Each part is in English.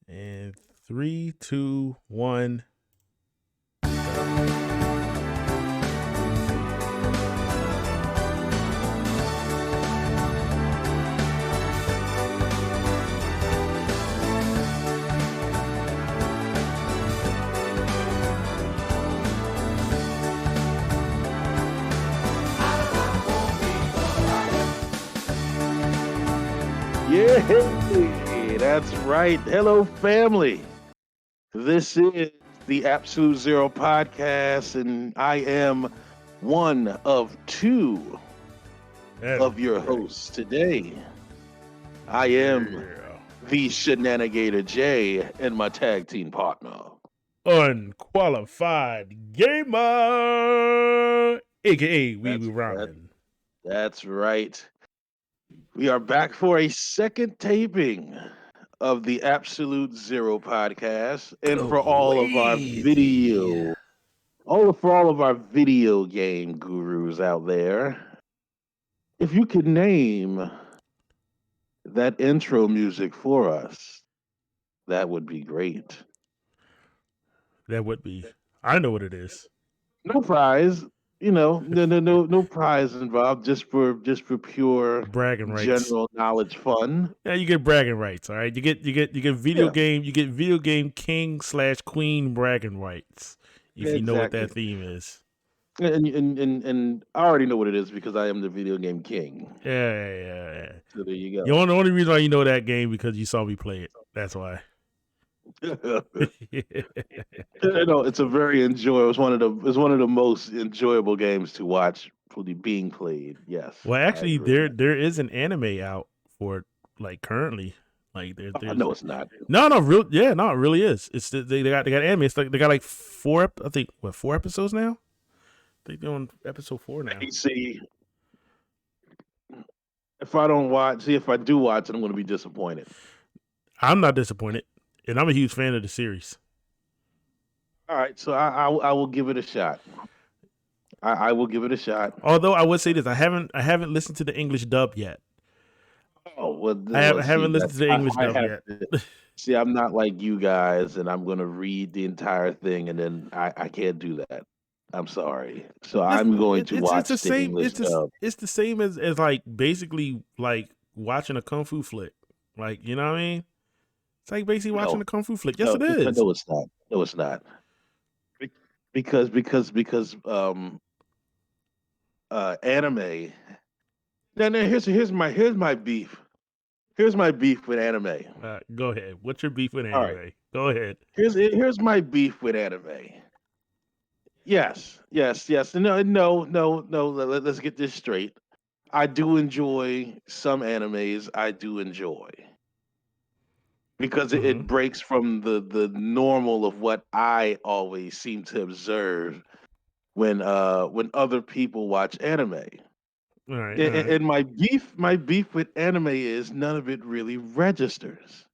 And 3, 2, 1. Yeah, that's right. Hello, family. This is the Absolute Zero podcast, and I am one of two That's of your right. hosts today. I am Yeah. the Shenanigator J and my tag team partner. Unqualified gamer, aka Wee That's Wee that, Ramen. that's right. We are back for a second taping of the Absolute Zero podcast, and for all of our Crazy. for all of our video game gurus out there, if you could name that intro music for us, that would be great. That would be. I know what it is. No prize, no prize involved. Just for pure Bragging rights. general knowledge fun. Yeah, you get bragging rights. All right, you get Yeah, video game king/queen bragging rights. If you know what that exactly. theme is. And I already know what it is because I am the video game king. Yeah. So there you The only reason why you know that game because you saw me play it. That's why. go. It's a very enjoyable. It's one of the most enjoyable games to watch fully being played. Yes, Well, I actually, agree. there is an anime out for it, like currently. Like there's No, it's not. no real yeah no it really is. It's they got anime. It's like they got like I think what 4 episodes now. They're doing episode 4 now. See, if I do watch it, I'm going to be disappointed. I'm not disappointed, and I'm a huge fan of the series. All right, so I will give it a shot. I will give it a shot. Although I would say this, I haven't listened to the English dub yet. Oh well, I see haven't listened that to the English I dub have yet. to. See, I'm not like you guys, and I'm going to read the entire thing, and then I can't do that. I'm sorry. So I'm going to It's the watch the same. English dub. It's the same as like basically like watching a kung fu flick. Like you know what I mean? It's like basically watching No, a kung fu flick. Yes, no, it is. no, it's not. No, it's not. Be- because anime. No, here's my beef. Here's my beef with anime. Go ahead. What's your beef with All right. anime? Go ahead. Here's my beef with anime. Yes. No. Let's get this straight. I do enjoy some animes. I do enjoy because Mm-hmm. it breaks from the normal of what I always seem to observe when other people watch anime. All right. All right. And my beef with anime is none of it really registers.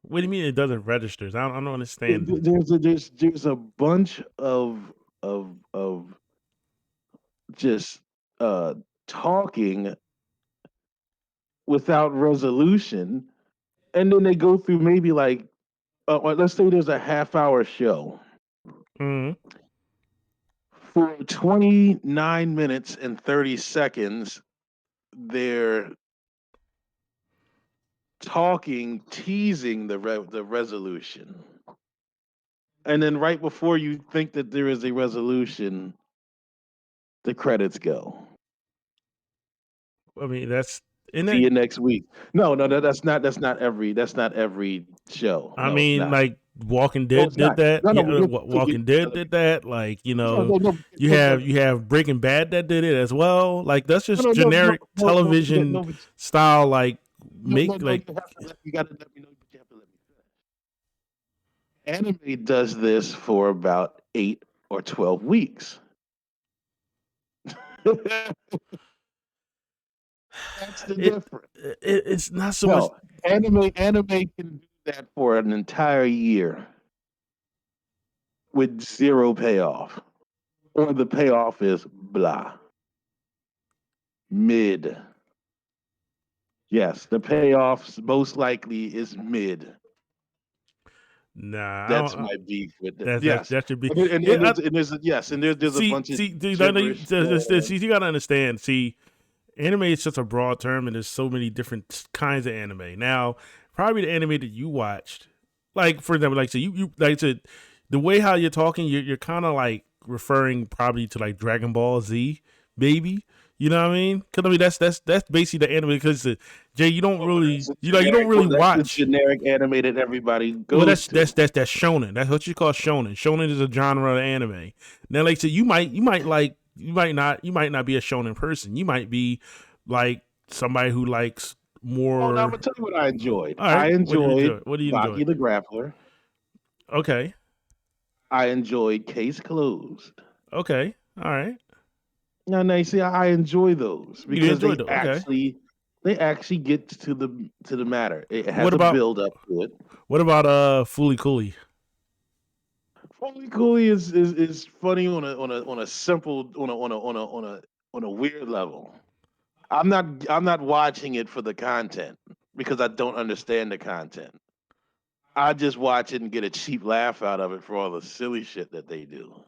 What do you mean it doesn't register? I don't understand. There's a bunch of just talking without resolution, and then they go through maybe like let's say there's a half-hour show. Mm-hmm. For 29 minutes and 30 seconds, they're talking, teasing the resolution. And then right before you think that there is a resolution, the credits go. I mean that's in See that. you next week. No, that's not every show. I No, it's mean, not. like Walking No, Dead it's did not. that. No, Yeah, we'll get Walking Dead to did that. Like no, no, no, you no, no, have Breaking Bad that did it as well. Like that's no, just no, no, no, generic no, no, television no, style. Like no, no, make no, like you gotta let me know, but you have to let me finish. Anime does this for about 8 or 12 weeks. That's the it, difference. it's not so much. No, anime can do that for an entire year with zero payoff, or the payoff is blah, mid. Yes, the payoff most likely is mid. Nah, I That's don't, my beef with it. that Yes, that should be. and Yeah, there's a see, bunch of see, gibberish going on. see, you gotta understand. See, anime is such a broad term, and there's so many different kinds of anime. Now, probably the anime that you watched, like for example, like so you like to the way how you're talking, you're kind of like referring probably to like Dragon Ball Z, baby. You know what I mean? Because I mean that's basically the anime. Because Jay, you don't really Well, that's the watch. generic anime that everybody Well, goes to. that's shonen. That's what you call shonen. Shonen is a genre of anime. Now, like so, you might not be a shonen person. You might be like somebody who likes Oh, now I'm more. gonna tell you what I enjoyed. All I right, what do you enjoyed enjoy? What do you enjoy? Baki the Grappler. Okay, I enjoyed Case Closed. okay, all right. Now you see, I enjoy those You because enjoyed it. Okay. they actually get to the matter. It has What a about build up to it. Fooly Cooley? Foley Cooley is funny on a simple on a weird level. I'm not watching it for the content because I don't understand the content. I just watch it and get a cheap laugh out of it for all the silly shit that they do.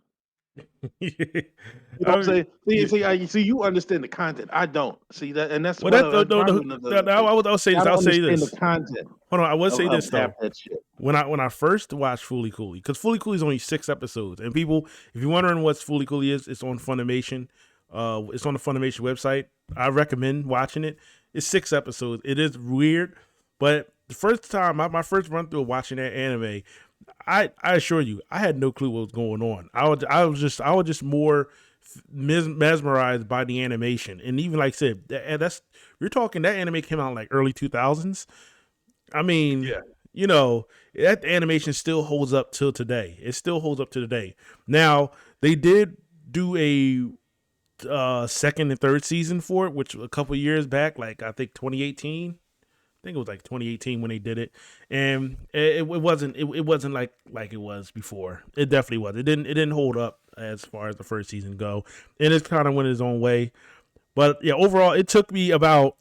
You know I what I'm mean, saying? See, you understand the content. I don't. See that, and that's well, that no, that's no, probably no, one of no, the no, things. I'll say I this. don't I'll say understand the this. content Hold on, I will say of this half though. that shit. When I first watched Fooly Cooley, because Fooly Cooley is only 6 episodes, and people, if you're wondering what Fooly Cooley is, it's on Funimation. It's on the Funimation website. I recommend watching it. It's 6 episodes. It is weird, but the first time, my first run through of watching that anime, I assure you, I had no clue what was going on. I was just more mesmerized by the animation, and even like I said, that's you're talking that anime came out in like early 2000s. I mean, Yeah. you know, that animation still holds up till today. It still holds up to today. Now, they did do a second and third season for it, which a couple years back, like I think 2018. I think it was like 2018 when they did it, and it wasn't like it was before. It definitely was. It didn't hold up as far as the first season go, and it kind of went its own way. But yeah, overall, it took me about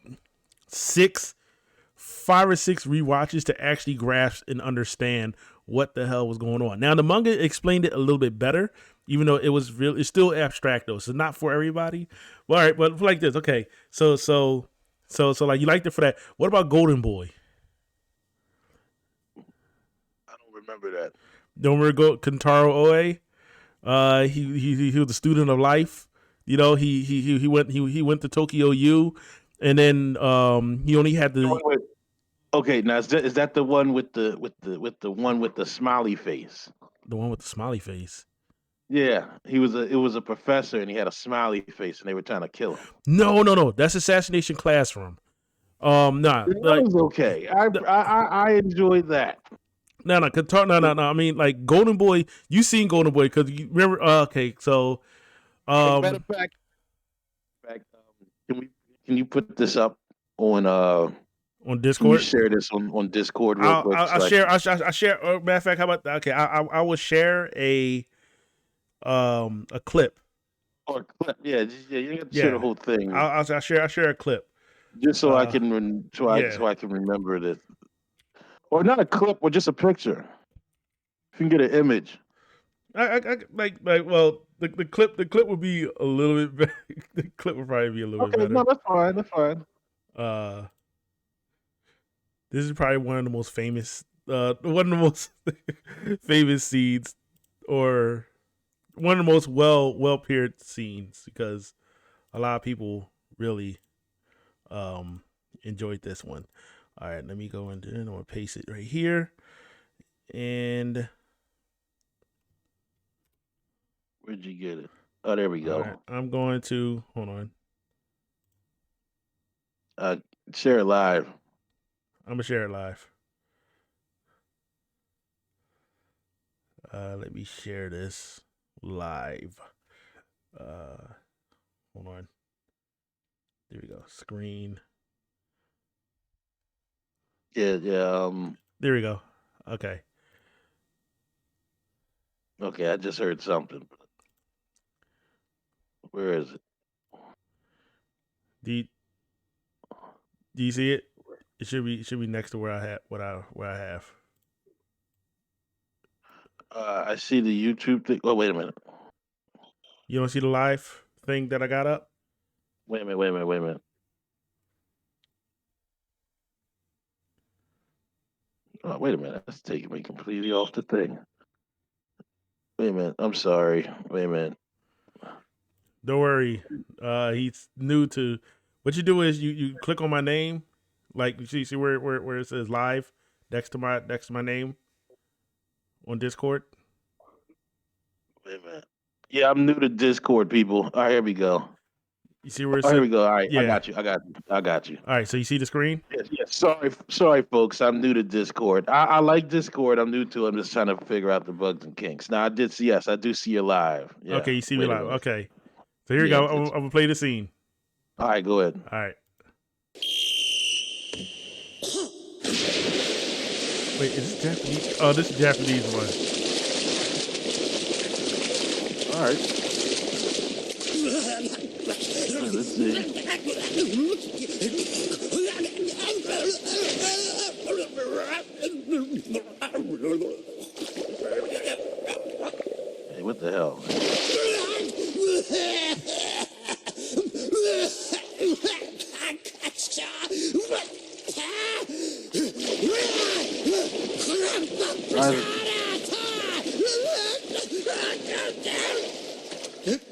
5 or 6 rewatches to actually grasp and understand what the hell was going on. Now the manga explained it a little bit better, even though it's still abstract though, so it's not for everybody. Well, all right, but like this, okay. So like you liked it for that. What about Golden Boy? I don't remember that. Don't remember Kentaro Oe? He was a student of life. You know, he went to Tokyo U, and then he only had The one the with, okay, now is that the one with the one with the smiley face? one with the smiley face. Yeah, it was a professor and he had a smiley face and they were trying to kill him. No. That's Assassination Classroom. Nah, That like was okay. I enjoyed that. no, Qatar, no. I mean, like Golden Boy. You seen Golden Boy because you remember? Okay, so Matter of fact, can you put this up on on can you Discord, share this on Discord real quick I'll so I share. can I share. Matter of fact, how about that? Okay, I will share a clip. or clip? Yeah, you don't have to share the Yeah, whole thing I'll share a clip. just so I Uh, can yeah, so I can remember this, or not a clip, or just a picture. If you can get an image. I like well the clip would be a little bit better. The clip would probably be a little bit Okay, no, better. that's fine. That's fine. Uh, this is probably one of the most famous one of the most famous scenes, or one of the most well paired scenes, because a lot of people really um enjoyed this one. All right, let me go into it. I'm gonna paste it right here, and Where'd you get it? Oh, there we all right, go. I'm going to hold on. Uh, Share it live. I'm gonna share it live. Let me share this live. Uh, hold on. There we go. Screen. Yeah, yeah. There we go. Okay. Okay, I just heard something. Where is it? Do you, do you see it? It should be next to where I have. I see the YouTube thing. Oh, wait a minute. You don't see the live thing that I got up? Wait a minute. Oh, wait a minute. That's taking me completely off the thing. Wait a minute. I'm sorry. Wait a minute. Don't worry. He's new to. What you do is you click on my name, like you see where it says live next to my name on Discord. Wait a minute. Yeah, I'm new to Discord, people. All right, here we go. You see where it Oh, here says we go. All right, I yeah. got you. I got you. All right, so you see the screen? Yes. Sorry, folks. I'm new to Discord. I like Discord. I'm new to it. I'm just trying to figure out the bugs and kinks. Now, yes, I do see you live. Yeah. Okay, you see me Wait a live. minute. Okay, so here we Yeah. go. I'm gonna play the scene. All right, go ahead. All right. Wait, is this Japanese? Oh, this is Japanese one. All right. Let's see. Hey, what the hell?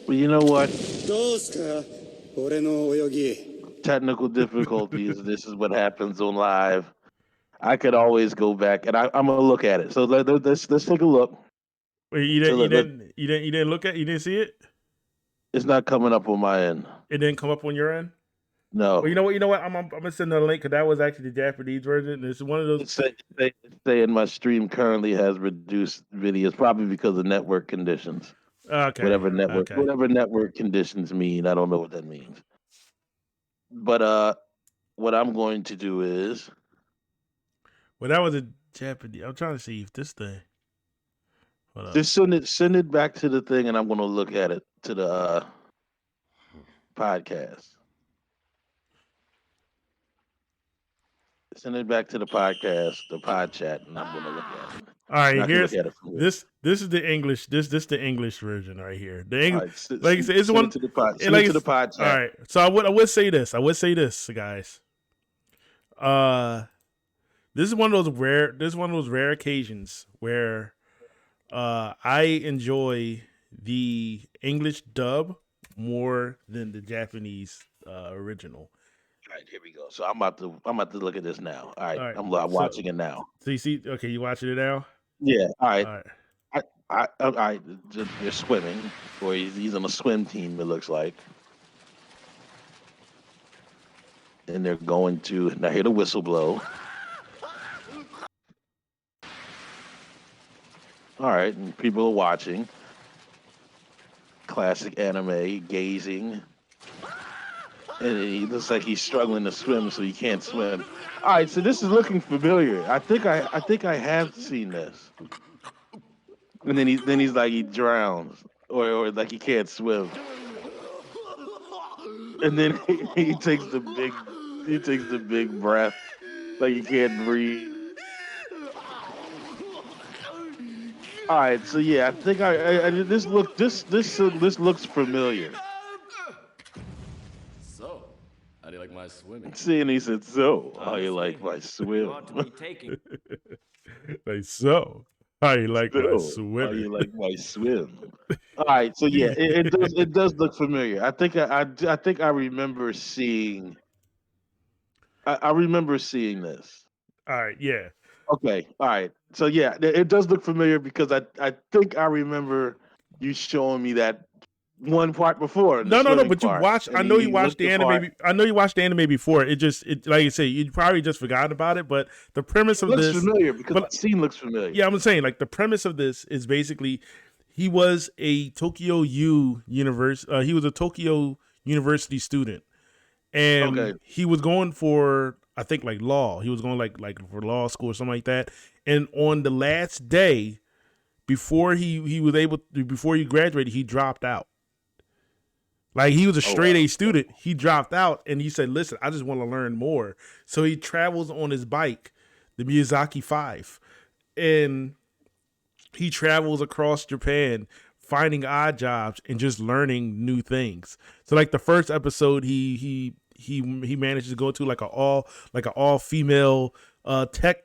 Well, you know what? Technical difficulties. This is what happens on live. I could always go back, and I'm gonna look at it. So let's take a look. Wait, you So didn't look at, you didn't see it? It's not coming up on my end. It didn't come up on your end. No. Well, you know what? I'm gonna send a link because that was actually the Japanese version. It's one of those. It's saying my stream currently has reduced videos, probably because of network conditions. Okay. Whatever network conditions mean, I don't know what that means. But what I'm going to do is. Well, that was a Japanese. I'm trying to see if this thing. Just send it back to the thing, and I'm going to look at it to the podcast. Send it back to the podcast, the pod chat, and I'm going to look at it. All right, here's this. This is the English. This the English version right here. The English, right, like I said, it's one to the pod. Send like it to the pod chat. All right, so I would say this. I would say this, guys. This is one of those rare. This is one of those rare occasions where, I enjoy the English dub more than the Japanese original. All right, here we go. So I'm about to look at this now. All right, I'm watching it now. So you see, okay, you watching it now? Yeah. All right. All right. They're swimming, or he's on a swim team. It looks like, and they're going to now hear the whistle blow. All right, and people are watching. Classic anime, gazing. And he looks like he's struggling to swim, so he can't swim. All right, so this is looking familiar. I think I have seen this. And then he's like he drowns, or like he can't swim. And then he takes the big breath, like he can't breathe. All right, so yeah, I think this looks familiar. So, how do you like my swimming? See, and he said, "So, how you like my swim?" Like, so, how you like my swim? How you like my swim? All right, so yeah, it does look familiar. I think I remember seeing. I remember seeing this. All right, yeah. Okay, all right. So yeah, it does look familiar because I think I remember you showing me that one part before. No, but you watched. I know you watched the anime. I know you watched the anime before. It like you say, you probably just forgot about it. But the premise of this looks familiar because the scene looks familiar. Yeah, I'm saying like the premise of this is basically he was a Tokyo University. He was a Tokyo University student, and he was going for, I think, like law. He was going like for law school or something like that. And on the last day before he graduated, he dropped out. Like, he was a straight A student. He dropped out and he said, "Listen, I just want to learn more." So he travels on his bike, the Miyazaki 5, and he travels across Japan finding odd jobs and just learning new things. So like the first episode, he manages to go to like a all female tech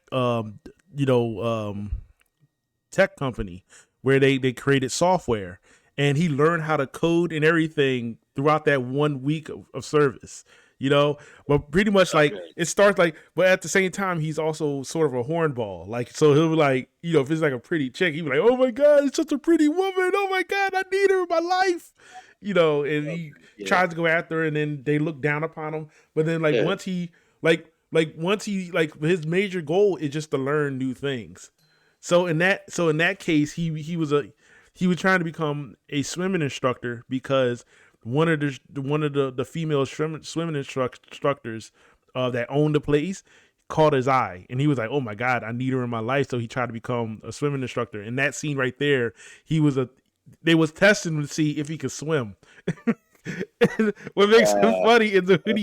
tech company where they created software, and he learned how to code and everything throughout that 1 week of service. But pretty much like it starts like, but at the same time, he's also sort of a hornball. Like, so he'll be like, if it's like a pretty chick, he'll be like, oh my God, it's such a pretty woman. Oh my God, I need her in my life. And he tries to go after her, and then they look down upon him. But then once he his major goal is just to learn new things. So in that case, he was trying to become a swimming instructor because one of the female swimming instructors that owned the place caught his eye, and he was like, "Oh my God, I need her in my life." So he tried to become a swimming instructor. In that scene right there, they was testing him to see if he could swim. And what makes him funny is when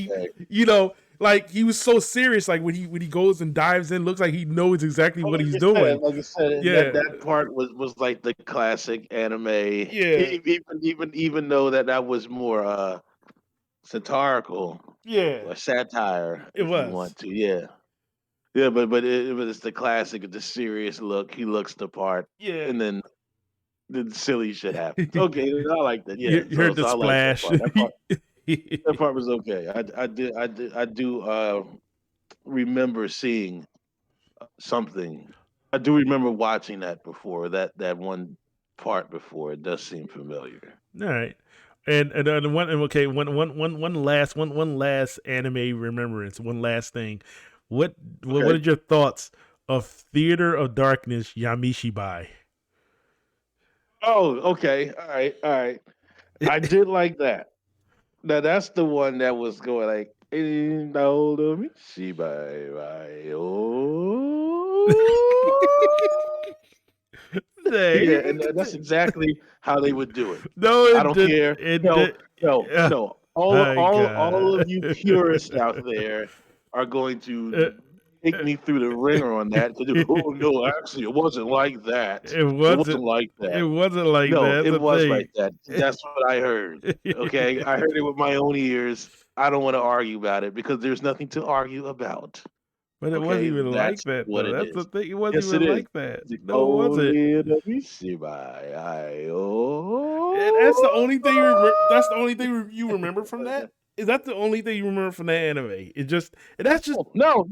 he was so serious. Like when he goes and dives in, looks like he knows exactly what he's doing. Like I said, that part was like the classic anime. Yeah. Even though that was more satirical. Yeah. Or satire. It was. You want to, yeah. Yeah, but it was the classic, the serious look. He looks the part. Yeah. And then the silly shit happens. Okay, I like that. Yeah. You heard the splash. That part was okay. I do remember seeing something. I do remember watching that before. That one part before. It does seem familiar. All right. And one last anime remembrance. One last thing. What are your thoughts of Theater of Darkness Yamishibai? Oh, okay. All right. I did like that. Now that's the one that was going like, yeah, and that's exactly how they would do it. No, I don't care. No. All of you purists out there are going to take me through the ringer on that. Oh no, actually, it wasn't like that. It wasn't like that. It wasn't like no, that. it was like that. That's what I heard. Okay, I heard it with my own ears. I don't want to argue about it because there's nothing to argue about. But it wasn't even like that. What That's is. the thing. It wasn't Yes, even like that. No, it wasn't. That's the only thing. That's the only thing you remember from that. Is that the only thing you remember from that anime? No.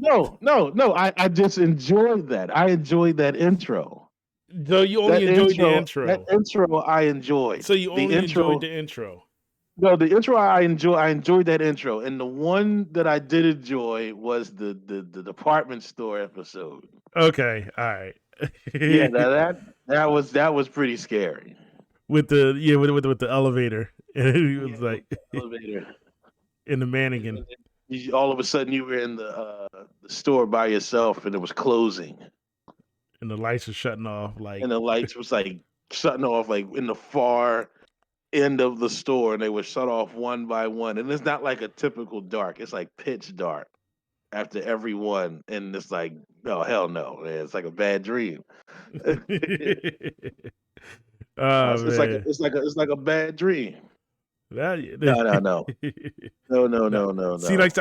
I just enjoyed that. I enjoyed that intro. So you only enjoyed the intro. That intro I enjoyed. So you only enjoyed the intro. No, the intro I enjoyed that intro, and the one that I did enjoy was the department store episode. Okay, all right. Yeah, that was pretty scary. With the elevator, and he was like elevator in the mannequin. All of a sudden, you were in the store by yourself, and it was closing, and the lights were shutting off. And the lights was like shutting off, like in the far end of the store, and they were shut off one by one. And it's not like a typical dark; it's like pitch dark after every one, and it's like, no, hell no, man. It's like a bad dream. It's like a bad dream. No. See, like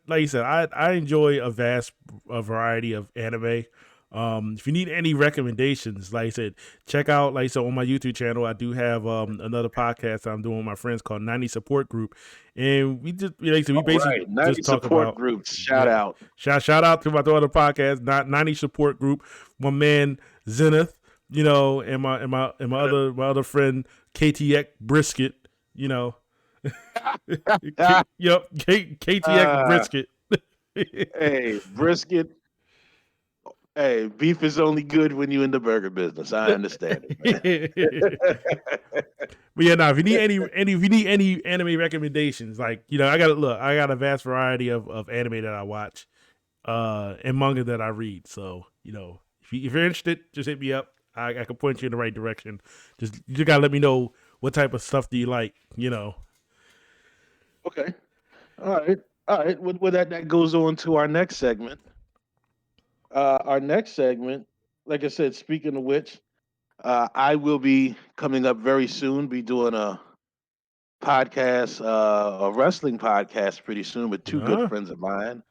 I said, I enjoy a vast variety of anime. If you need any recommendations, like I said, check out, like I said, on my YouTube channel, I do have another podcast I'm doing with my friends called 90 Support Group, and we basically 90 just talk Support about Group. Shout out to my other podcast, 90 Support Group. My man Zenith, and my other friend KTX Brisket, Yep, KTX Brisket. Hey, Brisket. Hey, beef is only good when you're in the burger business. I understand it. But yeah, if you need any anime recommendations, I got a vast variety of anime that I watch, and manga that I read. So, if you're interested, just hit me up. I can point you in the right direction. You gotta let me know what type of stuff do you like, Okay. All right. Well, that goes on to our next segment. Our next segment like I said, speaking of which, I will be coming up very soon. Be doing a podcast, a wrestling podcast, pretty soon with two good Ah, friends of mine,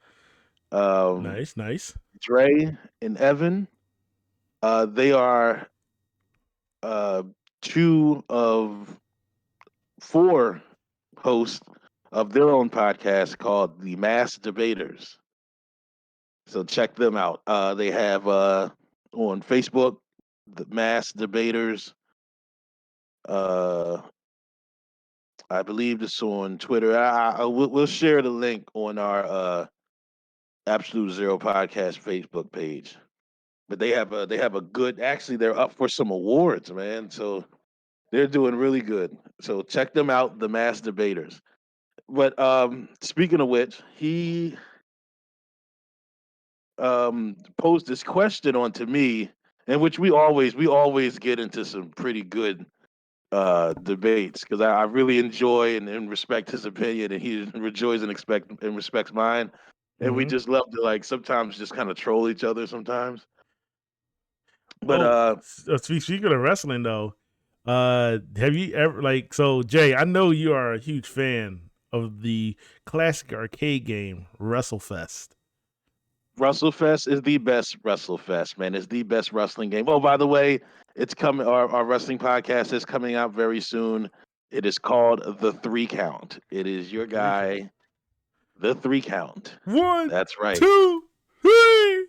um, nice, nice. Dre and Evan. They are uh, two of four hosts of their own podcast called the Mass Debaters. So check them out. They have on Facebook the Mass Debaters. Uh, I believe it's on Twitter. We'll share the link on our Absolute Zero Podcast Facebook page. But they have a good. Actually, they're up for some awards, man. So they're doing really good. So check them out, the Mass Debaters. But speaking of which, he posed this question onto me, in which we always get into some pretty good debates because I really enjoy and respect his opinion, and he enjoys and respects mine, and we Hmm. just love to like sometimes just kind of troll each other sometimes. But Oh, speaking of wrestling though, have you ever like so Jay? I know you are a huge fan of the classic arcade game WrestleFest. WrestleFest is the best WrestleFest, man. It's the best wrestling game. Oh, by the way, it's coming. Our wrestling podcast is coming out very soon. It is called The Three Count. It is your Three count. guy, The Three Count. One, That's right. 2, 3.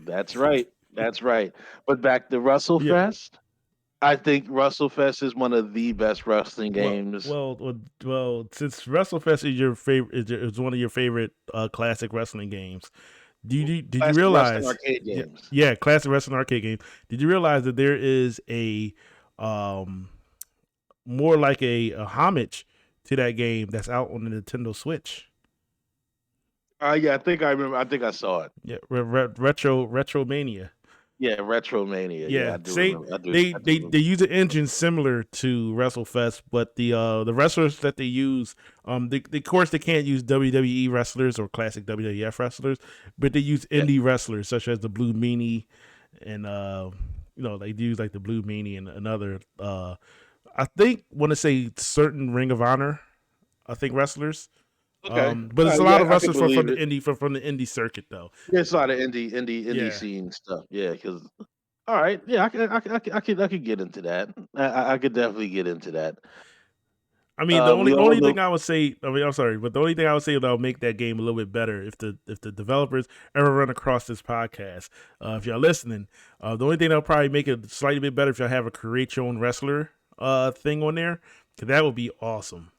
That's right. That's right. But back to Yeah. WrestleFest. I think WrestleFest is one of the best wrestling games. Since WrestleFest is your favorite, is one of your favorite classic wrestling games. Did you Classic wrestling realize? arcade Yeah, games. yeah, classic wrestling arcade game. Did you realize that there is a um more like a homage to that game that's out on the Nintendo Switch? Yeah, I think I remember. I think I saw it. Yeah, Retromania. Yeah, Retromania. Yeah, Yeah, I do same. remember. I do. They I do they remember. they use an engine similar to WrestleFest, but the wrestlers that they use, of course they can't use WWE wrestlers or classic WWF wrestlers, but they use Yeah. indie wrestlers such as the Blue Meanie, and they use like the Blue Meanie and another. I think want to say certain Ring of Honor, I think wrestlers. Okay. But it's a lot Yeah, of I can wrestlers from believe the it. indie circuit though. Yeah, it's a lot of indie Yeah. scene stuff. Yeah, because all right, yeah, I could get into that. I could definitely get into that. I mean, the We all only know. thing I would say, I mean, I'm sorry, but the only thing I would say that'll make that game a little bit better if the developers ever run across this podcast, if y'all listening, the only thing that'll probably make it slightly bit better if y'all have a create your own wrestler thing on there, 'cause that would be awesome.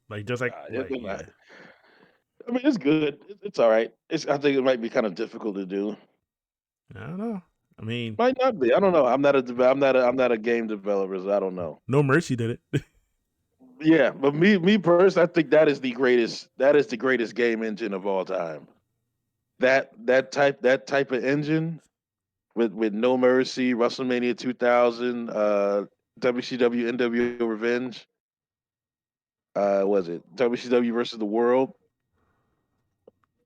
Like just yeah, I mean, it's good. It's all right. I think it might be kind of difficult to do. I don't know. I mean, Might not be. I don't know. I'm not a game developer, so I don't know. No Mercy did it. Yeah, but me personally, I think that is the greatest. That is the greatest game engine of all time. That type of engine with No Mercy, WrestleMania 2000, WCW NWO Revenge. Was it WCW versus the World?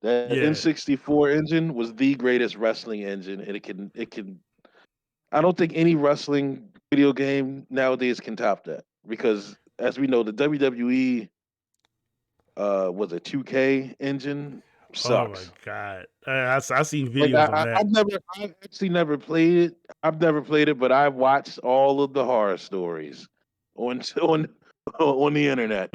That Yeah. N64 engine was the greatest wrestling engine, and it can. I don't think any wrestling video game nowadays can top that because, as we know, the WWE was a 2K engine Oh my sucks. god, I seen Like videos on that. I've actually never played it. I've never played it, but I've watched all of the horror stories on on the internet.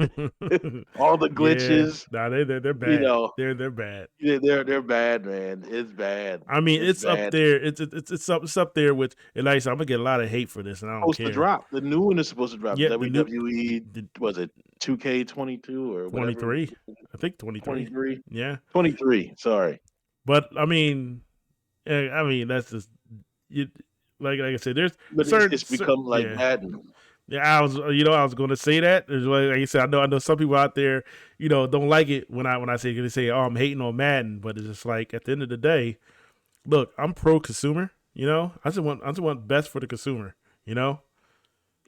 All the Yeah, glitches, nah, they're you bad. know, They're bad. yeah, they're bad, man. It's bad. I mean, It's it's up bad. there. It's up there with. And like I said, I'm gonna get a lot of hate for this, and I don't Supposed to care. drop. The new one is supposed to drop. Yeah, WWE the was it 2K22 or whatever? 23. I think 23. 23. Yeah, 23. Sorry. but I mean that's just you. Like I said, there's But it's become like yeah. Madden. Yeah, I was going to say that. Like you said, I know some people out there, don't like it when I say they say, "Oh, I'm hating on Madden," but it's just like at the end of the day, look, I'm pro consumer. I just want best for the consumer. Yeah,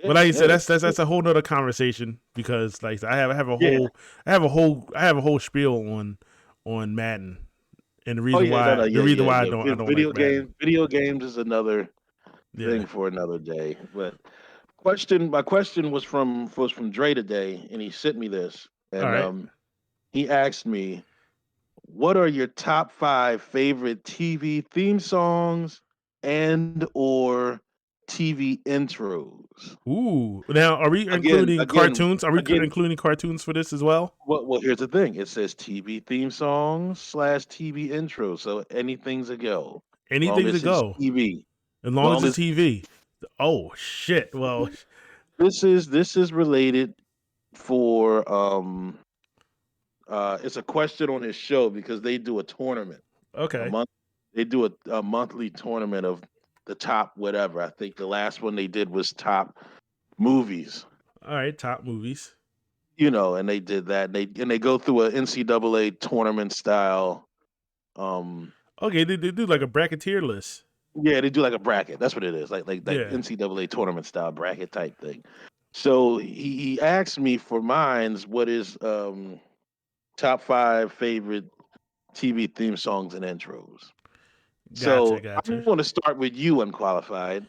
But like you said, yeah, that's a whole nother conversation because like I have a yeah. whole I have a whole spiel on Madden, And the Oh reason yeah, no, why no, the yeah, reason yeah, why yeah. I don't like Madden. Video games is another Yeah. thing for another day. But my question was from Dre today, and he sent me this, All and right. he asked me, "What are your top 5 favorite TV theme songs and or TV intros?" Ooh. Now, are we Again, including again, cartoons? Are we again. including cartoons for this as well? Well, here's the thing. It says TV theme songs / TV intro, so anything's a go. Long Anything to as it's go, TV. as long as Long it's as TV. Oh shit. Well, this is related for it's a question on his show because they do a tournament. A okay. month they do a monthly tournament of the top whatever. I think the last one they did was top movies. All right. Top movies. And they did that. And they go through a NCAA tournament style. Okay. They do like a bracketeer list. Yeah, they do like a bracket. That's what it is, like Yeah. NCAA tournament style bracket type thing. So he asked me for mine's what is top 5 favorite TV theme songs and intros. Gotcha. So I'm Gotcha. going to start with you, Unqualified.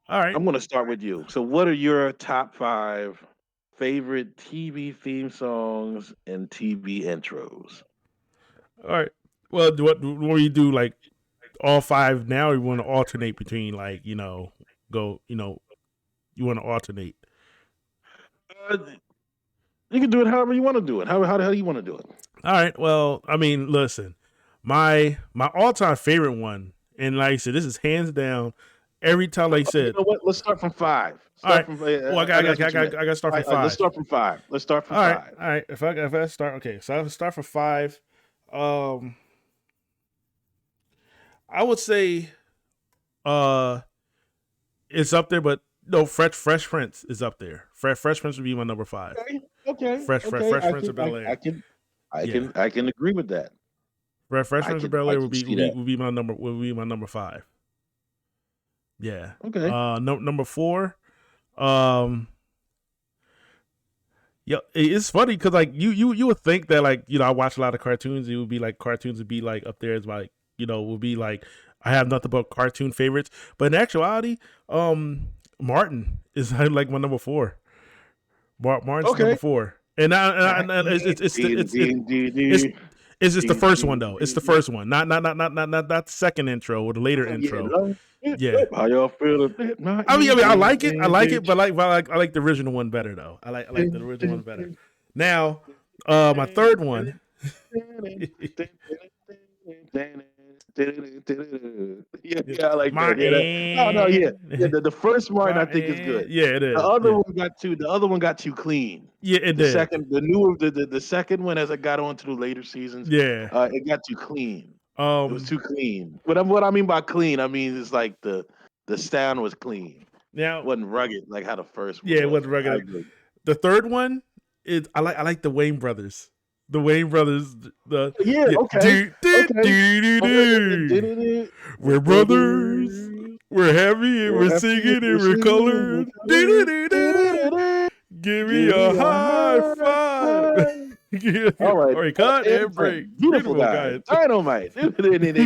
All right. I'm going to start with you. So what are your top 5 favorite TV theme songs and TV intros? All right. Well, what you do like all five now? Or you want to alternate between like go you want to alternate. Uh, you can do it however you want to do it. How the hell you want to do it? All right. Well, I mean, listen, my all time favorite one, and like I said, this is hands down. Every time, like I You said, know what? Let's start from 5. all right. From. Well, That's what you meant. I got to start from Let's five. start from 5. Let's start from All right, 5. all right. If I start, okay, so I start from 5. Um, I would say, it's up there, but no, Fresh Prince is up there. Fresh Prince would be my number 5. Okay. Fresh Prince of Bel Air. I can agree with that. Fresh Prince of Bel I Air can see that. would be my number 5. Yeah. Okay. Number 4. Yeah, it's funny because like you would think that like I watch a lot of cartoons. It would be like cartoons would be like up there as like would be like I have nothing but cartoon favorites. But in actuality, Martin is like my number 4. Martin's number 4, and it's just the first one though. It's the first one, not the second intro or the later intro. Yeah. How y'all feeling? I mean, I like it, but I like the original one better though. I like the original one better. Now, my third one. Yeah, I like Martin. that. No, yeah. The first Martin I think is good. Yeah, it is. The other one got too clean. Yeah, it The did. the second one as I got on to the later seasons, Yeah. it got too clean. It was too clean. What I mean by clean, I mean it's like the sound was clean. Now It wasn't rugged like how the first one yeah, it was. wasn't I rugged. agree. The third one is I like the Wayne brothers. The Wayne brothers. Okay. We're brothers. We're happy and we're singing and we're colored. Give me a high five. All right. All right, cut and break. Beautiful guy. Dynamite. They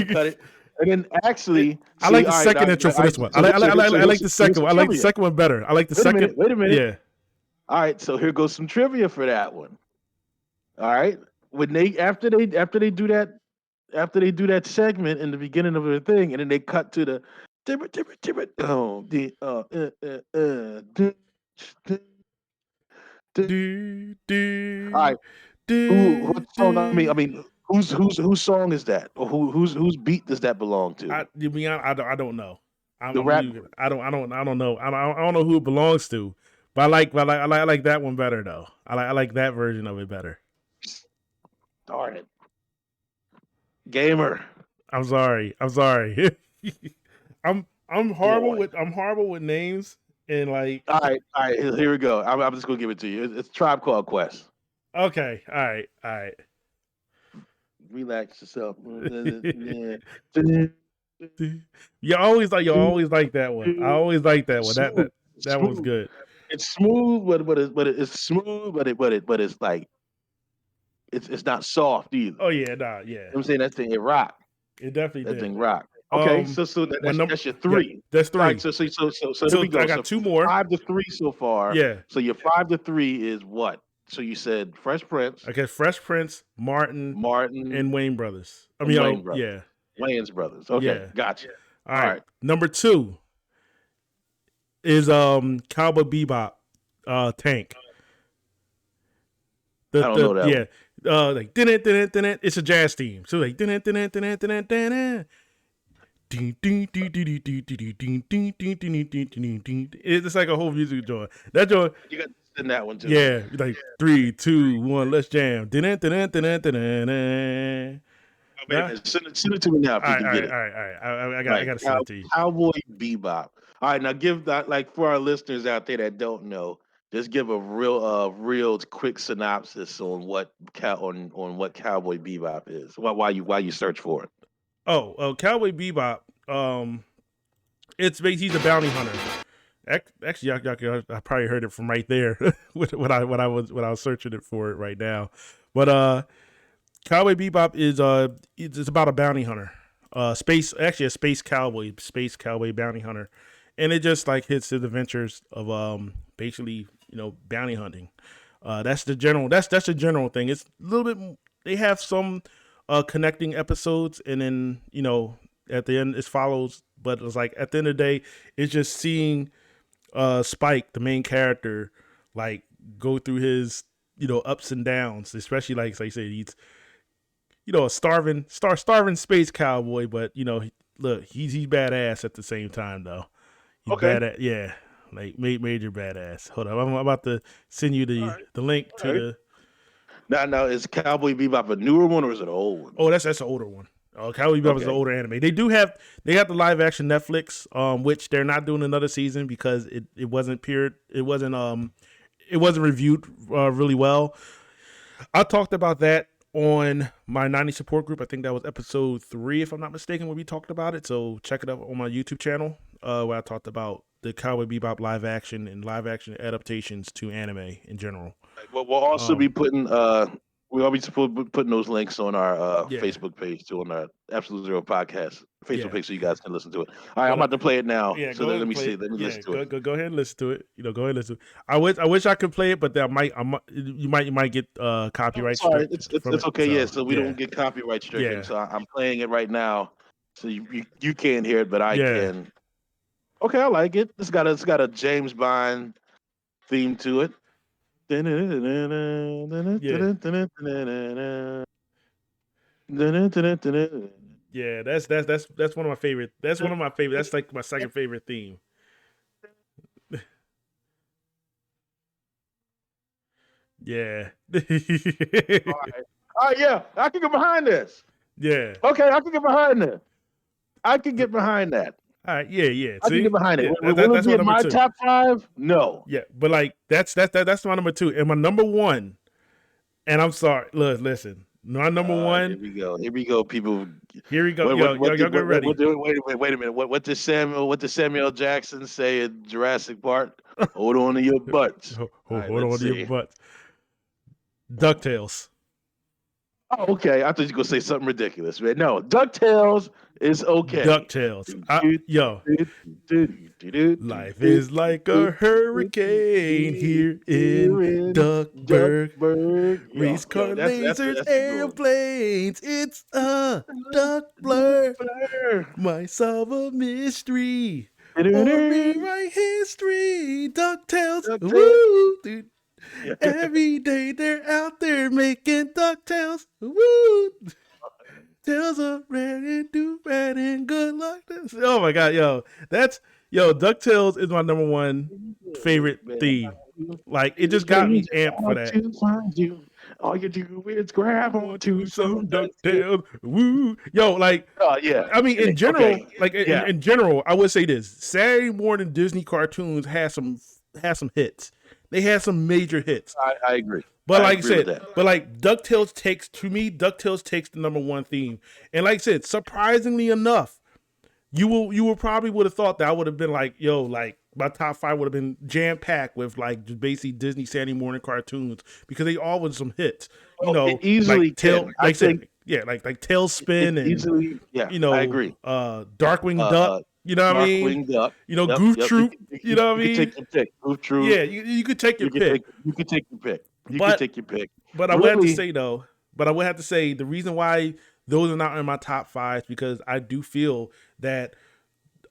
cut it. And then actually, I like the second intro for this one. I like the second one. I like the second one better. I like the second. Wait a minute. Yeah. All right, so here goes some trivia for that one. All right, when they after they do that segment in the beginning of the thing, and then they cut to the all right. What song? I mean, whose song is that, or whose beat does that belong to? I don't know. The rap. I don't know. I don't know who it belongs to. But I like that one better though. I like that version of it better. Darn it, gamer. I'm sorry. I'm horrible with names and like. All right. Here we go. I'm just gonna give it to you. It's Tribe Called Quest. Okay. All right. Relax yourself. You always like that one. I always like that one. That one's good. It's smooth, but it's smooth, but it's like it's not soft either. Oh yeah, nah, yeah. You know what I'm saying? That thing, it rock. It definitely That did. thing rock. Okay, so that's your 3. Yeah, that's 3. All right, so here So we go. I got 2 more. 5-3 so far. Yeah. So your 5-3 is what? So you said Fresh Prince, I guess Fresh Prince, Martin, and Wayne Brothers. I mean, Wayne Brothers. yeah. Wayne's Brothers. Okay, Yeah. gotcha. All right. Number 2 is Cowboy Bebop, Tank. I don't know that. Yeah. Like din it. It's a jazz theme. So like din it. It's like a whole music joint. That joint. You got to send that one too. Yeah, like 3, 2, 1, let's jam. Wait a minute, send it to me now if you can get it. All right. I got to send it to you. Cowboy Bebop. All right, now give that, like, for our listeners out there that don't know, just give a real quick synopsis on what Cowboy Bebop is. Why you search for it? Cowboy Bebop. It's basically he's a bounty hunter. Actually, I probably heard it from right there when I was searching it for it right now. But Cowboy Bebop is it's about a bounty hunter. A space cowboy bounty hunter, and it just like hits his adventures of basically bounty hunting. That's the general thing. It's a little bit. They have some connecting episodes, and then at the end it follows. But it's like at the end of the day, it's just seeing Spike, the main character, like go through his ups and downs. Especially like I said, he's a starving space cowboy, but look, he's badass at the same time though. He's badass, yeah, like major badass. Hold up, I'm about to send you the link to the. Now is Cowboy Bebop a newer one or is it an old one? Oh, that's an older one. Cowboy Bebop is an older anime. They got the live action Netflix, which they're not doing another season because it wasn't reviewed really well. I talked about that on my 90 support group. I think that was episode 3, if I'm not mistaken, when we talked about it. So check it out on my YouTube channel, where I talked about the Cowboy Bebop live action and live action adaptations to anime in general. We'll also be putting putting those links on our Facebook page too, on our Absolute Zero Podcast Facebook page, so you guys can listen to it. All right, I'm about to play it now. Yeah, so let me see. Let me listen to it. Go ahead and listen to it. Go ahead and listen to it. I wish I could play it, but you might get copyright. Sorry, it's okay. So we don't get copyright stricken. Yeah. So I'm playing it right now. So you can't hear it, but I can. Okay, I like it. It's got a James Bond theme to it. Yeah, that's one of my favorite. That's one of my favorite. That's like my second favorite theme. Yeah. All right, yeah, I can get behind this. Yeah. Okay, I can get behind this. I can get behind that. All right, yeah. I can get behind it. Yeah, Will it be in my top 5? No. Yeah, but like that's my number 2, and my number 1. And I'm sorry, listen, my number 1. Here we go, people. Here we go. Y'all get ready. Wait a minute. What did Samuel Jackson say in Jurassic Park? Hold on to your butts. Hold on to your butts. DuckTales. Oh, okay. I thought you were gonna say something ridiculous, man. No, DuckTales is okay. DuckTales. Life is like a hurricane here in Duckburg. Race car lasers, airplanes. It's a duck blur. Might solve a mystery or rewrite history. DuckTales. Woo, dude. Every day they're out there making DuckTales. Woo! Tales of red and do red and good luck. Oh my god, DuckTales is my number 1 favorite theme. Like it just got me amped for that. All you do is grab onto some DuckTales. Woo! I mean, in general, in general, I would say this: Saturday morning Disney cartoons had some hits. They had some major hits. I agree. But like I said, DuckTales takes the number 1 theme. And like I said, surprisingly enough, you probably would have thought that I would have been like, my top 5 would have been jam packed with like just basically Disney Saturday morning cartoons because they all was some hits. You Well, know, it easily like tail, can. I like I said, think yeah, like it Tailspin and easily. Yeah, you I know, agree. Darkwing Duck. Uh, You know what I mean? Darkwing Duck. You know, Yep, Goof yep. Troop. You know what I You could mean? take your pick. Goof Troop. Yeah, you could take your You could pick. take your pick. You could But take your pick. I would have to Really, say though, but I would have to say the reason why those are not in my top 5 is because I do feel that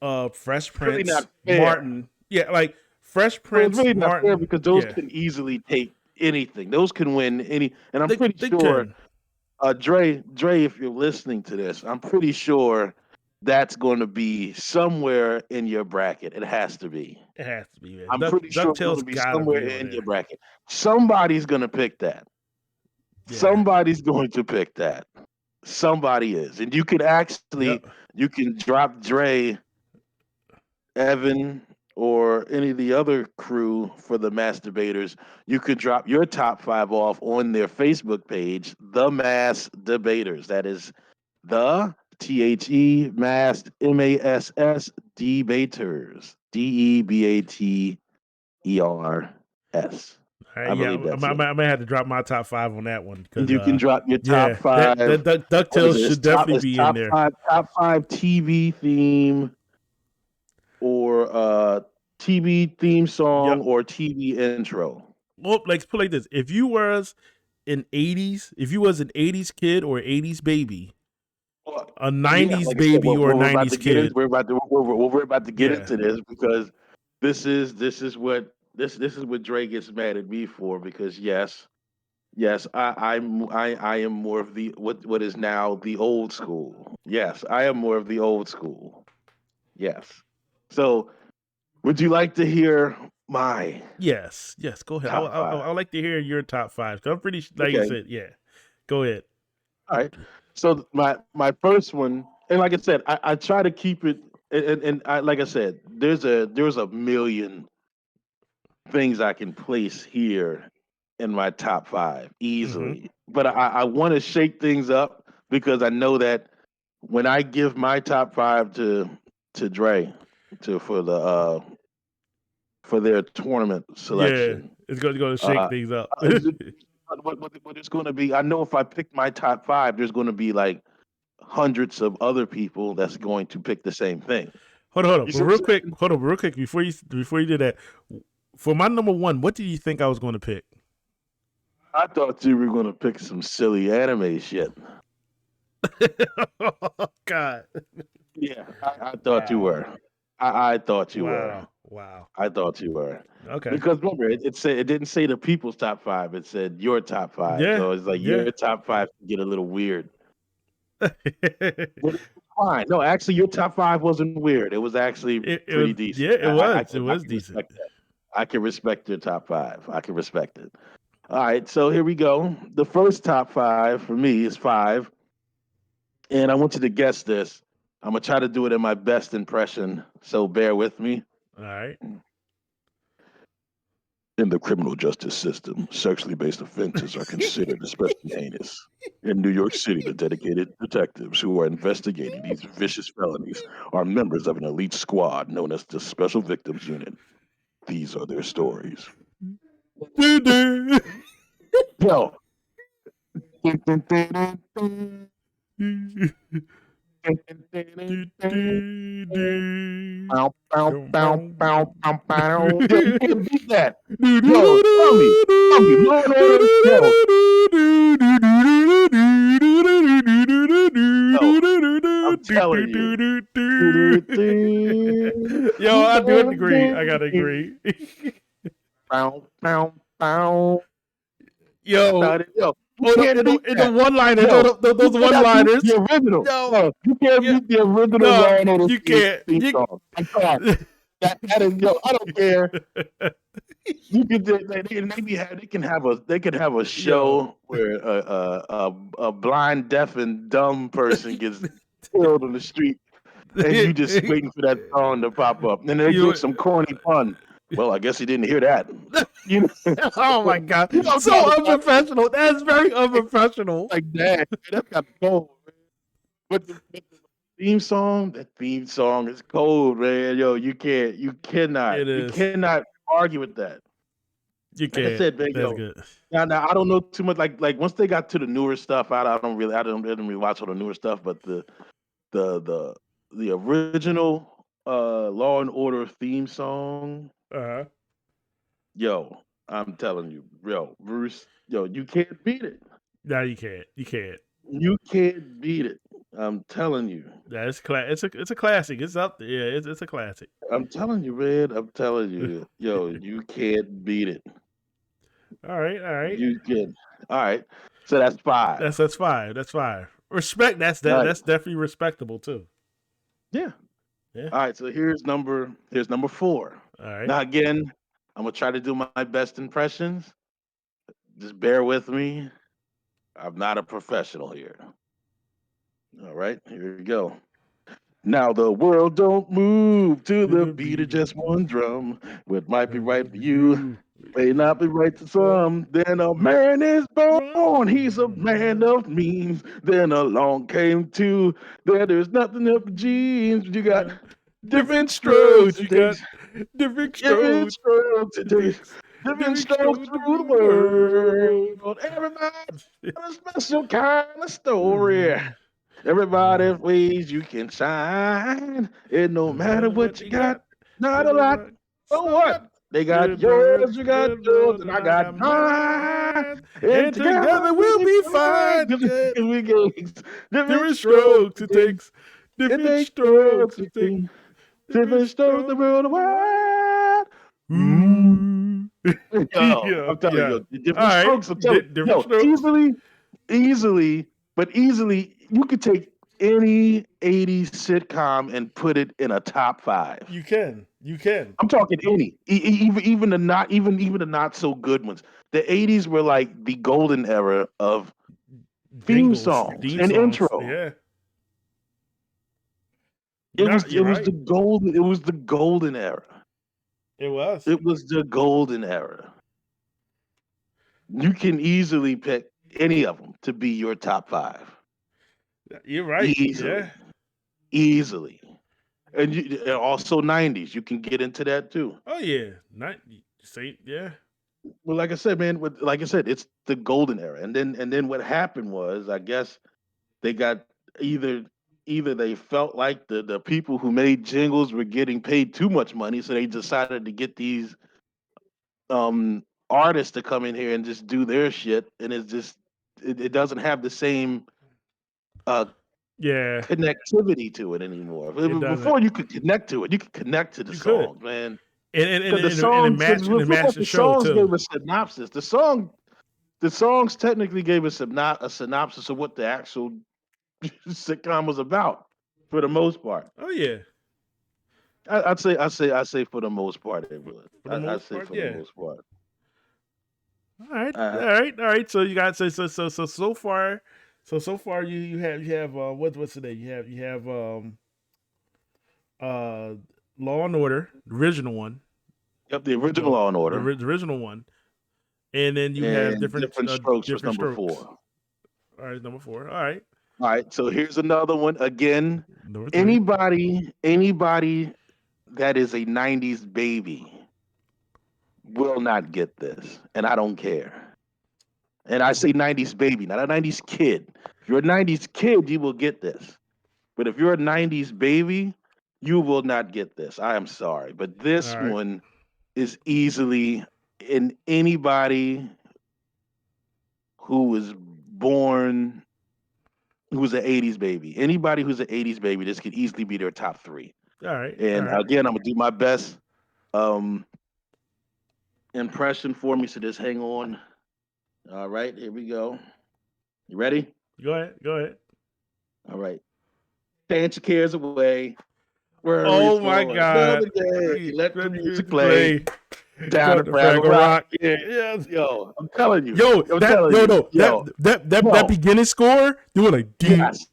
Fresh really Prince, not fair. Martin, yeah, like Fresh Well, Prince, it's really not fair Martin, because those yeah, can easily take anything. Those can win any, and I'm they pretty they sure, can. Dre, if you're listening to this, I'm pretty sure that's going to be somewhere in your bracket. It has to be. It has to be, man. I'm pretty sure it's going to DuckTales be gotta somewhere be on in your there. bracket. Somebody's going to pick that. Yeah. Somebody's going to pick that. Somebody is, and you can actually Yep. drop Dre, Evan, or any of the other crew for the Masturbators. You could drop your top 5 off on their Facebook page, The Mass Debaters. That is the Mass MASS Debaters. DEBATERS. All right, I yeah, believe I that's it. may have to drop my top 5 on that one because You can drop your top yeah, that 5. What is DuckTales it? should definitely It's be in there. top five TV theme or TV theme song Yep. or TV intro. Well, like put it like this: if you was an '80s kid or '80s baby, Well, a yeah, '90s like I said, baby or a we're about '90s to get into kid, we're about to get yeah, into this because this is what Dre gets mad at me for because yes, I am more of the what is now the old school. Yes, I am more of the old school. Yes. So, would you like to hear my yes, Go ahead. top I 5? would like to hear your top 5. 'Cause I'm pretty like you Okay. said, yeah. Go ahead. All right. So my first one, and like I said, I try to keep it, and I like I said, there's a million things I can place here in my top 5 Mm-hmm. easily, but I want to shake things up because I know that when I give my top 5 to Dre to for their tournament Yeah, selection, it's going to shake uh, things up. what it's going to be, I know if I pick my top 5, there's going to be like hundreds of other people that's going to pick the same thing. Hold on. You But see what I'm saying? real quick before you did that, for my number 1, what did you think I was going to pick? I thought you were going to pick some silly anime shit. Oh, God. Yeah, I thought you were. I thought you were. Wow. I thought you were. Okay. Because remember, it said it didn't say the people's top 5. It said your top 5. Yeah. So it's like Yeah. your top 5 can get a little weird. But it's fine. No, actually, your top 5 wasn't weird. It was actually pretty was, decent. yeah, it was. I It was can decent. respect that. I can respect your top 5. I can respect it. All right, so here we go. The first top 5 for me is 5, and I want you to guess this. I'm gonna try to do it in my best impression, so bear with me. All right. In the criminal justice system, sexually based offenses are considered especially heinous. In New York City, the dedicated detectives who are investigating these vicious felonies are members of an elite squad known as the Special Victims Unit. These are their stories. Yo. Bow, bow, bow, bow, bow, bow. Yo, you can't beat that. Yo, tell me, Law and Order. Yo, I'm telling you. Yo, I do agree. I gotta agree. Bow, bow, bow. Yo, Yo, in the one-liners, those one-liners. The original. No, you can't beat the original Law and Order. You can't. theme song. I can't. That is, yo, I don't care. You could they can have a show where a blind, deaf, and dumb person gets killed on the street, and you just waiting for that song to pop up, and then they do some corny pun. Well, I guess he didn't hear that. You know? Oh my God, so unprofessional. That's very unprofessional. Like that. That's got gold. But That theme song is cold, man. Yo, you It is. cannot argue with that. You Like I can't. said, man, That's yo, good. now I don't know too much. Like once they got to the newer stuff, I didn't really watch all the newer stuff, but the the the original Law and Order theme song, Uh-huh. yo, I'm telling you, yo, Bruce, yo, you can't beat it. No, you can't. You can't. You can't beat it. I'm telling you. Yeah, it's a classic. It's up there. Yeah, it's a classic. I'm telling you, man. I'm telling you, yo, you can't beat it. All right, all right. You can. All right. So that's five. That's fine. That's fine. Respect. All right. That's definitely respectable too. Yeah. Yeah. All right. So here's number four. All right. Now again, I'm gonna try to do my best impressions. Just bear with me. I'm not a professional here. All right. Here we go. Now the world don't move to the beat of just one drum. What might be right for you may not be right to some. Then a man is born, he's a man of means. Then along came two, there's nothing up for genes. You got different strokes, You it got takes different different strokes. strokes, it takes different strokes through the world. Everybody got a special kind of story. Everybody ways you can shine. And no matter what you got, not a lot. So what? They got yours, you got yours, and I got mine. And together we'll be fine. We get Different strokes. It takes different strokes. It takes different strokes the world wide. Yo, I'm telling you, the different strokes. I'm telling you, yo, easily, you could take any 80s sitcom and put it in a top five. You can. I'm talking any, even the not so good ones. The 80s were like the golden era of theme songs and intro. Yeah. It was the golden era. It was. It was the golden era. You can easily pick any of them to be your top five. You're right. Easily. And also 90s. You can get into that too. Oh yeah. Yeah. Well, like I said, man, it's the golden era. And then what happened was, I guess they got either they felt like the people who made jingles were getting paid too much money, so they decided to get these artists to come in here and just do their shit, and it doesn't have the same connectivity to it anymore. Before you could connect to it, you could connect to the song, man. And the songs the songs gave a synopsis. The songs technically gave a synopsis of what the actual sitcom was about, for the most part. Oh yeah. I'd say for the most part it would. I'd say for the most part. All right. So you got so far you have what's today? You have Law and Order, the original one. Yep, the original Law and Order. The original one. And then you have different strokes. Different number strokes. 4. All right, number 4. All right. So here's another one. Again, anybody that is a 90s baby will not get this, and I don't care. And I say 90s baby, not a 90s kid. If you're a 90s kid, you will get this. But if you're a 90s baby, you will not get this. I am sorry. But this one is easily in anybody who was born, who was an 80s baby. Anybody who's an 80s baby, this could easily be their top 3. All right. And again, I'm going to do my best impression for me, so just hang on. All right, here we go. You ready? Go ahead. All right. Dance your cares away. Oh my God. Let the music play. Down to Fraggle Rock. Yeah. Yo, I'm telling you. That beginning score, doing like the bass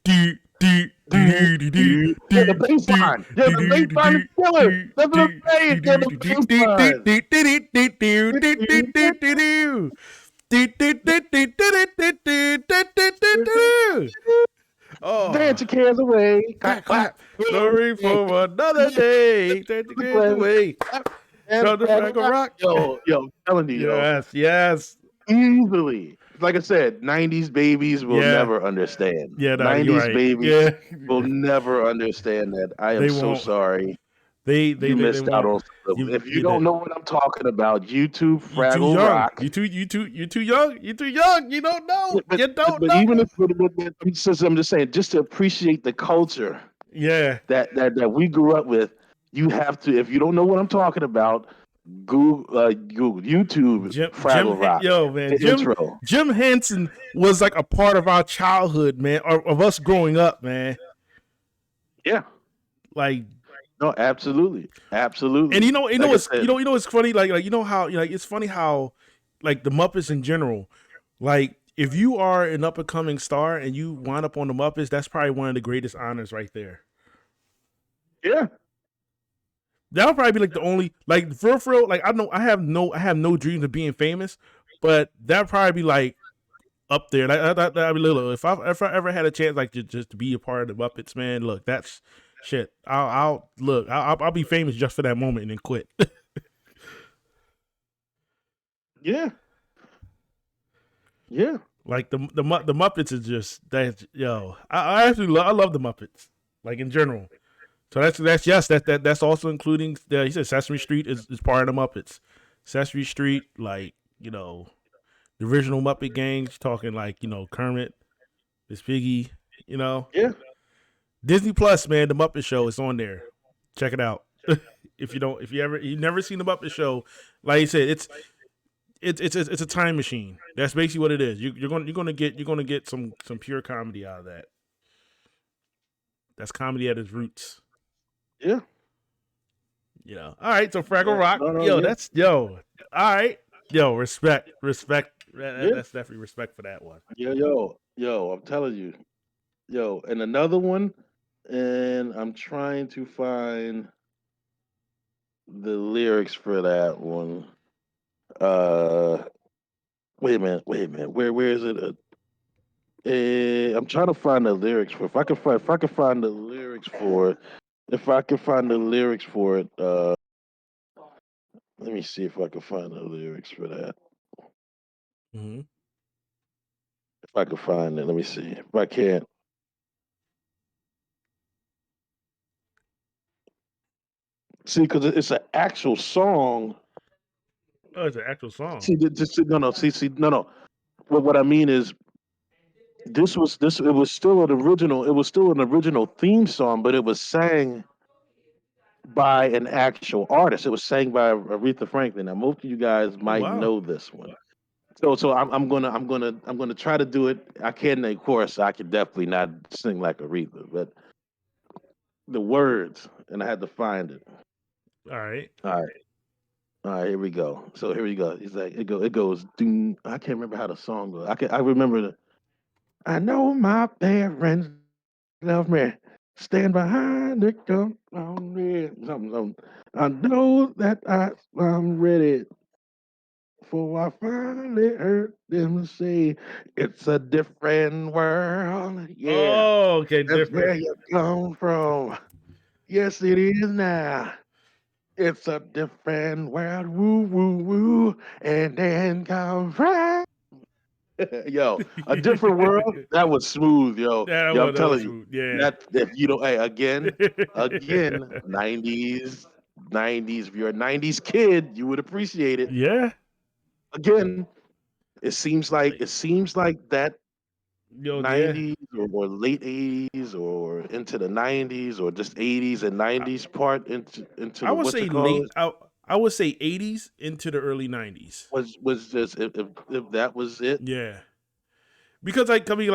line. Yeah, the bass line is killer. That's what I'm saying. Yeah, the bass line. Oh, Dance your cares away. clap, clap. Glory for another day. Take the cares away. And Show the Fraggle Rock. yo, I'm telling you, Yes, yes. easily. Like I said, 90s babies will Yeah. never understand. Yeah, no, you're 90s right. babies Yeah. will never understand that. I am They so won't. sorry. They You missed out won't. on something. If you did. don't know what I'm talking about, YouTube You too Fraggle young. Rock. You too young. You too young. You don't know. But, You don't know. even if I'm just saying, just to appreciate the culture Yeah. that we grew up with, you have to. If you don't know what I'm talking about, Google YouTube Fraggle Rock. Yo, man, The intro. Jim Henson was like a part of our childhood, man, or of us growing up, man. Yeah. Like, no, absolutely. and you know Like what's I said, you know it's funny, like you know how like it's funny how like the Muppets in general, like if you are an up and coming star and you wind up on the Muppets, that's probably one of the greatest honors right there. Yeah. That'll probably be like the only like for real. Like I have no dreams of being famous, but that'll probably be like up there. That'd be little. If I ever had a chance like just to be a part of the Muppets, man, look, that's shit. I'll be famous just for that moment and then quit. Yeah. Yeah. Like the Muppets is just that yo. I actually I love the Muppets like in general. So that's also including he said Sesame Street is part of the Muppets. Sesame Street, like, you know, the original Muppet gangs, talking like, you know, Kermit, Miss Piggy, you know. Yeah. Disney Plus, man, the Muppet Show is on there. Check it out. If you've never seen the Muppet Show, like you said, it's a time machine. That's basically what it is. You're gonna get some pure comedy out of that. That's comedy at its roots. Yeah. You know. All right, so Fraggle Rock. No, Yo, yeah. that's yo. All right. Yo, respect. Yeah. That's definitely respect for that one. Yo, I'm telling you. Yo, and another one, and I'm trying to find the lyrics for that one. Wait a minute. Where is it? I'm trying to find the lyrics for. If I can find the lyrics for it. If I can find the lyrics for it. Let me see if I can find the lyrics for that. Mm-hmm. If I can find it, let me see. If I can't, see, because it's an actual song. Oh, it's an actual song. See, no. What I mean is, it was still an original. It was still an original theme song, but it was sang by an actual artist. It was sang by Aretha Franklin. Now, most of you guys might wow. know this one. So I'm gonna try to do it. I can, of course, I can definitely not sing like Aretha, but the words, and I had to find it. All right. All right, here we go. So here we go. He's like, it goes. Doom. I can't remember how the song goes. I remember the. I know my parents love me. Stand behind the gun on me. Something. I know that I'm ready. For I finally heard them say it's a different world. Yeah, Oh, okay, that's where different. you come from. Yes, it is now. It's a different world. Woo, woo, woo. And then come right. Yo, a different world. That was smooth, yo. Yeah, Yo, I'm that was telling you. smooth. Yeah. That if you don't, hey, again, 90s. If you're a 90s kid, you would appreciate it. Yeah. Again, it seems like that Yo, yeah. 90s or late 80s or into the 90s or just 80s and 90s part into I the would what you say call late. it I would say 80s into the early 90s. was just if that was it. Yeah. Because like I mean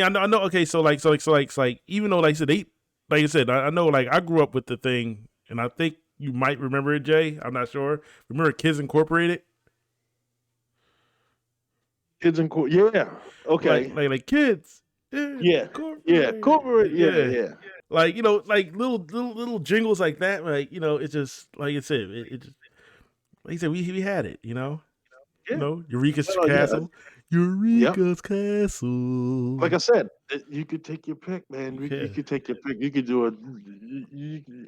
I know okay so like even though like I said I know like I grew up with the thing and I think you might remember it, Jay. I'm not sure. Remember Kids Incorporated? Kids in court, yeah, okay, Like kids. yeah, Incorporated. corporate, yeah. Like, you know, like little jingles like that, like, you know, it's just like I said, it just like I said, we had it, you know? You know, Eureka's Oh, yeah. Castle. Eureka's Castle. Like I said, you could take your pick, man. You Yeah. could take your pick. You could do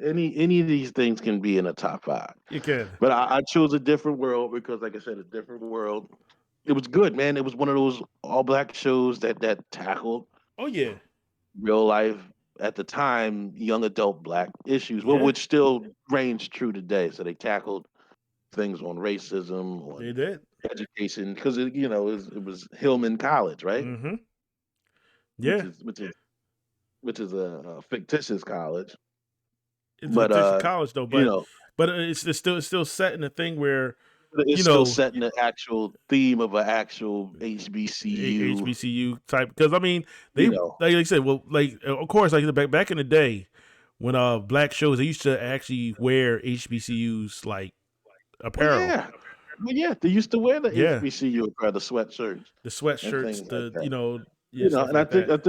any of these things can be in a top 5. You can. But I chose A Different World because, like I said, A Different World. It was good, man. It was one of those all black shows that tackled Oh yeah. real life at the time young adult black issues, well, Yeah. which still reigns true today. So they tackled things on racism, They on did. education, because it was Hillman College, right? Mm-hmm. Yeah. Which is a fictitious college. It's But, a fictitious college though, you know, but it's still set in a thing where it's you still know setting the actual theme of an actual HBCU. HBCU type, because I mean they You know. like I said, well, like of course, like back in the day when black shows, they used to actually wear HBCUs like apparel. Yeah, they used to wear the Yeah. HBCU apparel, the sweatshirts, The and sweatshirts, things like the that. stuff And I like think that.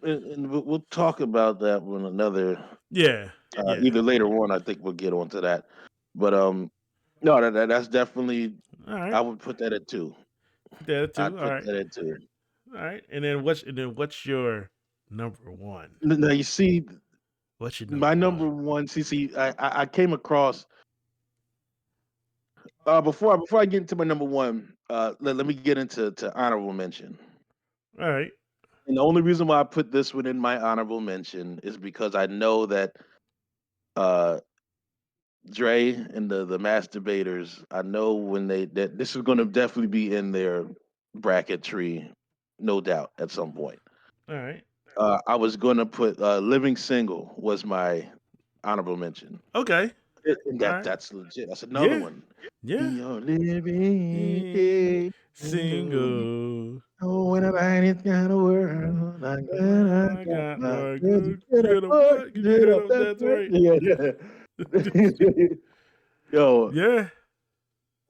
Yeah. and we'll talk about that when another Yeah. either later on. I think we'll get onto that. But no, that's definitely, All right. I would put that at 2. That too. I'd All put right. that at 2. All right. And then what's your number one? Now you see, What's your my number one. See, I came across before I get into my number one. Let me get into honorable mention. All right. And the only reason why I put this one in my honorable mention is because I know that uh, Dre and the Masturbators, I know when that this is going to definitely be in their bracket tree, no doubt, at some point. All right. I was going to put Living Single was my honorable mention. Okay. And All right. that's legit. That's another Yeah. one. Yeah. You're living Single. Oh, when anybody's got a world, I I got got my my good. good. Get up, what? Get up. That's right. Yeah. Yo, Yeah.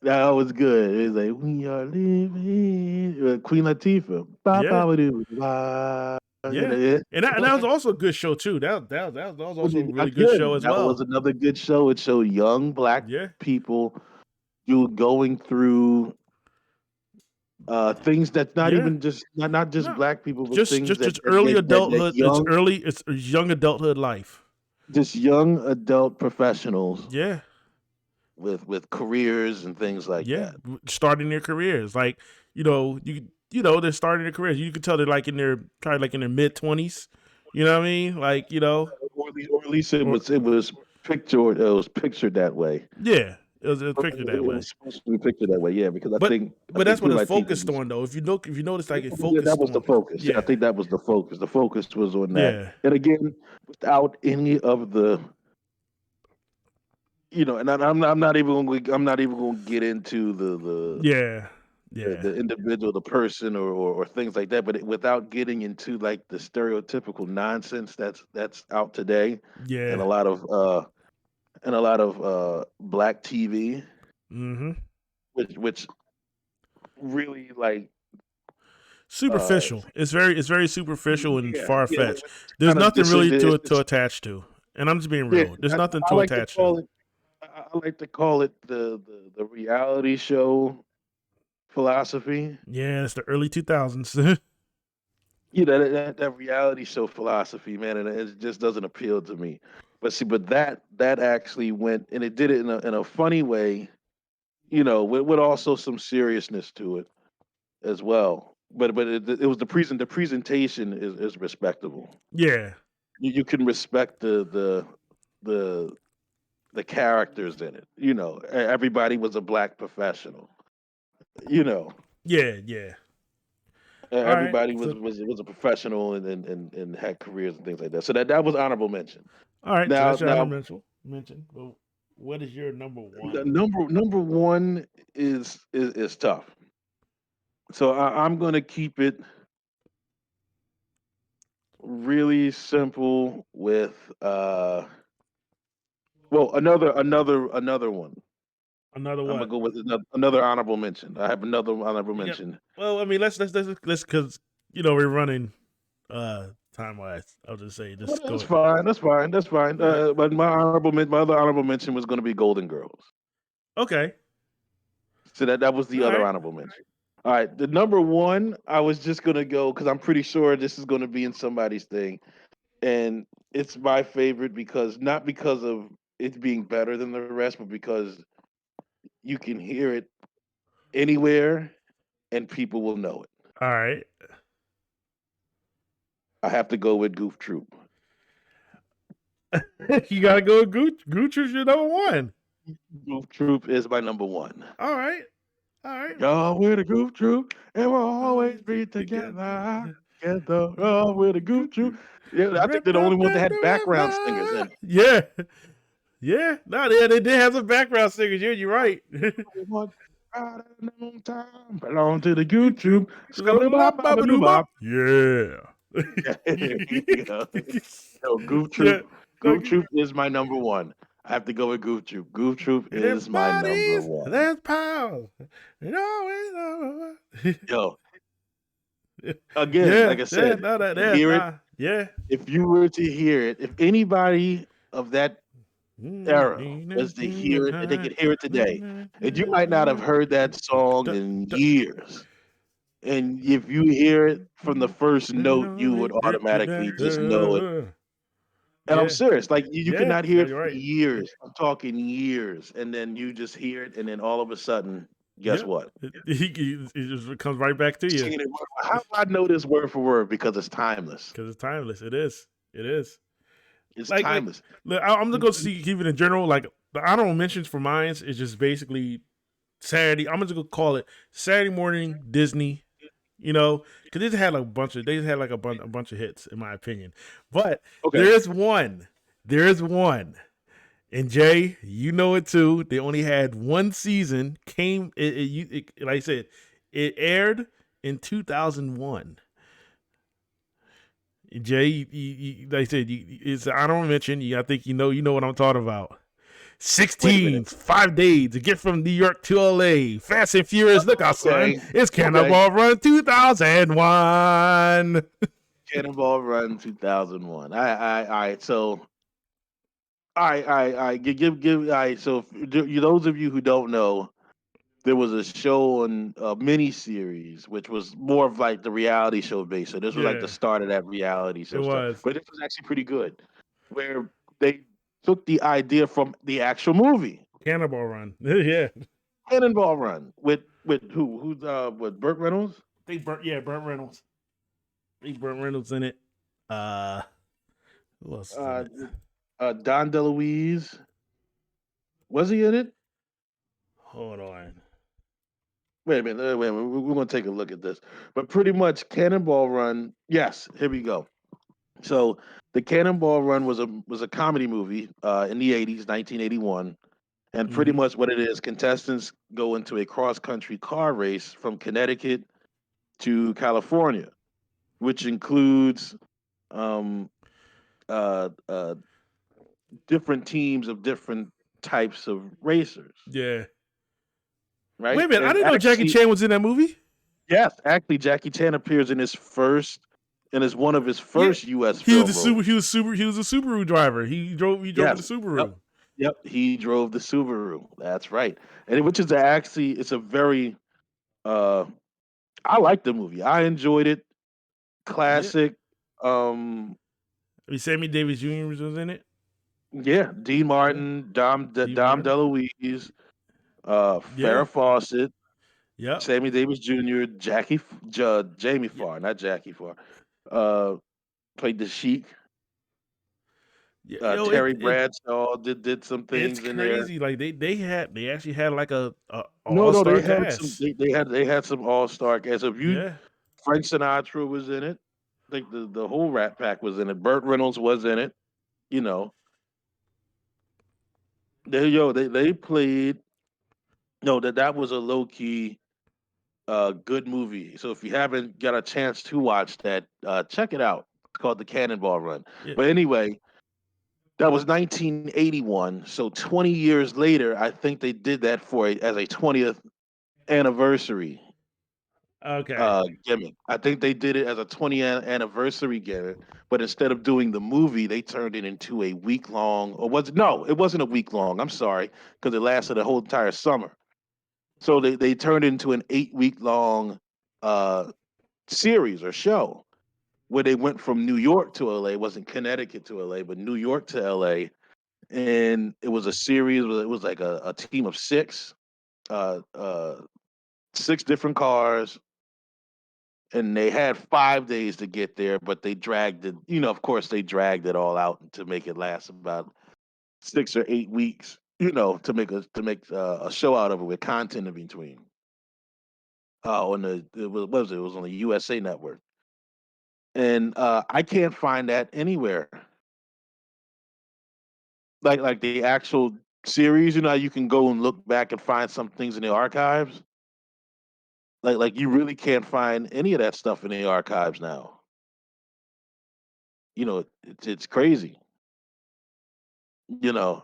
that was good. It was like, we are living. Queen Latifah. Ba, Yeah. ba, ba, doo, ba. Yeah. And that was also a good show too. That was also a really good show as That was well. another good show. It showed young black Yeah. people going through things that's not Yeah. even just not just No. black people, but Just things that early that adulthood. young It's young adulthood life. just young adult professionals Yeah. with careers and things like Yeah. that. Starting their careers. Like, they're starting their careers. You could tell they're like in their mid-20s. You know what I mean? Like, Or at least it was pictured that way. yeah. It was pictured that It way. was supposed to be pictured that way, yeah. Because I think that's what Queen it's Latifah focused on though. If you notice, like it yeah, focused that was on the focus. Yeah, I Yeah. think that was the focus. The focus was on that. Yeah. And again, without any of the, and I'm not even going to get into the Yeah. Yeah. the individual, the person, or things like that. But without getting into like the stereotypical nonsense that's out today, Yeah. and a lot of black TV, Mm-hmm. which really like Superficial. It's very superficial and yeah, far yeah, fetched. There's kinda nothing really to it's attach to. And I'm just being yeah. real. There's I, nothing I to like to attach call to. it. I like to call it the reality show philosophy. Yeah, it's the early 2000s. That reality show philosophy, man, and it just doesn't appeal to me. But see, that actually went, and it did it in a funny way, with also some seriousness to it as well. But it was the presentation is respectable. Yeah. You can respect the characters in it. Everybody was a black professional. You know, Yeah, yeah. All right. everybody So was a professional and had careers and things like that. So that was honorable mention. all right, so Now that's your now mention. Well, what is your number the one? number one is tough. So I'm going to keep it really simple with well, another one. Another I'm gonna what? go with another honorable mention. I have another honorable You got mention. well, I mean, let's because we're running time wise. I'll just say Well, just go that's ahead. fine. That's fine. All right. But my other honorable mention was going to be Golden Girls. Okay. So that was the All other right. honorable mention. All right, the number one, I was just gonna go because I'm pretty sure this is gonna be in somebody's thing, and it's my favorite because not because of it being better than the rest, but because you can hear it anywhere and people will know it. All right. I have to go with Goof Troop. You gotta go with Gooch is your number one. Goof Troop is my number one. All right. All right. Y'all, we're the Goof Troop, and we'll always be together. Together, oh, we're the Goof Troop. Yeah, I think they're the only ones that had background singers in it. Yeah. Yeah. No, they did have some background singers. Yeah, you're right. Belong to the Goof Troop. Yeah. Yo, Goof Yeah. Troop. Goof Troop is my number one. I have to go with Goof Troop. Goof Troop is my number one. There's power. No, Yo, again, like I said, hear it. Yeah. If you were to hear it, if anybody of that era was to hear it, they could hear it today. And you might not have heard that song in years. And if you hear it from the first note, you would automatically just know it. And I'm serious. Like you could not hear it for years. I'm talking years. And then you just hear it, and then all of a sudden, guess what? It just comes right back to you. How do I know this word for word? Because it's timeless. Because it's timeless. It is. It is. It's timeless. Look, I'm gonna go see keep it in general. Like the honorable mentions for mine is just basically Saturday. I'm just gonna call it Saturday morning Disney. You know, because they had a bunch of hits in my opinion. But there is one, and Jay, you know it too. They only had one season. Like I said, it aired in 2001. Jay, like I said, it's an honorable mention. I think you know what I'm talking about. 16, 5 days to get from New York to LA. Fast and Furious. Look out, son. It's Cannonball Run 2001. Cannonball Run 2001. All right. So, all right. Give. All right. So, those of you who don't know, there was a show on a mini series, which was more of like the reality show base. So this was like the start of that reality show stuff. But this was actually pretty good, where they took the idea from the actual movie, Cannonball Run. Yeah, Cannonball Run with who? Who's with Burt Reynolds? Burt Reynolds. Burt Reynolds in it. Who else? Don DeLuise. Was he in it? Hold on. Wait a minute. We're going to take a look at this. But pretty much Cannonball Run. Yes, here we go. So the Cannonball Run was a comedy movie in the 80s, 1981. And pretty much what it is, contestants go into a cross-country car race from Connecticut to California, which includes different teams of different types of racers. Yeah. Right? Wait a minute, I didn't know Jackie Chan was in that movie. Yes, actually, Jackie Chan appears in his first, and is one of his first U.S. He was a Subaru driver. He drove the Subaru. Yep, he drove the Subaru. That's right, and which is actually it's a very, I like the movie. I enjoyed it. Classic. Sammy Davis Jr. was in it. Yeah, Dean Martin, Dom DeLuise, Farrah Fawcett. Yeah, Sammy Davis Jr., Jamie Farr, not Jackie Farr, played the Sheik. Terry Bradshaw did some things in there. It's crazy. Like they actually had like a all-star cast. They had some all-star cast. Frank Sinatra was in it. I think the whole Rat Pack was in it. Burt Reynolds was in it. You know, they played. No, that was a low key. Good movie. So if you haven't got a chance to watch that, check it out. It's called The Cannonball Run. Yeah. But anyway, that was 1981. So 20 years later, I think they did that as a 20th anniversary. Gimmick. I think they did it as a 20th anniversary gimmick. But instead of doing the movie, they turned it into a week-long. It wasn't a week-long. I'm sorry, because it lasted a whole entire summer. So they turned into an 8-week long series or show where they went from New York to LA. It wasn't Connecticut to LA, but New York to LA. And it was a series. It was like a team of six, uh, uh, 6 different cars, and they had 5 days to get there, but they dragged it. Of course, they dragged it all out to make it last about 6 or 8 weeks. To make a show out of it with content in between. On the it was on the USA Network, and I can't find that anywhere. Like the actual series, how you can go and look back and find some things in the archives. Like you really can't find any of that stuff in the archives now. It's crazy.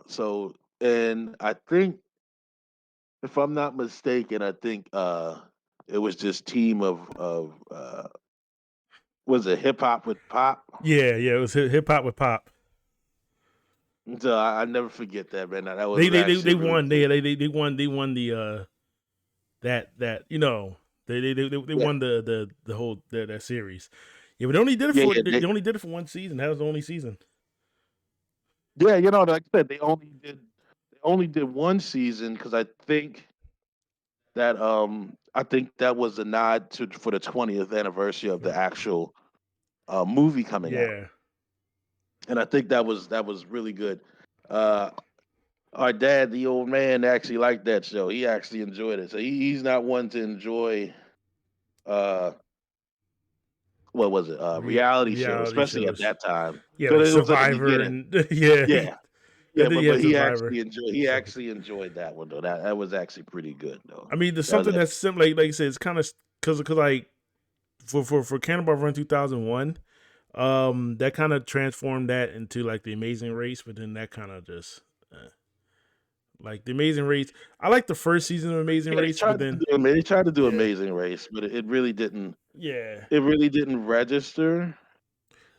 So, and I think, if I'm not mistaken, I think it was this team of was it hip hop with pop? Yeah, it was hip hop with pop. So I never forget that, man. That was They actually really won. cool. They won the that they won the whole that series. Yeah, but they only did it for Yeah, they only did it for one season. That was the only season. yeah, like I said, they only did one season because I think that was a nod for the 20th anniversary of the actual movie coming out, Yeah. and I think that was really good. Uh, our dad, the old man, actually liked that show. He actually enjoyed it. So he's not one to enjoy uh what was it? Reality show, Reality especially at shows. that time. Yeah, But like it was at the Survivor beginning. and yeah. Yeah. Yeah, And then but you had he Survivor. actually enjoyed that one though. That was actually pretty good though. I mean, there's That was something that's similar. Like you said, it's kind of because like for Cannonball Run 2001, that kind of transformed that into like the Amazing Race, but then that kind of just like the Amazing Race. I like the first season of Amazing yeah, Race, but then they tried to do yeah, Amazing Race, but it really didn't. yeah. It really didn't register.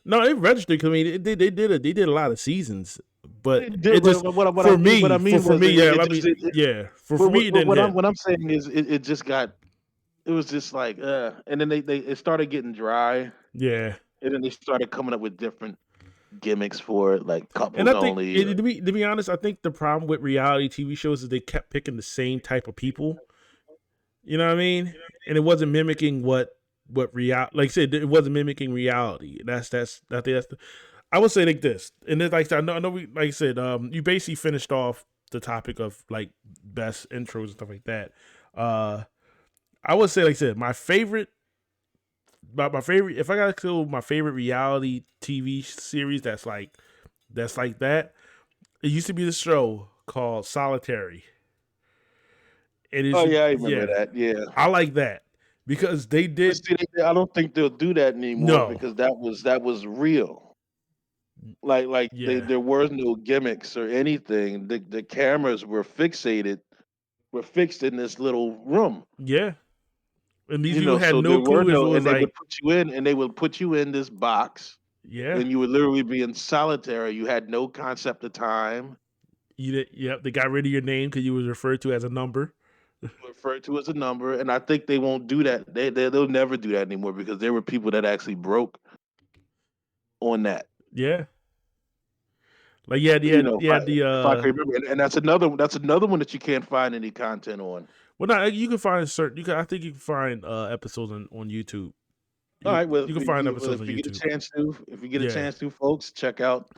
No, it registered. 'Cause I mean, they did a lot of seasons, but It it did, just but what for I mean, me, for was me, yeah. it I just mean, yeah. For me, it didn't what hit. I'm saying is it just got, it was just like and then they it started getting dry, Yeah. and then they started coming up with different gimmicks for it, like And couples I think, only. to be honest, I think the problem with reality TV shows is they kept picking the same type of people. You know what I mean? And it wasn't mimicking what real, like I said, it wasn't mimicking reality. I think that's the, I would say like this, and then like I know we, like I said, you basically finished off the topic of like best intros and stuff like that. I would say, like I said, my favorite, if I gotta kill my favorite reality TV series that's like that, it used to be the show called Solitary. It is, Oh yeah, I remember yeah, that. Yeah, I like that because they but did see, I don't think they'll do that anymore no, because that was real. Like yeah, there was no gimmicks or anything. The cameras were fixed in this little room. yeah, and these people had So there no were clue if it no, was and they like, would put you in this box, yeah, and you would literally be in solitary. You had no concept of time, you did, yep, they got rid of your name because you was referred to as a number. referred to as a number, and I think they won't do that. They'll never do that anymore because there were people that actually broke on that. Yeah, like yeah, If I can remember, and that's another one that you can't find any content on. well, no, you can find certain. I think you can find episodes on YouTube. All right, well, You can find episodes on if you get a YouTube. chance to, Yeah, folks, check out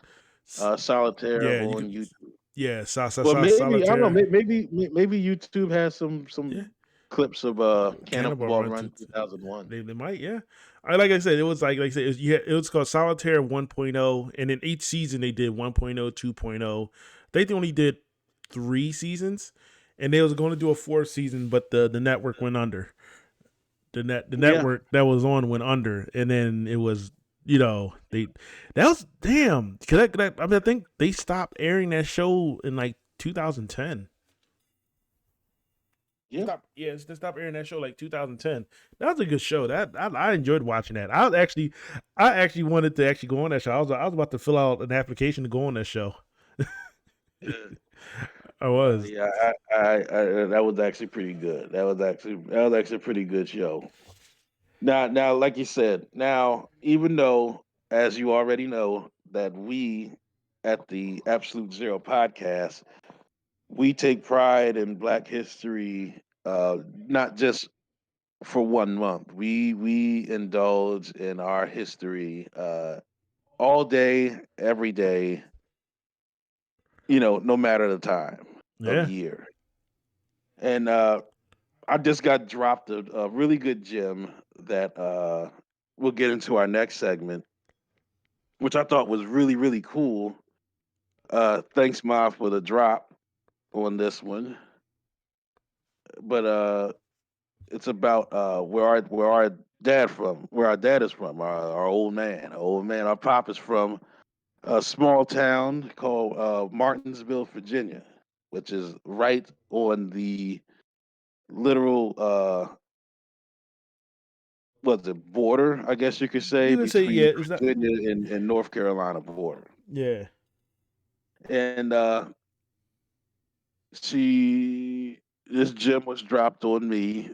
Solitaire yeah, you on can. YouTube. Yeah, Well, maybe I don't know. Solitaire. Maybe YouTube has some Yeah, clips of Cannonball Cannonball Run. Run 2001. They might, yeah. Like I said, it was like I said, it was called Solitaire 1.0, and in each season they did 1.0, 2.0. They only did 3 seasons, and they was going to do a 4th season, but the network went under. The network that was on went under, and then it was, that was damn. I mean, I think they stopped airing that show in like 2010. Yeah. They stopped airing that show like 2010. That was a good show. That I enjoyed watching that. I actually wanted to actually go on that show. I was about to fill out an application to go on that show. I was. Yeah, that was actually pretty good. That was actually a pretty good show. Now, like you said, now even though, as you already know, that we at the Absolute Zero podcast, we take pride in Black History, not just for 1 month. We indulge in our history all day, every day. No matter the time of Yeah. year. And I just got dropped a really good gem that we'll get into our next segment, which I thought was really, really cool. Thanks, Ma, for the drop on this one. But it's about where our dad is from, our old man. Our old man, our pop is from a small town called Martinsville, Virginia, which is right on the literal what's it, border, I guess you could say, You could say yeah. between It's not. Virginia and North Carolina border. Yeah. And she this gem was dropped on me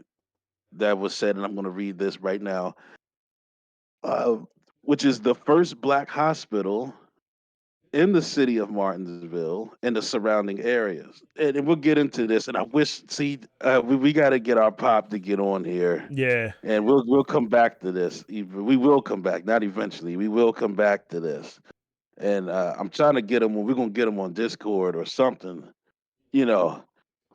that was said, and I'm gonna read this right now. Uh, which is the first black hospital in the city of Martinsville and the surrounding areas. And we'll get into this. And I wish, see, we got to get our pop to get on here, Yeah. and we'll come back to this. We will come back, not eventually. We will come back to this. And I'm trying to get him. We're gonna get him on Discord or something, you know,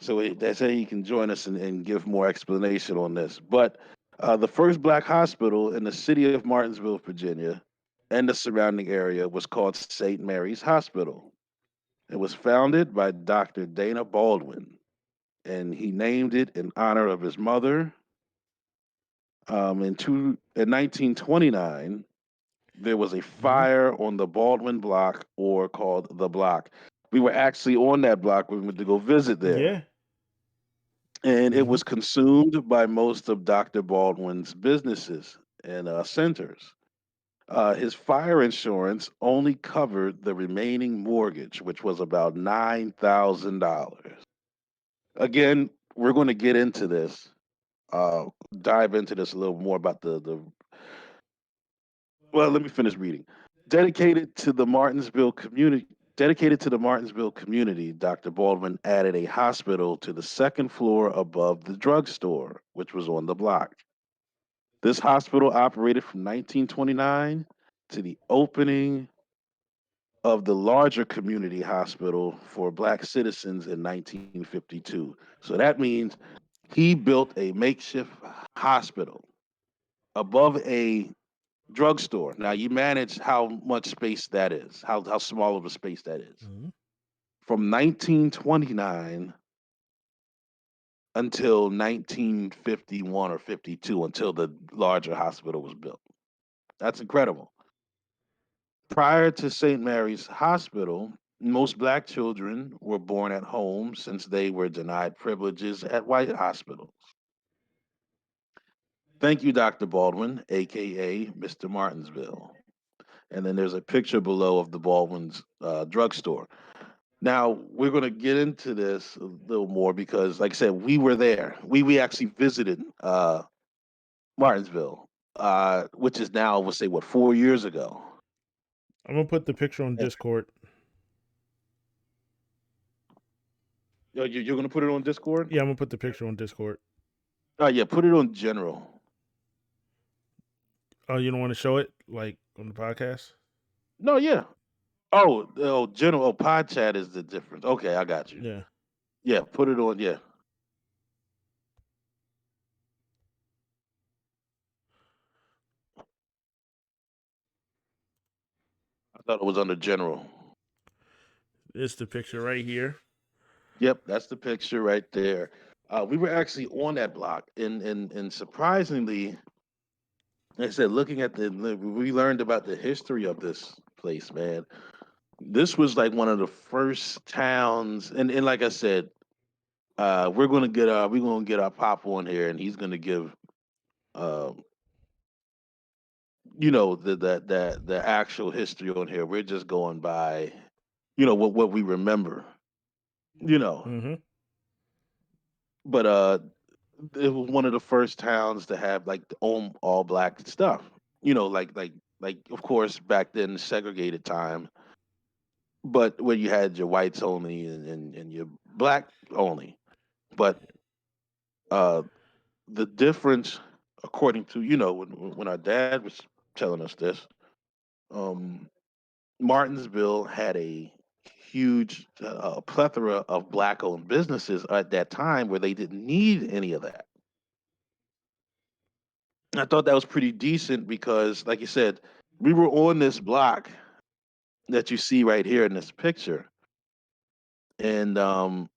so they say he can join us and give more explanation on this. But the first black hospital in the city of Martinsville, Virginia, and the surrounding area was called St. Mary's Hospital. It was founded by Dr. Dana Baldwin, and he named it in honor of his mother. In 1929, there was a Hmm. fire on the Baldwin block, or called the block. We were actually on that block when we went to go visit there, Yeah. and it Hmm. was consumed by most of Dr. Baldwin's businesses and centers. His fire insurance only covered the remaining mortgage, which was about $9,000. Again, we're going to get into this, uh, dive into this a little more about the. Well, let me finish reading. Dedicated to the Martinsville community. Dedicated to the Martinsville community, Dr. Baldwin added a hospital to the second floor above the drugstore, which was on the block. This hospital operated from 1929 to the opening of the larger community hospital for black citizens in 1952. So that means he built a makeshift hospital above a drugstore. Now you manage how much space that is, how small of a space that is. Hmm. From 1929 until 1951 or 52, until the larger hospital was built. That's incredible. Prior to St. Mary's Hospital, most black children were born at home since they were denied privileges at white hospitals. Thank you, Dr. Baldwin, aka Mr. Martinsville. And then there's a picture below of the Baldwin's drugstore. Now we're going to get into this a little more because, like I said, we were there. We actually visited Martinsville, which is now, we'll say, what, 4 years ago. I'm gonna put the picture on And, Discord. you're going to put it on Discord? Yeah, I'm gonna put the picture on Discord. Yeah, put it on general. Oh, you don't want to show it like on the podcast? No, yeah. Oh, general. Oh, pod chat is the difference. Okay, I got you. Yeah. Yeah, put it on. Yeah, I thought it was under general. It's the picture right here. Yep, that's the picture right there. We were actually on that block, and surprisingly, like I said, looking at we learned about the history of this place, man. This was like one of the first towns, and like I said, we're gonna get our pop on here, and he's gonna give, um, the actual history on here. We're just going by, what we remember. you know. Mm-hmm. But it was one of the first towns to have like the all black stuff. Like of course back then segregated time, but where you had your whites only and your black only. But uh the difference, according to when our dad was telling us this, um Martinsville had a huge plethora of black owned businesses at that time where they didn't need any of that. I thought that was pretty decent because, like you said, we were on this block that you see right here in this picture, and the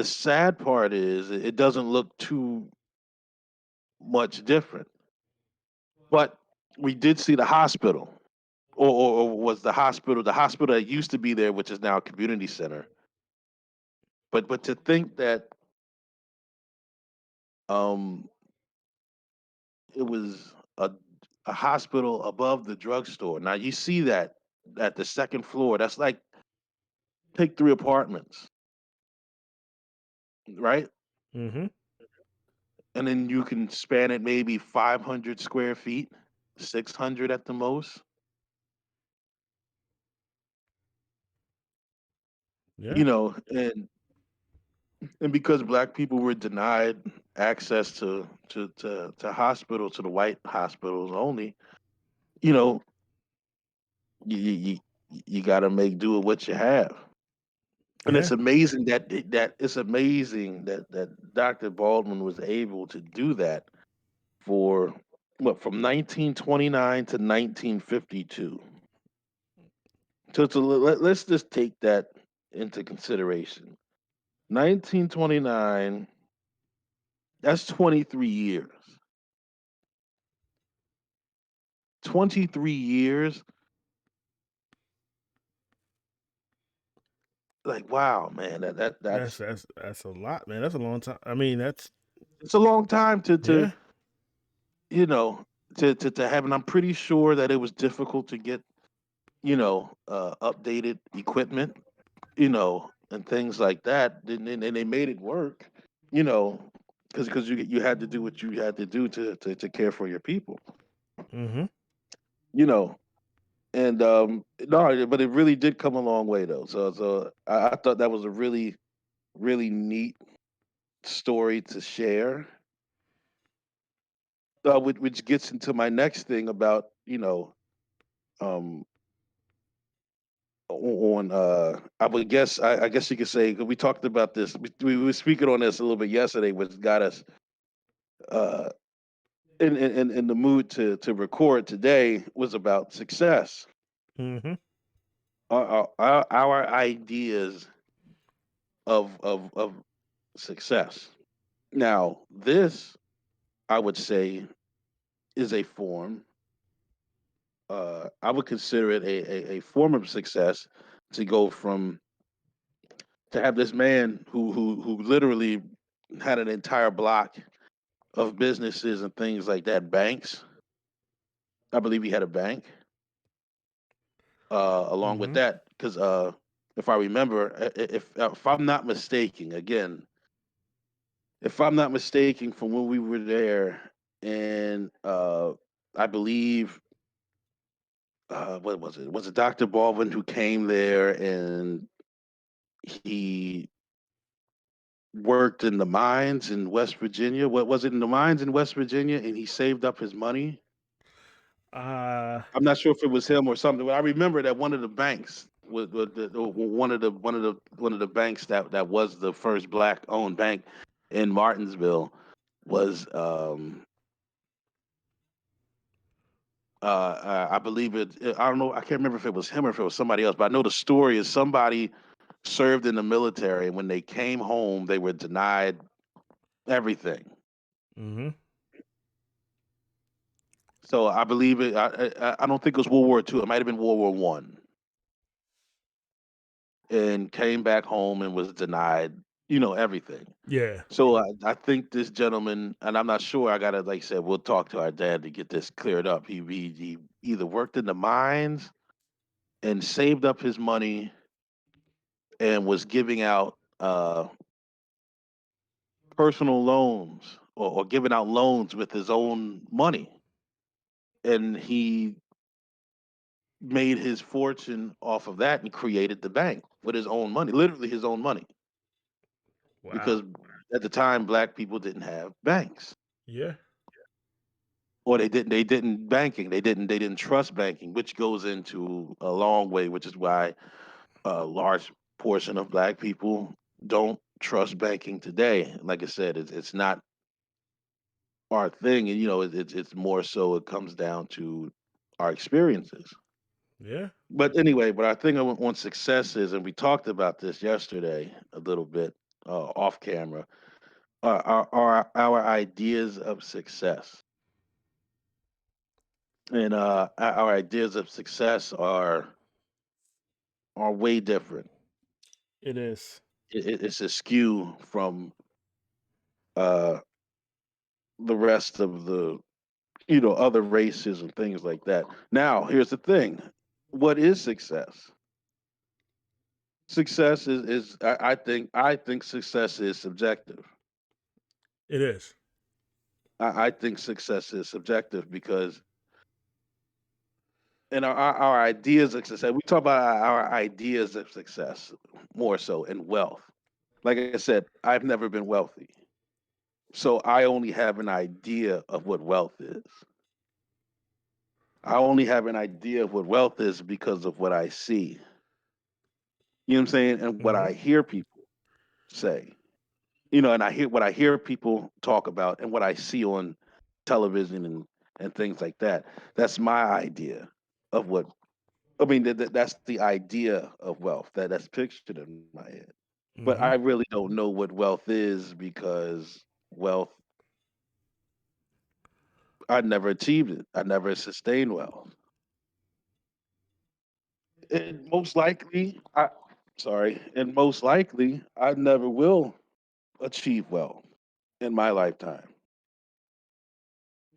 sad part is it doesn't look too much different. But we did see the hospital, or was the hospital that used to be there, which is now a community center. But to think that um, it was a hospital above the drugstore. Now you see that at the second floor. That's like take three apartments, right? Mm-hmm. And then you can span it maybe 500 square feet, 600 at the most. Yeah. And because black people were denied access to hospitals, to the white hospitals only, you know, you got to make do with what you have. And Yeah. it's amazing that Dr. Baldwin was able to do that for what, from 1929 to 1952. Let's just take that into consideration. 1929, that's 23 years. 23 years, like wow, man, That's a lot, man. That's a long time. I mean, that's it's a long time to yeah. you know to have, and I'm pretty sure that it was difficult to get updated equipment, and things like that. And they made it work, you know, because you had to do what you had to do to care for your people, Mm-hmm. you know. And no, but it really did come a long way though. So I thought that was a really neat story to share. Which gets into my next thing about um on I would guess I guess you could say 'cause we talked about this. We were speaking on this a little bit yesterday, which got us uh in the mood to record today, was about success. Mm-hmm. Our ideas of success. Now, this I would say is a form. I would consider it a form of success to go from to have this man who literally had an entire block of businesses and things like that, banks. I believe he had a bank along with Mm-hmm. that because if I remember, if I'm not mistaken, again, if I'm not mistaken, from when we were there, and I believe what was it? Was it Dr. Baldwin who came there and he worked in the mines in West Virginia? What was it, in the mines in West Virginia, and he saved up his money? Uh I'm not sure if it was him or something, but I remember that one of the banks was one of the banks that was the first black owned bank in Martinsville was I believe I don't know, I can't remember if it was him or if it was somebody else, but I know the story is somebody served in the military, and when they came home they were denied everything. mm-hmm. So I believe it. I don't think it was World War II. It might have been World War One, and came back home and was denied, everything. Yeah. So I think this gentleman, and I'm not sure. I gotta, like I said, we'll talk to our dad to get this cleared up. He either worked in the mines and saved up his money, and was giving out personal loans or giving out loans with his own money, and he made his fortune off of that and created the bank with his own money, literally his own money, Wow. because at the time black people didn't have banks, Yeah. or they didn't banking, they didn't trust banking, which goes into a long way, which is why a large portion of black people don't trust banking today. Like I said, it's not our thing, and it's more so it comes down to our experiences. Yeah. But anyway, but our thing on success is, and we talked about this yesterday a little bit off camera, our ideas of success, and our ideas of success are way different. It is. It's askew from uh, the rest of the other races and things like that. Now, here's the thing: what is success? Success is I think success is subjective. It is. I think success is subjective because in our ideas of success, we talk about our ideas of success more so in wealth. Like I said, I've never been wealthy, so I only have an idea of what wealth is. I only have an idea of what wealth is because of what I see. You know what I'm saying? And what Mm-hmm. I hear people say. And I hear what I hear people talk about and what I see on television and things like that. That's my idea of what I mean. That's the idea of wealth that's pictured in my head. But I Mm-hmm. really don't know what wealth is because wealth, I never achieved it. I never sustained wealth. And most likely, I never will achieve wealth in my lifetime.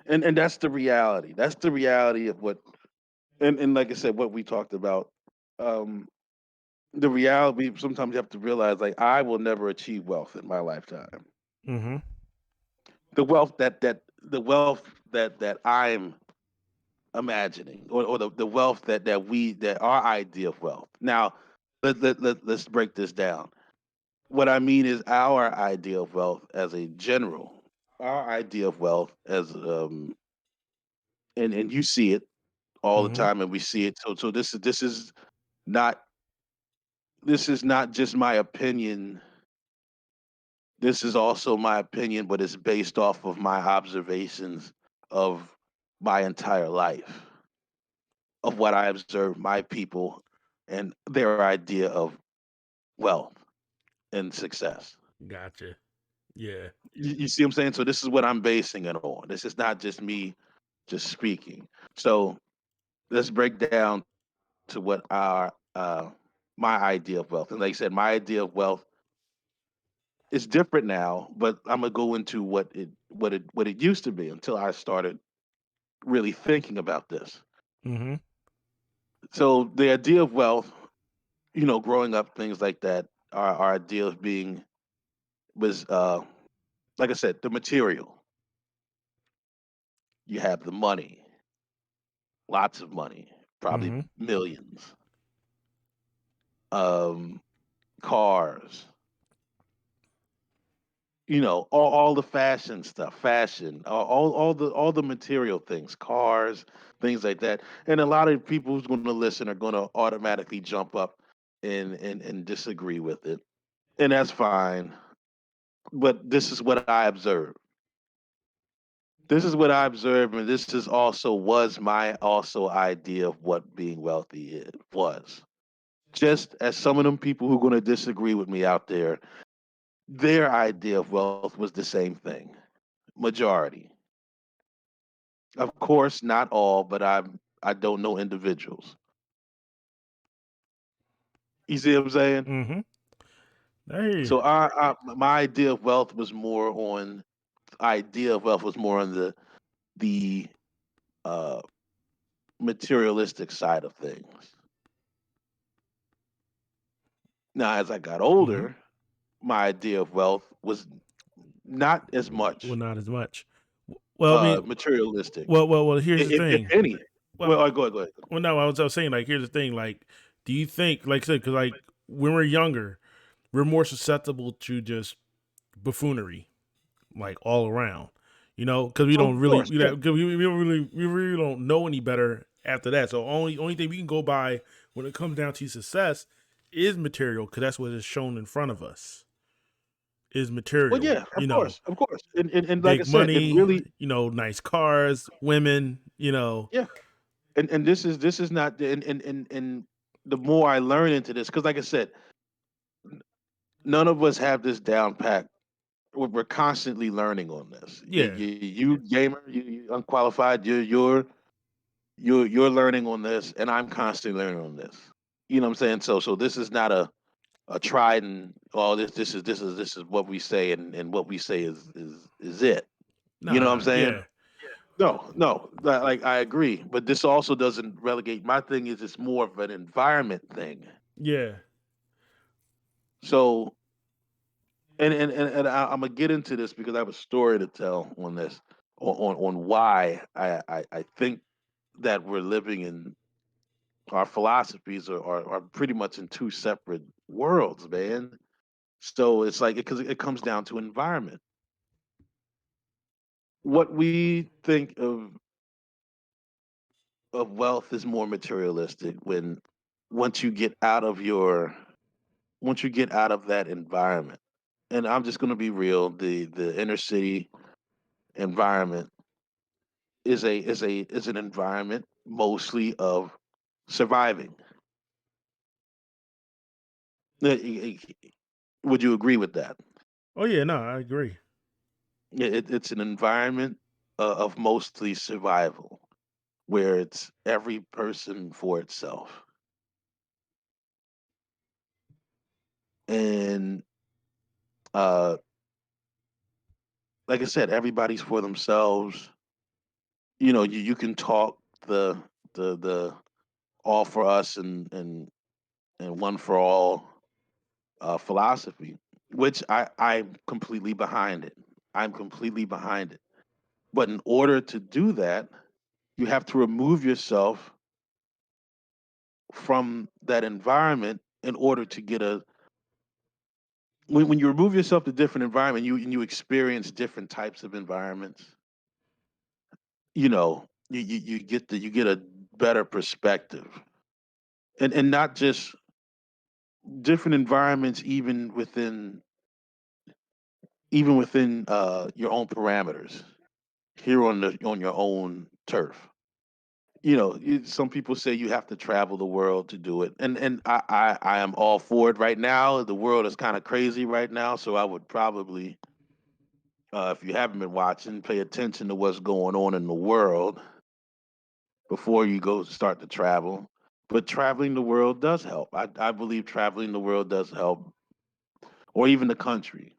And that's the reality. That's the reality of what, and like I said, what we talked about. Um, the reality, sometimes you have to realize, like, I will never achieve wealth in my lifetime. Mm-hmm. The wealth that I'm imagining, or the wealth that our idea of wealth. Now, let's break this down. What I mean is our idea of wealth as a general, our idea of wealth as and you see it all the Mm-hmm. time, and we see it. So not this is not just my opinion. This is also my opinion, but it's based off of my observations of my entire life, of what I observed my people and their idea of wealth and success. Gotcha. Yeah. You see what I'm saying? So this is what I'm basing it on. This is not just me just speaking. So let's break down to what my idea of wealth. And like I said, my idea of wealth is different now, but I'm gonna go into what it used to be until I started really thinking about this. Mm-hmm. So the idea of wealth, growing up, things like that, our idea of being was like I said, the material. You have the money, lots of money, probably Mm-hmm. millions. Um, cars, all the fashion stuff, fashion, all the material things, cars, things like that. And a lot of people who's going to listen are going to automatically jump up and disagree with it, and that's fine. But this is what I observe. This is what I observe, and this is also was my also idea of what being wealthy was. Just as some of them people who are going to disagree with me out there, their idea of wealth was the same thing. Majority. Of course, not all, but I don't know individuals. You see what I'm saying? Mm-hmm. Hey. So my idea of wealth was more on the uh, materialistic side of things. Now, as I got Hmm. older, my idea of wealth was not as Well, much not as much. Well, I mean, materialistic, well. Here's the if thing. any. Well, Well, go ahead, go ahead. well, no, I was saying like, here's the thing. Like, do you think, like I said, because like when we're younger, we're more susceptible to just buffoonery, like all around. Because we Of don't really, course, yeah. 'cause we really don't know any better after that. So only thing we can go by when it comes down to success is material, because that's what is shown in front of us is Well, material. yeah, of course, and like I Big said, it money, really, nice cars, women. yeah, and this is not and the more I learn into this, because like I said, none of us have this down pat. We're constantly learning on this. Yeah. You gamer, you unqualified, you're learning on this, and I'm constantly learning on this. You know what I'm saying? So this is not a tried and oh this is what we say, and what we say is it. You know what I'm Nah. saying? Yeah. No, no, like I agree, but this also doesn't relegate. My thing is it's more of an environment thing. Yeah. So I'm gonna get into this because I have a story to tell on this on why I think that we're living in our philosophies are pretty much in two separate worlds, man. So it's like because it comes down to environment. What we think of wealth is more materialistic when once you get out of your once you get out of that environment. And I'm just going to be real, the inner city environment is an environment mostly of surviving. Would you agree with that? Oh yeah. No, I agree. It's an environment of mostly survival where it's every person for itself. And uh, like I said, everybody's for themselves. You can talk the the all for us and one for all philosophy, which I'm completely behind it. I'm completely behind it. But in order to do that, you have to remove yourself from that environment in order to get a when you remove yourself to different environment, you experience different types of environments. You get a better perspective, and not just different environments, even within your own parameters here on your own turf. Some people say you have to travel the world to do it, and I am all for it right now. The world is kind of crazy right now, so I would probably, if you haven't been watching, pay attention to what's going on in the world before you go start to travel. But traveling the world does help. I believe traveling the world does help, or even the country.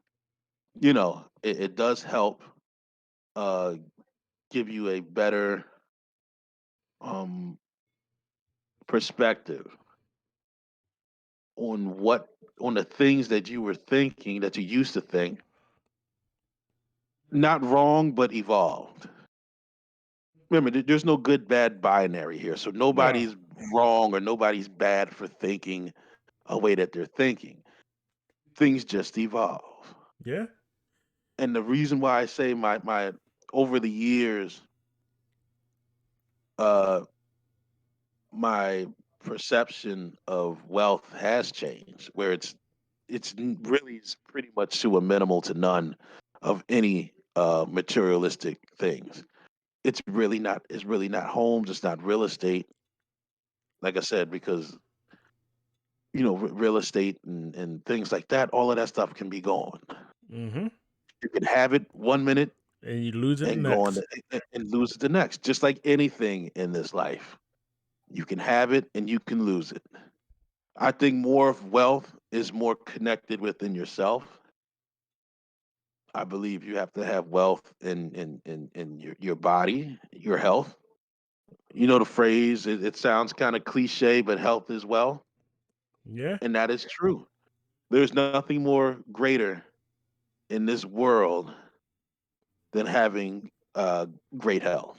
It does help uh, give you a better um, perspective on on the things that you were thinking that you used to think, not wrong but evolved. Remember, there's no good bad binary here, so No. nobody's wrong or nobody's bad for thinking a way that they're thinking. Things just evolve. Yeah. And the reason why I say my over the years, uh my perception of wealth has changed, where really is pretty much to a minimal to none of any materialistic things. It's really not homes, it's not real estate, like I said, because real estate and things like that, all of that stuff can be gone. Mm-hmm. You can have it 1 minute And you lose it and go on next. and lose it the next, just like anything in this life. You can have it and you can lose it. I think more of wealth is more connected within yourself. I believe you have to have wealth in your body, your health. You know the phrase, it sounds kind of cliche, but health is wealth. Yeah. And that is true. There's nothing more greater in this world than having great health.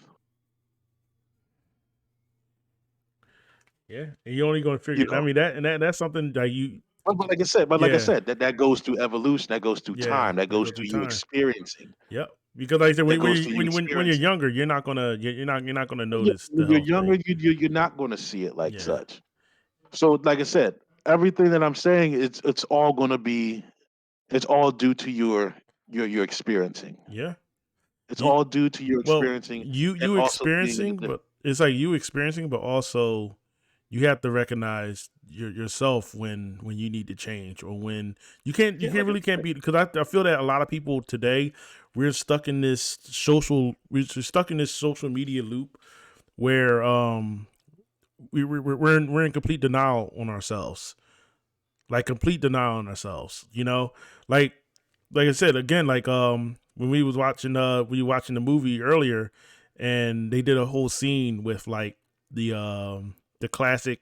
Yeah, and you're only going to You figure. I know, mean that's something that you. but like I Yeah, said, that goes through evolution, that goes through yeah, time, that that goes goes through through you time. experiencing, Yep. Because like I said, that when goes you through you when you're experiencing. younger, you're not gonna Yeah, notice the when you're health younger, thing. you're not going to see it like Yeah, such. So, like I said, everything that I'm saying, it's all going to be, it's all due to your experiencing. yeah. It's You all due to your well, experiencing, and you also being in experiencing, the but it's like you experiencing, but also you have to recognize yourself when you need to change or when you yeah, can't like really can't be because I feel that a lot of people today we're stuck in this social media loop where we're in complete denial on ourselves, like complete denial on ourselves, you know, like I said again, like when we were watching the movie earlier, and they did a whole scene with like the classic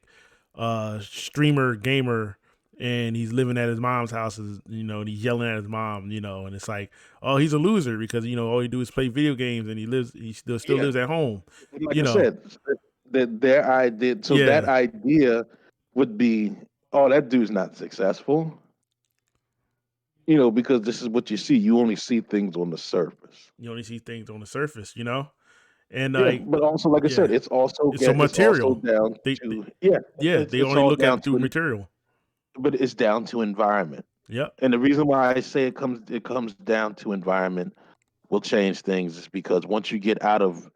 streamer gamer, and he's living at his mom's house, you know, and he's yelling at his mom, you know, and it's like, oh, he's a loser because you know all he do is play video games, and he still yeah, lives at home, like you I know. said, that their idea. So that Yeah, idea would be, oh, that dude's not successful. Because this is what you see. You only see things on the surface. you only see things on the surface, you know, and Yeah, like but also, like I yeah, said, it's a it's also material. down They, to, yeah, yeah, they it's only all look at down it through to, material. but it's down to environment. Yep. And the reason why I say it comes down to environment will change things is because once you get out of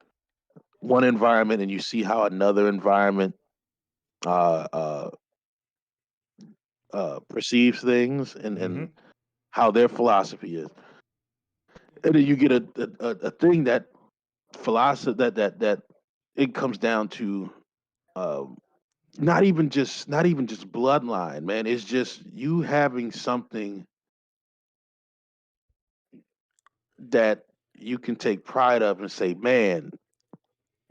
one environment and you see how another environment uh, uh, perceives things, Mm-hmm. and how their philosophy is, and then you get a thing that philosophy that it comes down to, um, not even just bloodline, man. It's just you having something that you can take pride of and say, man,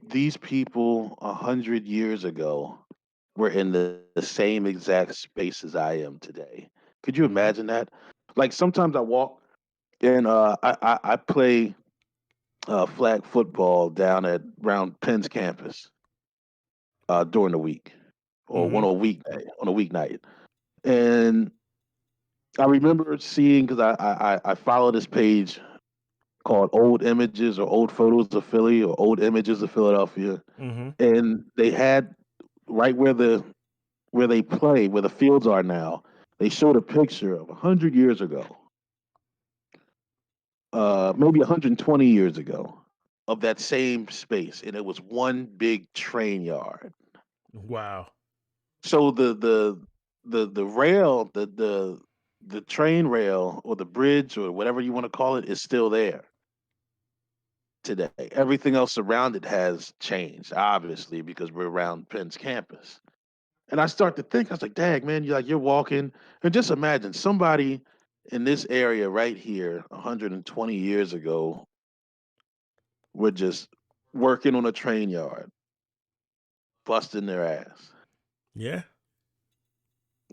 these people 100 years ago were in the same exact space as I am today. Could you Mm-hmm. imagine that? Like sometimes I walk and I play flag football down at around Penn's campus during the week or Mm-hmm. on a weeknight. And I remember seeing, because I follow this page called Old Images or Old Photos of Philly or Old Images of Philadelphia, Mm-hmm. and they had right where they play, where the fields are now. They showed a picture of 100 years ago, maybe 120 years ago, of that same space, and it was one big train yard. Wow. So the rail, the train rail or the bridge or whatever you want to call it is still there today. Everything else around it has changed, obviously, because we're around Penn's campus. And I start to think, I was like, dang, man, you're walking, and just imagine somebody in this area right here 120 years ago were just working on a train yard, busting their ass, Yeah.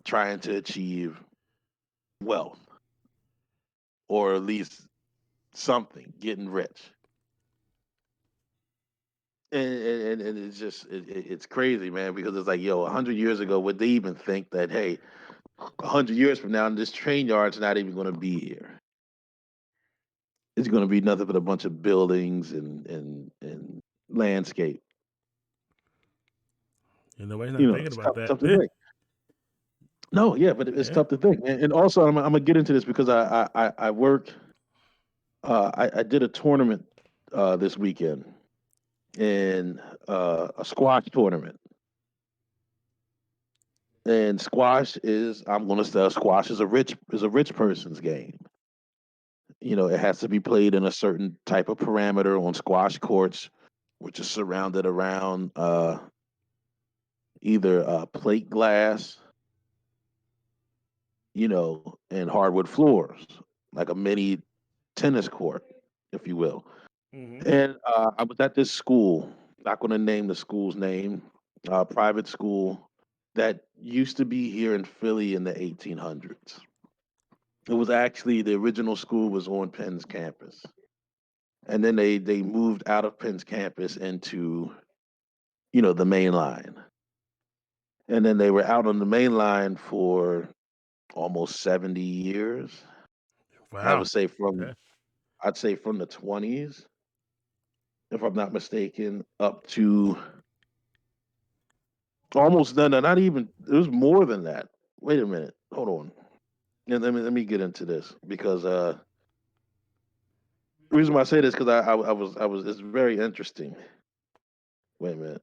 trying to achieve wealth or at least something, getting rich. And it's just it's crazy, man, because it's like, yo, 100 years ago, would they even think that, hey, 100 years from now, this train yard's not even going to be here? It's going to be nothing but a bunch of buildings and landscape. And nobody's not thinking It's about tough, that. tough to think. No, yeah, but it's Yeah. tough to think. And also, I'm gonna get into this because I work. I did a tournament this weekend, in a squash tournament. And squash is, I'm going to say, squash is a rich person's game. It has to be played in a certain type of parameter on squash courts, which is surrounded around either plate glass, and hardwood floors, like a mini tennis court, if you will. Mm-hmm. And I was at this school, not going to name the school's name, private school that used to be here in Philly in the 1800s. It was actually the original school was on Penn's campus, and then they moved out of Penn's campus into the main line, and then they were out on the main line for almost 70 years. I Wow. would say from Okay. I'd say from the 20s, if I'm not mistaken, up to almost no, no, not even. It was more than that. Wait a minute, hold on. Yeah, let me get into this because the reason why I say this because I was it's very interesting. Wait a minute,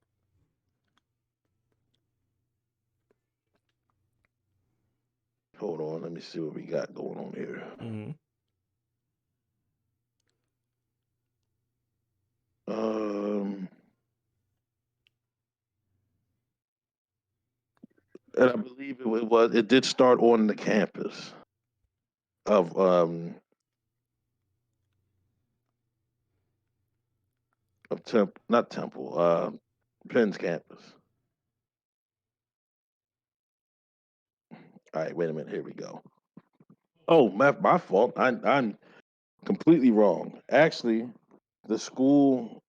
hold on. Let me see what we got going on here. Hmm. Um, and I believe it did start on the campus of not Temple, Penn's campus. All right, wait a minute. Here we go. Oh, my fault. I'm completely wrong. Actually, the school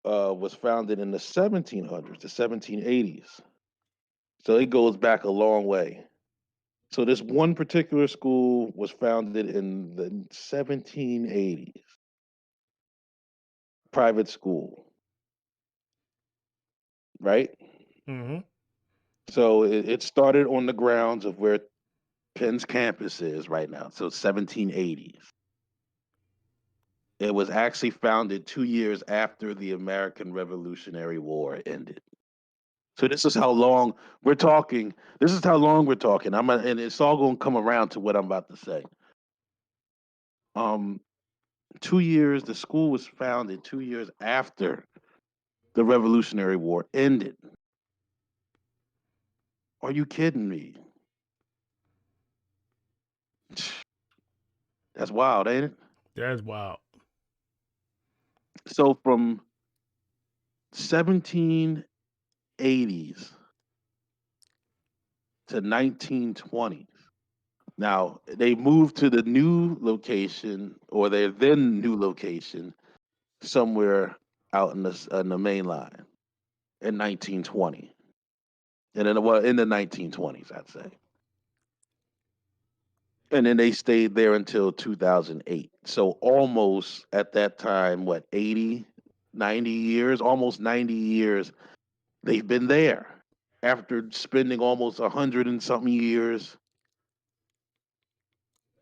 was founded in the 1700s, the 1780s. So it goes back a long way. So this one particular school was founded in the 1780s, private school, right? Hmm. So it started on the grounds of where Penn's campus is right now. So 1780s. It was actually founded 2 years after the American Revolutionary War ended. So this is how long we're talking. This is how long we're talking. And it's all going to come around to what I'm about to say. Um, 2 years. The school was founded 2 years after the Revolutionary War ended. Are you kidding me? That's wild, ain't it? That's wild. So from 1780s to 1920s. Now they moved to the new location or their then new location somewhere out in the main line in 1920, and then well in the 1920s, I'd say, and then they stayed there until 2008. So almost at that time, what 80, 90 years, almost 90 years they've been there after spending almost 100 and something years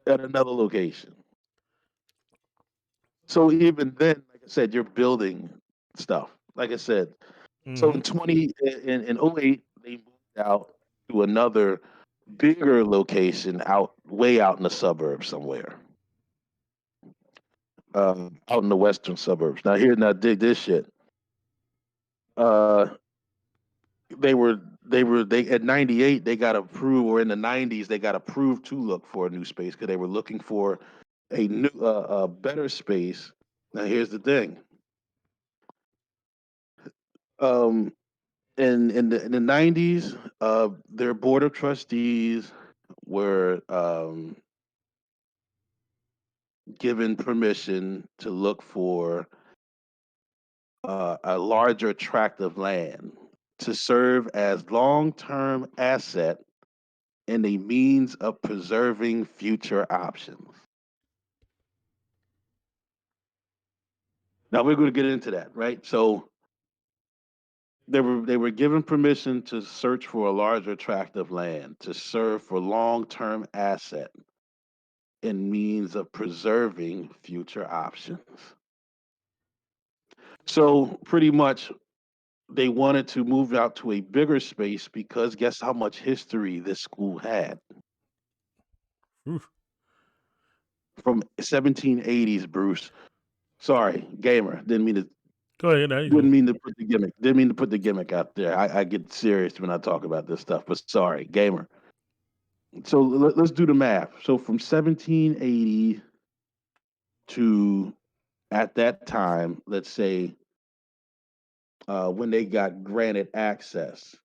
at another location. So even then, like I said, you're building stuff. Like I said, so Hmm. in 20 in '08, they moved out to another bigger location out way out in the suburbs somewhere. Out in the western suburbs. Now dig this shit. Uh they at 98 they got approved, or in the 90s they got approved to look for a new space because they were looking for a better space. Now here's the thing. Um in the 90s, their board of trustees were given permission to look for a larger tract of land to serve as long-term asset and a means of preserving future options. Now we're going to get into that, right? So they were given permission to search for a larger tract of land to serve for long-term asset and means of preserving future options. So pretty much they wanted to move out to a bigger space because guess how much history this school had Oof. from 1780s, Bruce. Sorry, gamer. Go ahead. There you Didn't go. mean to put the gimmick. Didn't mean to put the gimmick out there. I get serious when I talk about this stuff, but sorry, gamer. So let's do the math. So from 1780 to at that time, let's say when they got granted access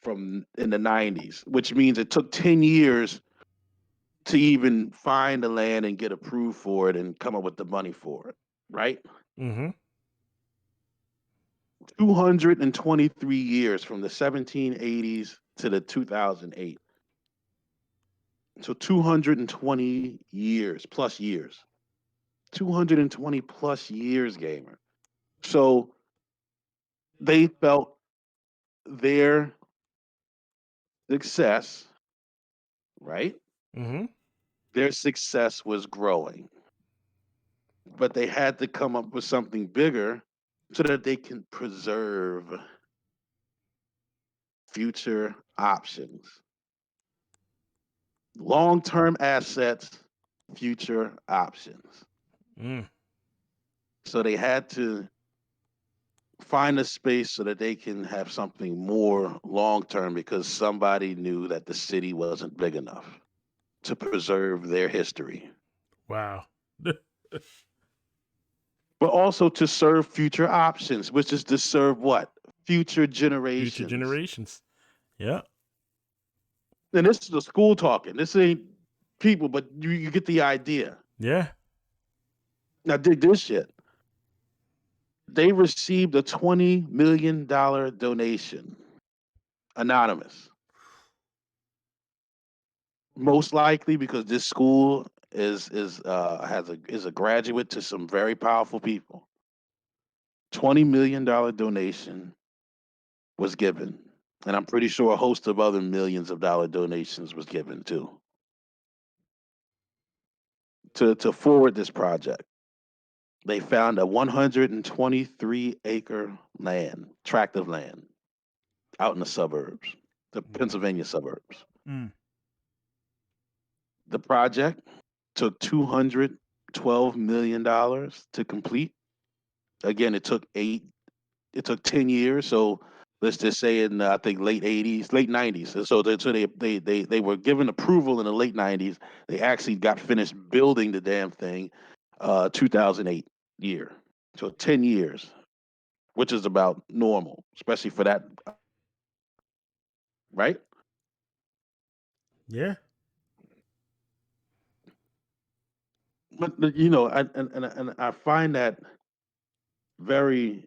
from in the 90s, which means it took 10 years to even find the land and get approved for it and come up with the money for it, right? Mm-hmm. 223 years from the 1780s to the 2008. So 220 years plus years. 220 plus years, gamer. So they felt their success, right? Mm-hmm. Their success was growing, but they had to come up with something bigger so that they can preserve future options, long term assets, future options. Mm. So they had to find a space so that they can have something more long term because somebody knew that the city wasn't big enough to preserve their history, Wow. but also to serve future options, which is to serve what? Future Future generations. generations. Yeah. And this is the school talking. This ain't people, but you get the idea. Yeah. Now, dig this shit. They received a $20 million donation, anonymous. Most likely because this school is a graduate to some very powerful people. $20 million donation was given, and I'm pretty sure a host of other millions of dollar donations was given too to forward this project. They found a 123-acre tract of land out in the suburbs, the Pennsylvania suburbs. Mm. The project took $212 million to complete. Again, it took 10 years. So let's just say in I think late 80s, late 90s. So they were given approval in the late 90s. They actually got finished building the damn thing 2008 year. So 10 years, which is about normal, especially for that, right? Yeah. But you know, and I find that very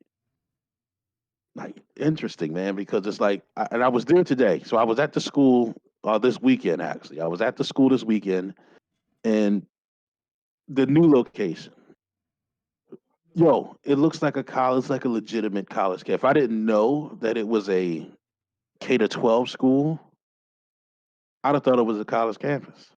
like interesting, man, because it's like, and I was there today. So I was at the school this weekend. Actually, I was at the school this weekend, and the new location. Yo, it looks like a college, like a legitimate college. If I didn't know that it was a K to 12 school, I'd have thought it was a college campus.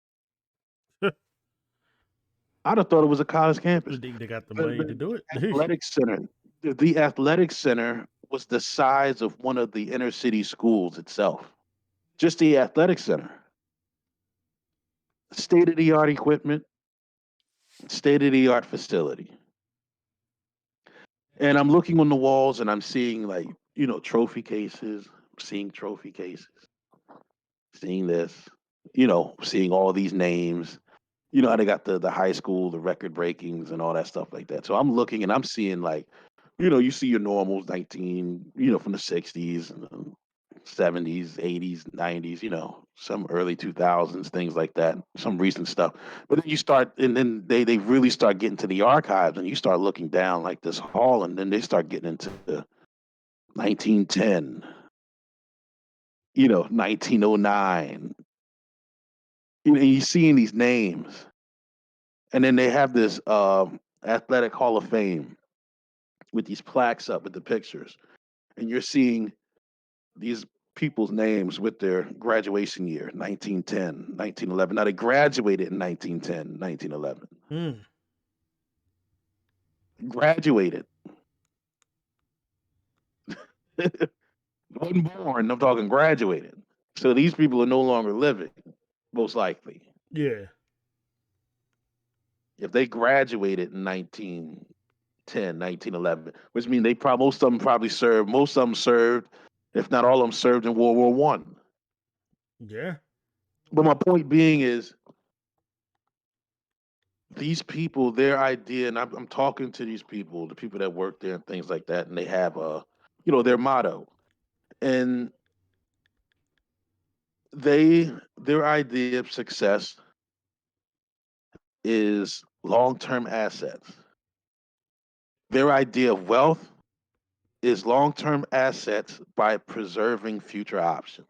I'd have thought it was a college campus. They got the The, money to the, do it. the athletic center, the athletic center was the size of one of the inner city schools itself. Just the athletic center, state of the art equipment, state of the art facility. And I'm looking on the walls and I'm seeing like, trophy cases, seeing trophy cases, seeing this, seeing all these names. You know how they got the high school, the record breakings and all that stuff like that. So I'm looking and I'm seeing like, you see your normals 19, from the 60s and 70s, 80s, 90s, some early 2000s, things like that, some recent stuff. But then you start, and then they really start getting to the archives, and you start looking down like this hall, and then they start getting into the 1910, 1909. And you're seeing these names, and then they have this athletic Hall of Fame with these plaques up with the pictures, and you're seeing these people's names with their graduation year 1910, 1911. Now they graduated in 1910, 1911. Mm. Graduated. Wasn't born, I'm talking graduated. So these people are no longer living, most likely. Yeah. If they graduated in 1910, 1911, which means most of them probably served, most of them served, if not all of them served in World War One. Yeah. But my point being is these people, their idea, and I'm talking to these people, the people that work there and things like that, and they have their motto, and their idea of success is long-term assets. Their idea of wealth is long-term assets by preserving future options.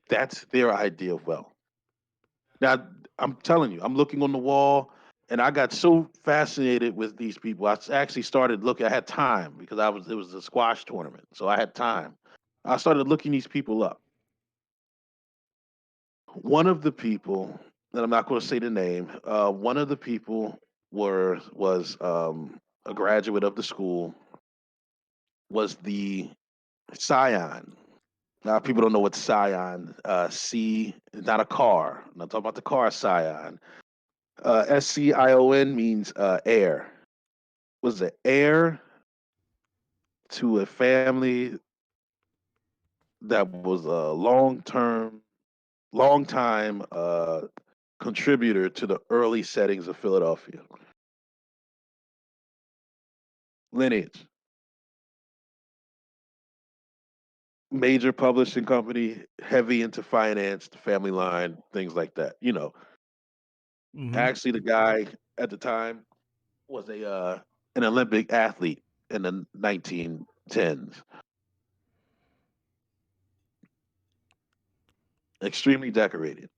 That's their idea of wealth. Now, I'm telling you, I'm looking on the wall, and I got so fascinated with these people. Actually started looking. I had time because it was a squash tournament, so I had time. I started looking these people up. One of the people, and I'm not going to say the name. One of the people was a graduate of the school. Was the scion. Now people don't know what scion. C is not a car. I'm not talking about the car scion. SCION means heir. Was the heir to a family that was a long time contributor to the early settings of Philadelphia. Lineage, major publishing company, heavy into finance, the family line, things like that. Hmm. Actually, the guy at the time was a an Olympic athlete in the 1910s. Extremely decorated.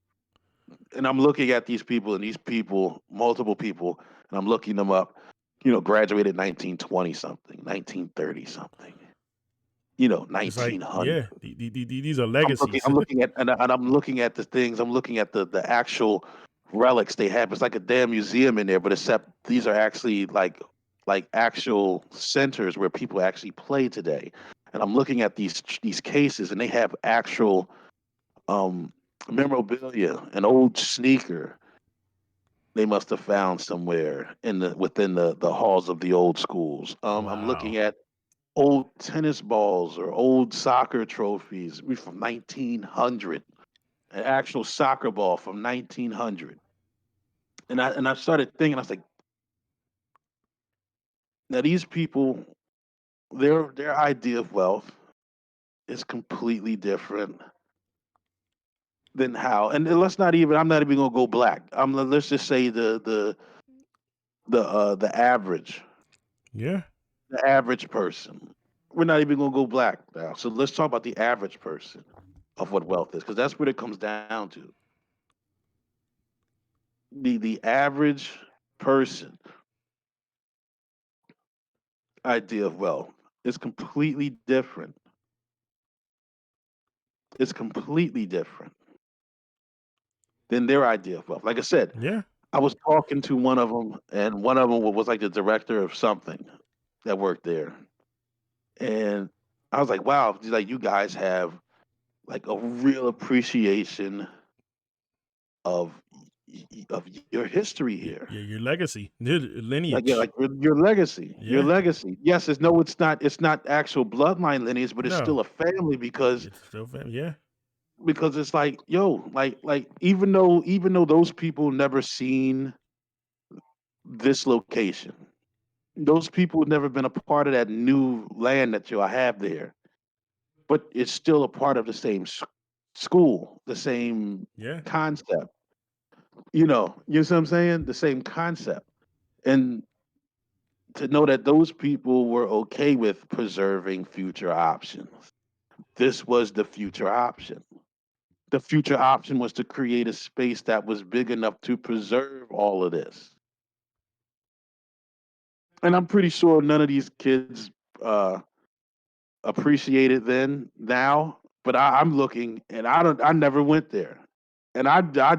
And I'm looking at these people, and these people, multiple people, and I'm looking them up. Graduated 1920 something, 1930 something. It's like, 1900. yeah, these are I'm looking. legacies. I'm looking at, and I'm looking at the things. I'm looking at the actual relics they have. It's like a damn museum in there, but except these are actually like actual centers where people actually play today. And I'm looking at these cases, and they have actual um memorabilia, an old sneaker they must have found somewhere within the halls of the old schools. I'm looking Wow. at old tennis balls or old soccer trophies from 1900, an actual soccer ball from 1900. And I started thinking, I was like, now these people, their idea of wealth is completely different than how. And let's not even. I'm not even gonna go black. Let's just say the average, Yeah. the average person. We're not even gonna go black now. So let's talk about the average person of what wealth is, because that's what it comes down to. The average person idea of wealth is completely different. It's completely different than their idea of wealth. Like I said, Yeah. I was talking to one of them, and one of them was like the director of something that worked there, and I was like, "Wow, like you guys have like a real appreciation of of your history here." Your legacy, Like, yeah, lineage. like your legacy, your Yeah. legacy. Yes, it's not actual bloodline lineage, but it's still No, a family because it's still family. Yeah. it's like, yo, like even though those people never seen this location, those people have never been a part of that new land that y'all have there, but it's still a part of the same school, the same Yeah. concept. You know what I'm saying? The same concept. And to know that those people were okay with preserving future options. This was the future option. The future option was to create a space that was big enough to preserve all of this. And I'm pretty sure none of these kids uh, appreciate it then, now. But I'm looking, and I never went there, and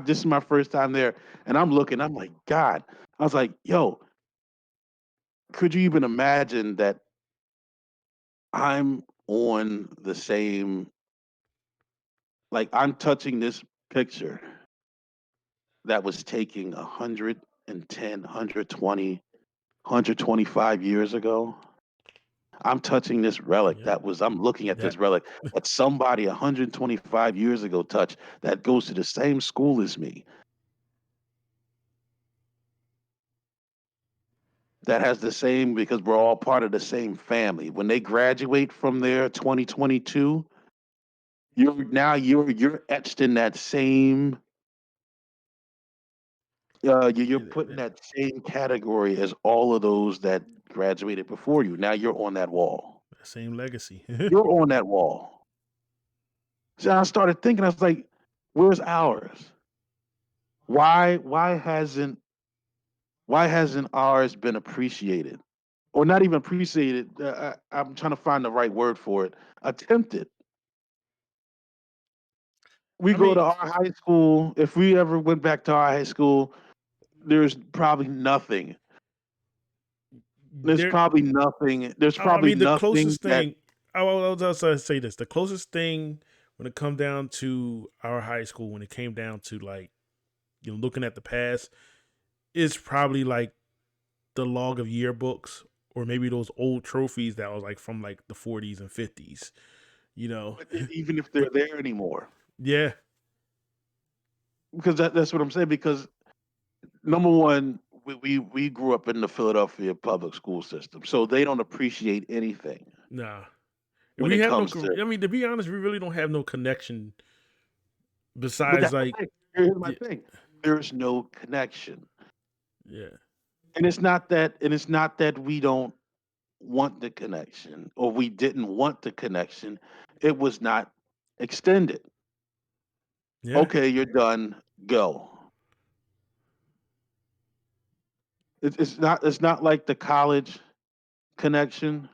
this is my first time there, and I'm looking. I'm like, God. I was like, yo, could you even imagine that I'm on the same, like I'm touching this picture that was taken 110, 125 years ago. I'm touching this relic Yeah. I'm looking at this That. relic that somebody 125 years ago touched that goes to the same school as me, that has the same, because we're all part of the same family. When they graduate from there 2022, you're etched in that same you're put in that same category as all of those that graduated before you. Now you're on that wall. Same legacy. You're on that wall. So I started thinking, I was like, where's ours? Why hasn't ours been appreciated? Or not even appreciated. I'm trying to find the right word for it. Attempted. We I go to mean, our high school. If we ever went back to our high school, there's probably nothing. There's there. probably nothing. There's I probably mean, the nothing closest that thing. I was also say this. The closest thing when it come down to our high school, when it came down to like looking at the past, is probably like the log of yearbooks or maybe those old trophies that was like from like the 40s and 50s. You know, even if they're but there anymore. yeah, Because that's what I'm saying. Because number one, we grew up in the Philadelphia public school system, so they don't appreciate anything nah. when We it have no. comes to. I mean, to be honest, we really don't have no connection But besides that's the like, thing. Here's my yeah, thing. There's no connection, yeah, and it's not that we don't want the connection or we didn't want the connection. It was not extended. yeah. Okay, you're done. Go. It's not like the college connection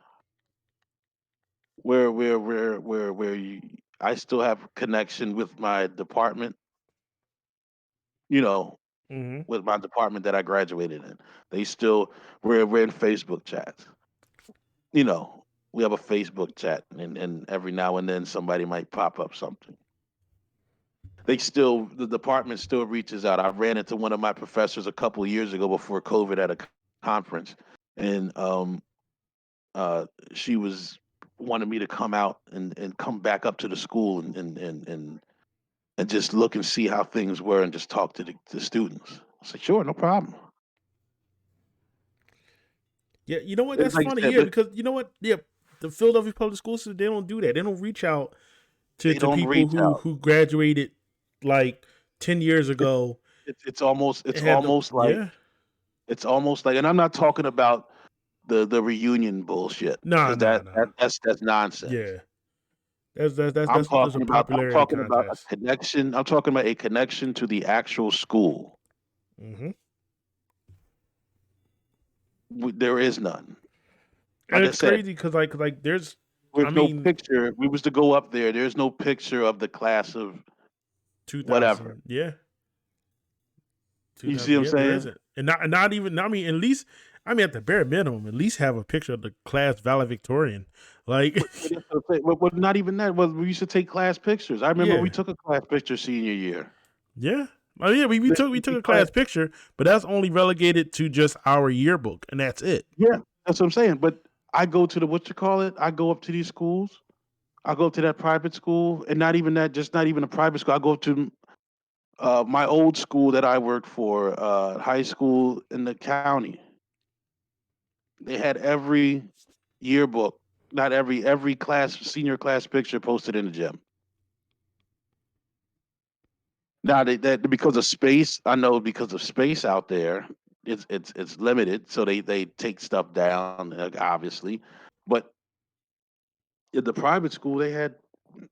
where I still have connection with my department, you know, Mm-hmm. with my department that I graduated in. They still we're in Facebook chats. You know, we have a Facebook chat and every now and then somebody might pop up something. The department still reaches out. I ran into one of my professors a couple of years ago before COVID at a conference, and uh, she was wanted me to come out and come back up to the school and just look and see how things were and just talk to the students. I said, sure, no problem. Yeah, you know what? It's That's like you funny. said, Yeah, but because you know what? Yeah, the Philadelphia public school system, they don't do that. They don't reach out they to don't people reach out. who graduated like 10 years It's ago it's almost it's and had the almost like yeah. it's almost like, and I'm not talking about the reunion bullshit Nah, because nah, nah. that's nonsense. Yeah, that's a I'm popularity talking about a contest. connection. I'm talking about a connection to the actual school. Hmm. There is none. And Like I it's said, crazy because like there's, I there's no mean, picture. If we was to go up there, there's no picture of the class of whatever. 2000. Yeah, You see 2000. what I'm Yeah, there saying? isn't, and not even. I mean, at least I mean at the bare minimum, at least have a picture of the class valedictorian. Like, That's what I'm saying. But not even that. Well, we used to take class pictures. I remember we yeah, took a class picture senior year. yeah. Oh yeah, we took We a class, class picture, but that's only relegated to just our yearbook, and that's it. yeah, that's what I'm saying. But I go to the what you call it. I go up to these schools. I go to that private school, and not even that. Just not even a private school. I go to my old school that I worked for, high school in the county. They had every yearbook, not every class, senior class picture posted in the gym. Now that because of space, I know because of space out there, it's limited, so they take stuff down, obviously. But in the private school, they had.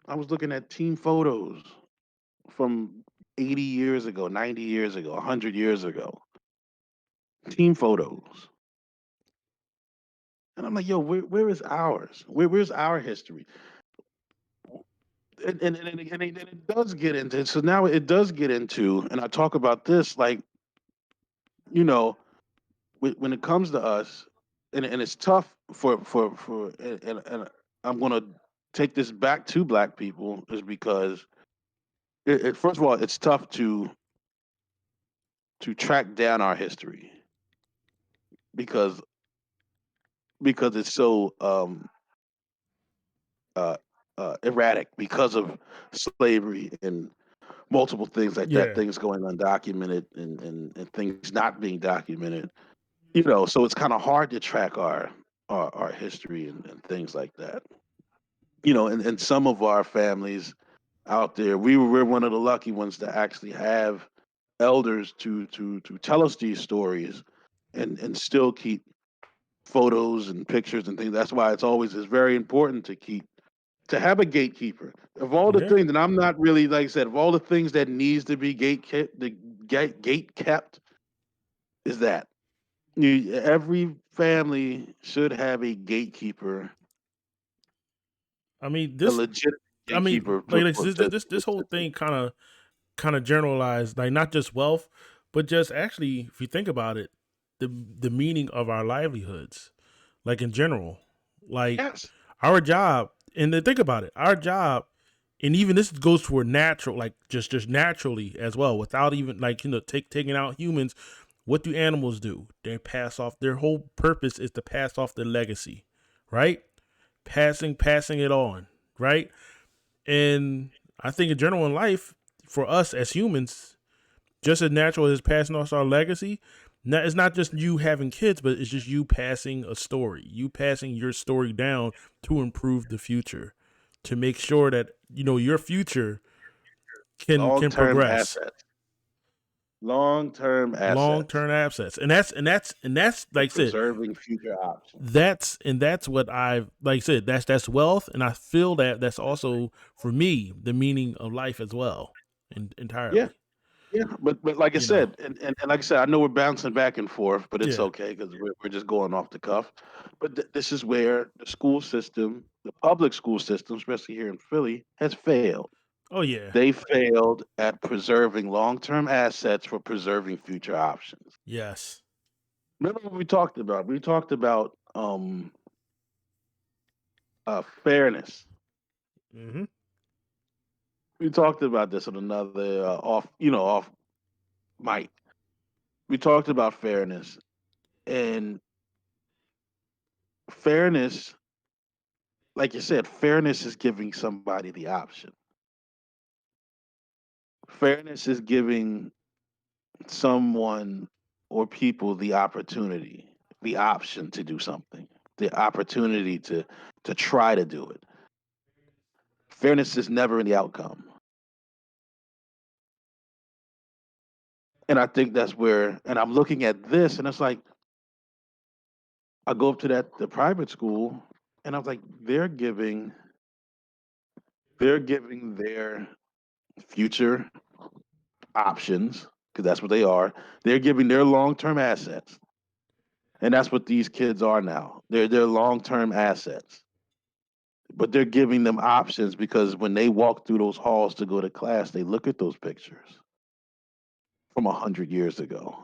I was looking at team photos from 80 years ago, 90 years ago, 100 years ago. Team photos. And I'm like, yo, where is ours? Where's our history? And it does get into, so now it does get into, and I talk about this like, you know, when it comes to us, and it's tough for and I'm gonna take this back to black people is because first of all it's tough to track down our history because it's so uh, erratic because of slavery and multiple things like that, Yeah, things going undocumented and things not being documented. You know, so it's kind of hard to track our history and things like that. You know, and some of our families out there, we're one of the lucky ones to actually have elders to tell us these stories and still keep photos and pictures and things. That's why it's very important to have a gatekeeper. Of all the Yeah. things, and I'm not really, like I said, of all the things that needs to be gate kept is that every family should have a gatekeeper, I mean, a this. legit I mean, gatekeeper. like this whole thing kind of generalized, like not just wealth, but just actually, if you think about it, the meaning of our livelihoods, like in general, like Yes, our job. And then think about it, our job, and even this goes toward natural, like just naturally as well, without even like taking out humans. What do animals do? They pass off. Their whole purpose is to pass off their legacy, right? Passing it on, right? And I think in general in life, for us as humans, just as natural as passing off our legacy, it's not just you having kids, but it's just you passing a story, you passing your story down to improve the future, to make sure that your future long can term progress. assets. Long term Long assets. term assets, and that's For like I said, preserving future options. that's what I've like I said, that's wealth, and I feel that that's also for me the meaning of life as well, Yeah, entirely. yeah. But like I You know, said, and like I said, I know we're bouncing back and forth, but it's yeah. okay because we're just going off the cuff. But this is where the school system, the public school system, especially here in Philly, has failed. Oh yeah. They failed at preserving long term assets for preserving future options. Yes. Remember what we talked about? We talked about fairness. Hmm. We talked about this on another off mic. We talked about fairness, and fairness, like you said, fairness is giving somebody the option. Fairness is giving someone or people the opportunity, the option to do something, the opportunity to try to do it. Fairness is never in the outcome. And I think that's where, and I'm looking at this and it's like, I go up to the private school and I was like, they're giving their future options, because that's what they are. They're giving their long-term assets. And that's what these kids are now. They're long-term assets. But they're giving them options because when they walk through those halls to go to class, they look at those pictures from 100 years ago.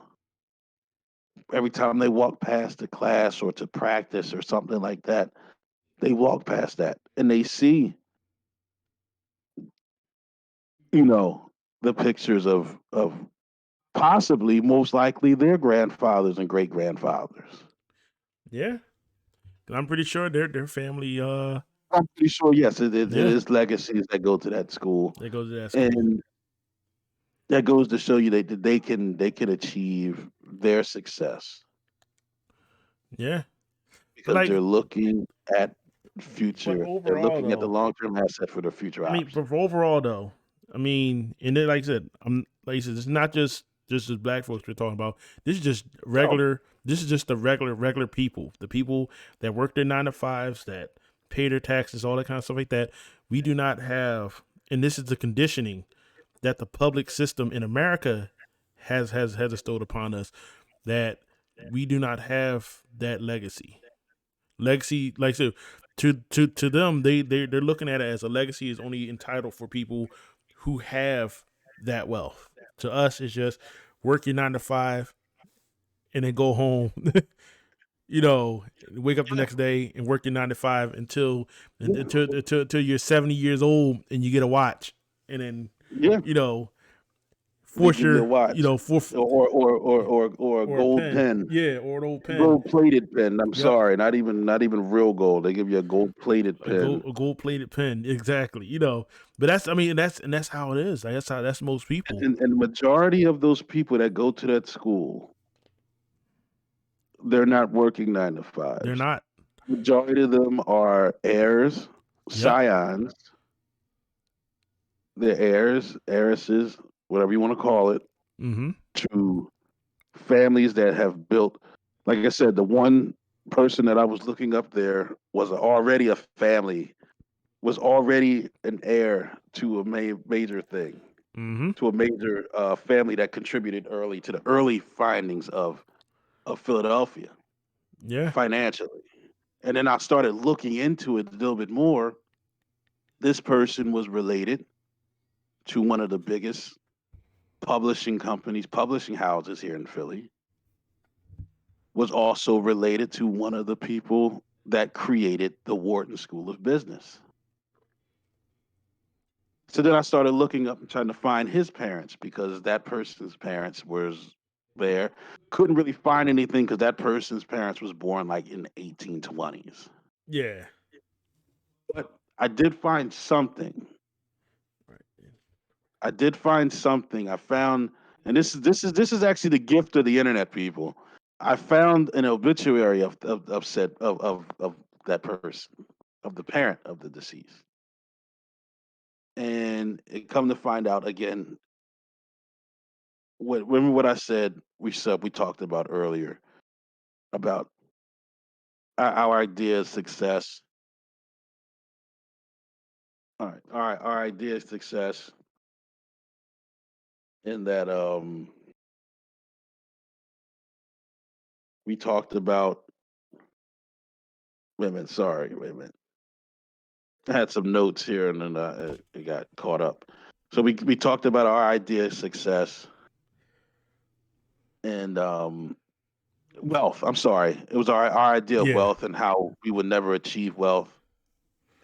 Every time they walk past the class or to practice or something like that, they walk past that and they see, you know, the pictures of possibly most likely their grandfathers and great grandfathers. Yeah. And I'm pretty sure their family. I'm pretty sure, yes, it Yeah. is legacies that go to that school, They go to that school. and that goes to show you that they can achieve their success Yeah. But because they're looking at but future. They're overall looking at the though, long term asset for their future I mean, options. but for overall though, I mean, and then like I said, I'm like I said, it's not just as black folks we're talking about. This is just No, regular. This is just the regular people, the people that work their 9 to 5s, that pay their taxes, all that kind of stuff like that. We do not have, and this is the conditioning that the public system in America has bestowed upon us, that we do not have that legacy. Legacy, like so, to them, they're looking at it as a legacy is only entitled for people who have that wealth. To us, it's just work your 9 to 5 and then go home. Wake up the next day and work your 9 to 5 until you're 70 years old and you get a watch, and then yeah, you know they force give you a your watch or a or a gold pen, pen, yeah, or an old pen. gold plated pen. I'm Yep, sorry, not even real gold. They give you a gold plated pen. a gold plated pen, exactly. But that's, I mean, that's how it is. Like, that's most people. And the majority of those people that go to that school, they're not working nine to They're fives. not. Majority of them are heirs, Yep. scions, they're heirs, heiresses, whatever you want to call it. Mm-hmm. to families that have built, like I said, the one person that I was looking up there was already a family, was already an heir to a major thing, Mm-hmm. to a major family that contributed early to the early findings of Philadelphia Yeah. financially. And then I started looking into it a little bit more. This person was related to one of the biggest publishing companies, publishing houses here in Philly, was also related to one of the people that created the Wharton School of Business. So then I started looking up and trying to find his parents because that person's parents was there. Couldn't really find anything because that person's parents was born like in the 1820s. Yeah. But I did find something. Right. I did find something. I found, and this is actually the gift of the internet, people. I found an obituary of that person, of the parent of the deceased, and it come to find out again. Remember what I said? We talked about earlier about our idea of success. All right, our idea of success in that we talked about. Wait a minute, sorry, wait a minute. I had some notes here and then it got caught up. So we talked about our idea of success and wealth. I'm sorry, it was our idea of Yeah. wealth and how we would never achieve wealth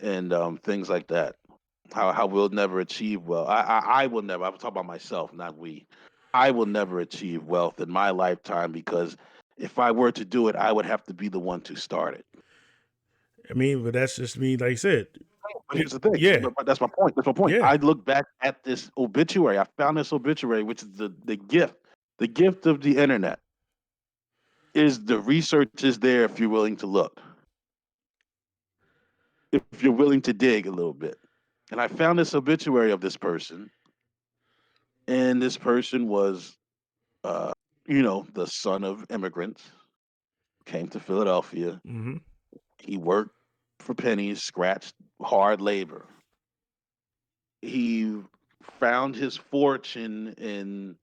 and things like that. How we'll never achieve wealth. I will never. I'm talking about myself, not we. I will never achieve wealth in my lifetime because if I were to do it, I would have to be the one to start it. I mean, but that's just me. Like I said. But here's the thing. Yeah. But that's my point. That's my point. Yeah. I look back at this obituary. I found this obituary, which is the gift. The gift of the internet is the research is there if you're willing to look, if you're willing to dig a little bit. And I found this obituary of this person, and this person was, uh, the son of immigrants, came to Philadelphia. Mm-hmm. He worked for pennies, scratched hard labor. He found his fortune in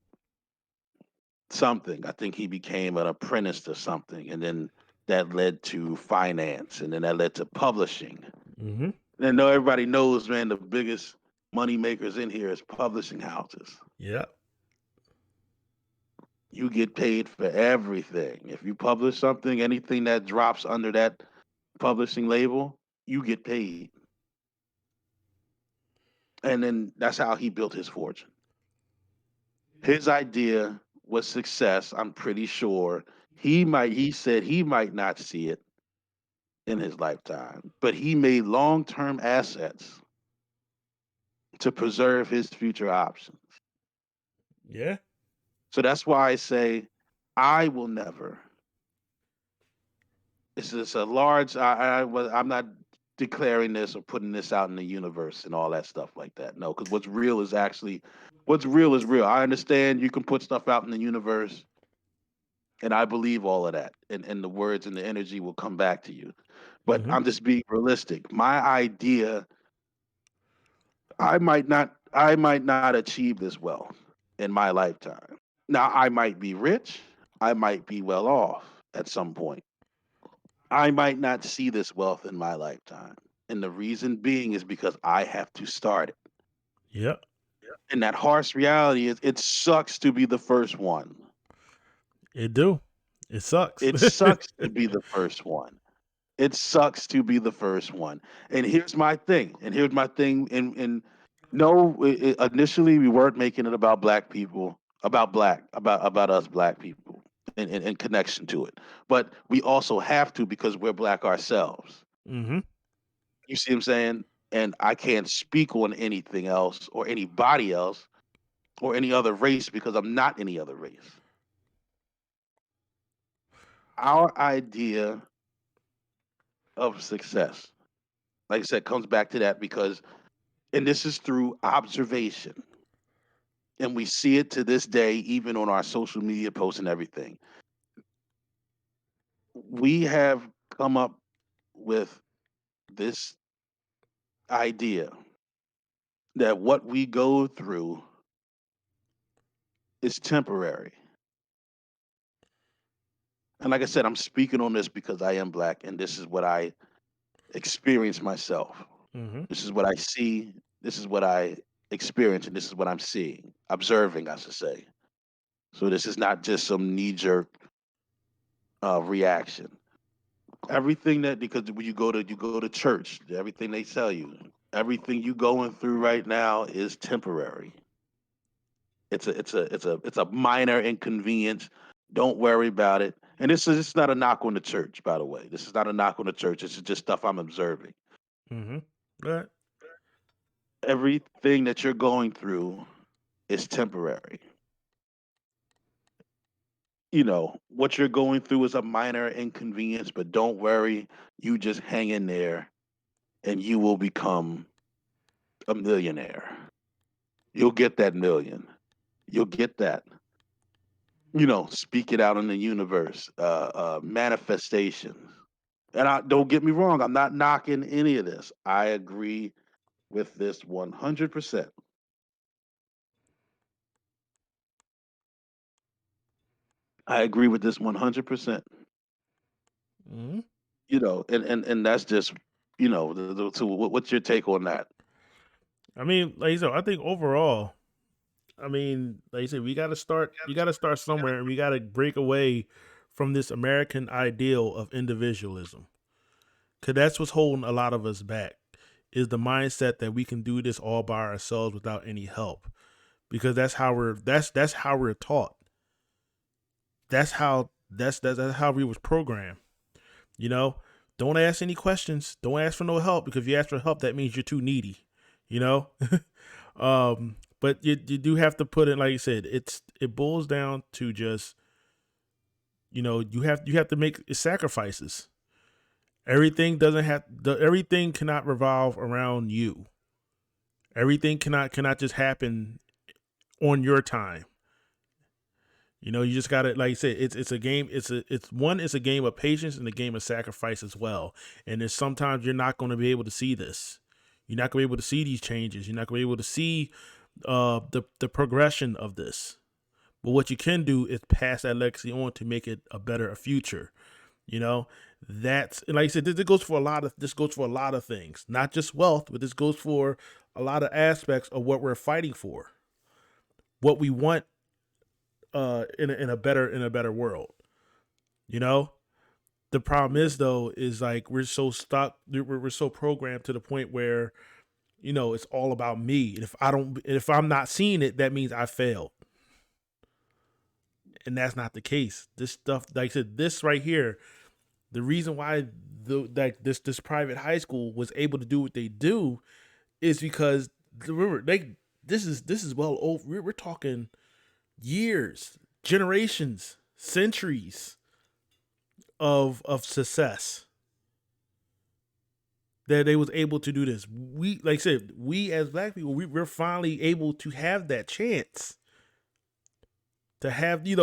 something. I think he became an apprentice to something, and then that led to finance, and then that led to publishing. Mm-hmm. And I know everybody knows, man, the biggest money makers in here is publishing houses. Yeah. You get paid for everything. If you publish something, anything that drops under that publishing label, you get paid. And then that's how he built his fortune. His idea was success. I'm pretty sure he said he might not see it in his lifetime, but he made long-term assets to preserve his future options. Yeah. So that's why I say I will never. It's just a large. I'm not declaring this or putting this out in the universe and all that stuff like that. No, because what's real is real. I understand you can put stuff out in the universe, and I believe all of that, and the words and the energy will come back to you. But Mm-hmm. I'm just being realistic. My idea, I might not achieve this wealth in my lifetime. Now I might be rich, I might be well off at some point. I might not see this wealth in my lifetime. And the reason being is because I have to start it. Yep. And that harsh reality is it sucks to be the first one. It do. It sucks. It sucks to be the first one. It sucks to be the first one. And here's my thing. And here's my thing. And no, initially we weren't making it about black people, about us black people, and connection to it. But we also have to because we're black ourselves. Mm-hmm. You see what I'm saying? And I can't speak on anything else or anybody else or any other race because I'm not any other race. Our idea of success, like I said, comes back to that because, and this is through observation. and we see it to this day, even on our social media posts and everything. We have come up with this idea that what we go through is temporary. And like I said, I'm speaking on this because I am black and this is what I experience myself. Mm-hmm. This is what I see. This is what I experience, and this is what I'm seeing, observing, I should say. So this is not just some knee jerk reaction. Everything that because when you go to church, everything they tell you, everything you going through right now is temporary. It's a minor inconvenience. Don't worry about it. And this is not a knock on the church, by the way. This is not a knock on the church. This is just stuff I'm observing. Mm-hmm. Right. Everything that you're going through is temporary. What you're going through is a minor inconvenience, but don't worry. You just hang in there and you will become a millionaire. You'll get that million. You'll get that. Speak it out in the universe. Manifestation. And don't get me wrong. I'm not knocking any of this. I agree with this 100%. I agree with this 100%. Mm-hmm. And that's just so what's your take on that? I mean, like you said, I think overall, I mean, like you said, we got to start. You got to start somewhere, and we got to break away from this American ideal of individualism, because that's what's holding a lot of us back. Is the mindset that we can do this all by ourselves without any help, because that's how we're taught. That's how we was programmed. You know, don't ask any questions. Don't ask for no help, because if you ask for help, that means you're too needy. You know. But you do have to put it, like you said, it boils down to just, you have to make sacrifices. Everything cannot revolve around you. Everything cannot just happen on your time. You just gotta, like you said, it's a game. It's a game of patience and a game of sacrifice as well. And there's sometimes you're not going to be able to see this. You're not going to be able to see these changes. You're not going to be able to see the progression of this. But what you can do is pass that legacy on to make it a better future. You know, that's, and like I said, this goes for a lot of things, not just wealth, but this goes for a lot of aspects of what we're fighting for, what we want in a better world. You know, the problem is though is like we're so stuck, we're so programmed to the point where it's all about me, and if I'm not seeing it, that means I failed. And that's not the case. This stuff, like I said, this right here, the reason why this private high school was able to do what they do is because, remember, this is well over. We're talking years, generations, centuries of success that they was able to do this. We, like I said, we as black people, we're finally able to have that chance to have, to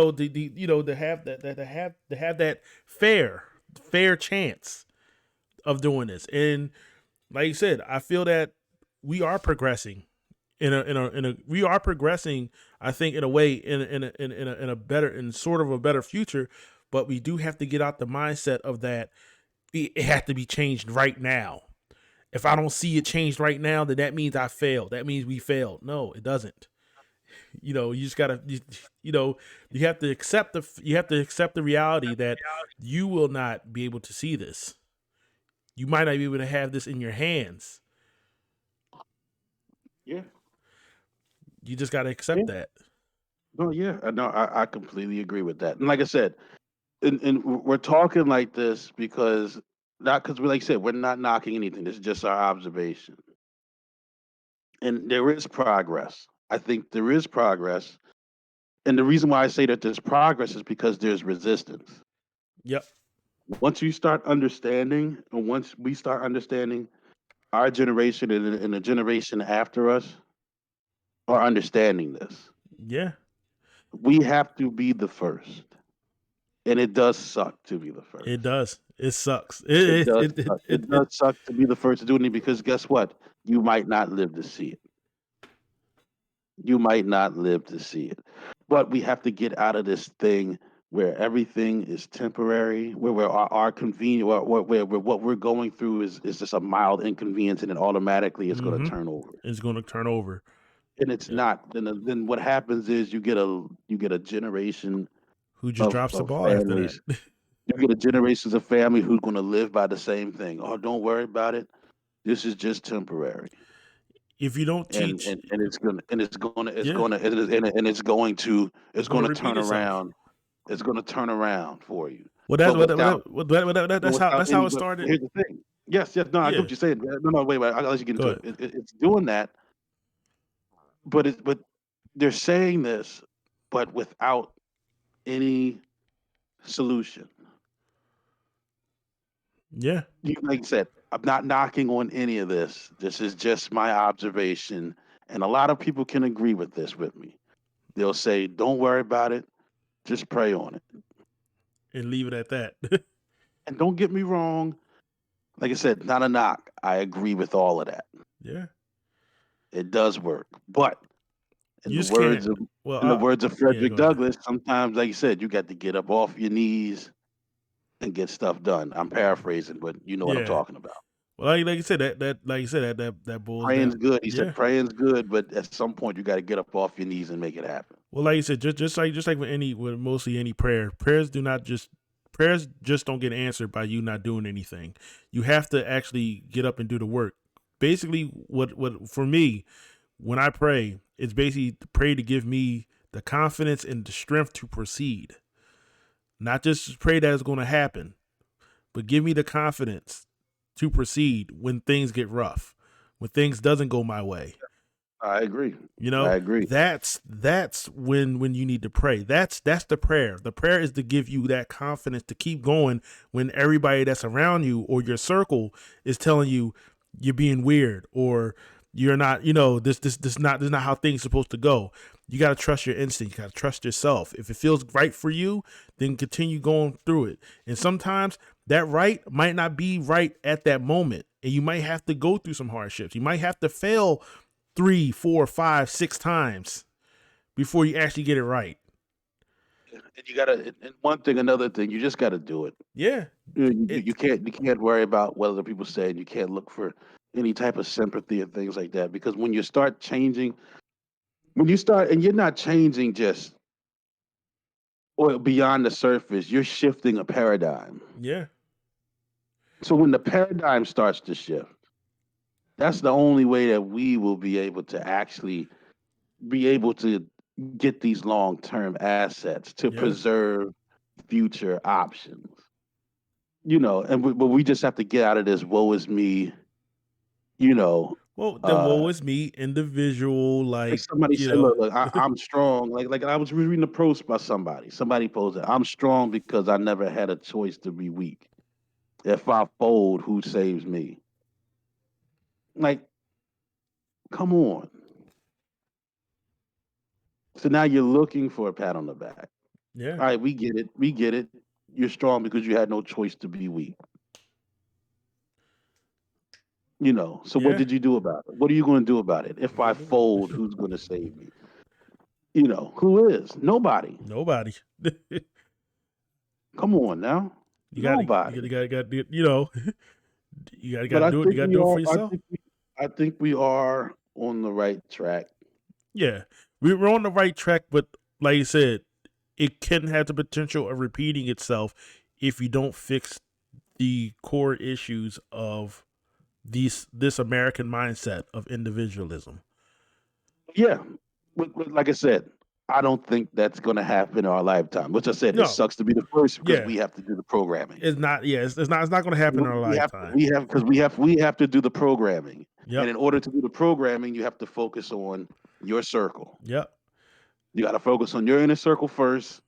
have that fair chance of doing this. And like you said, I feel that we are progressing we are progressing, I think, in a way, in a better, in sort of a better future. But we do have to get out the mindset of that it has to be changed right now. If I don't see it changed right now, then that means I failed. That means we failed. No, it doesn't. You just gotta, you have to accept the reality that you will not be able to see this. You might not be able to have this in your hands. Yeah. You just gotta Yeah. accept that. No, yeah. No, I completely agree with that. And like I said, and we're talking like this because not because we like I said, we're not knocking anything. This is just our observation. And there is progress. I think there is progress. And the reason why I say that there's progress is because there's resistance. Yep. Once you start understanding, and once we start understanding, our generation and the generation after us are understanding this. Yeah, We have to be the first, and it does suck to be the it first. does. It sucks. It It does it it suck. it, It it, does suck to be the first to do anything because guess what? You might not live to see it. You might not live to see it. But we have to get out of this thing where everything is temporary, where our convenience, where what we're going through is just a mild inconvenience, and then automatically it's going to mm-hmm. turn over. It's going to turn over. And it's Yep. not. Then what happens is you get a generation Who just drops the of ball after that? families. You get a generations of family who's going to live by the same thing. Oh, don't worry about it. This is just temporary. If you don't teach, And it's yeah, gonna and it's it's going to gonna repeat turn itself. around. It's gonna turn around for you. Well, that's But what without but without that's how any it but started. here's the thing. Yes, yes, no, I get Yeah, what you're saying. No, wait, I'll let you get go into ahead. it. It's doing that, but they're saying this, but without any solution. Yeah, Like I said, I'm not knocking on any of this. This is just my observation, and a lot of people can agree with this with me. They'll say, "Don't worry about it. Just pray on it." and leave it at that. And don't get me wrong, like I said, not a knock. I agree with all of that. Yeah, It does work. But in you the just can't. words of Well, yeah, Frederick go ahead. Douglass, sometimes, like you said, you got to get up off your knees and get stuff done. I'm paraphrasing, but you know what I'm Yeah. talking about. Well, like you said, that like you said that boils Praying's down. good. He said Yeah. praying's good, but at some point you got to get up off your knees and make it happen. Well, like you said, just like with mostly any prayer, prayers just don't get answered by you not doing anything. You have to actually get up and do the work. Basically, what for me, when I pray, it's basically to pray to give me the confidence and the strength to proceed. Not just pray that it's going to happen, but give me the confidence to proceed when things get rough, when things doesn't go my way. I agree. You I know, agree. that's when you need to pray. That's the prayer. The prayer is to give you that confidence to keep going when everybody that's around you or your circle is telling you you're being weird or you're not, this not how things supposed to go. You got to trust your instinct. You got to trust yourself. If it feels right for you, then continue going through it. And sometimes that right might not be right at that moment. And you might have to go through some hardships. You might have to fail 3, 4, 5, 6 times before you actually get it right. And you gotta and one thing, another thing, you just gotta do it. Yeah. You It can't worry about what other people say, and you can't look for any type of sympathy and things like that. Because when you start changing, when you start and you're not changing just or beyond the surface, you're shifting a paradigm. yeah. So when the paradigm starts to shift, that's the only way that we will be able to actually be able to get these long term assets to Yeah. preserve future options. You know, but we just have to get out of this woe is me, you know. Well, the Uh woe is me individual like like, somebody you said, know. look, I'm strong. Like I was reading a post by somebody. Somebody posted, I'm strong because I never had a choice to be weak. If I fold, who saves me? Like, come on. So now you're looking for a pat on the back. Yeah. All right, we get it. We get it. You're strong because you had no choice to be weak. You know. So what Yeah. did you do about it? What are you going to do about it? If I fold, who's going to save me? You know, who is? Nobody. Nobody. Come on now. Nobody. got you know, you got But to do it. You got to do it for yourself. I think we are on the right track. Yeah. We're on the right track, but like you said, it can have the potential of repeating itself if you don't fix the core issues of this American mindset of individualism. Yeah. Like I said, I don't think that's going to happen in our lifetime. Which I said, it No, sucks to be the first because yeah, we have to do the programming. it's not. Yeah, it's not going to happen in our lifetime. We have to do the programming. And Yep, in order to do the programming, you have to focus on your circle. yep, You got to focus on your inner circle first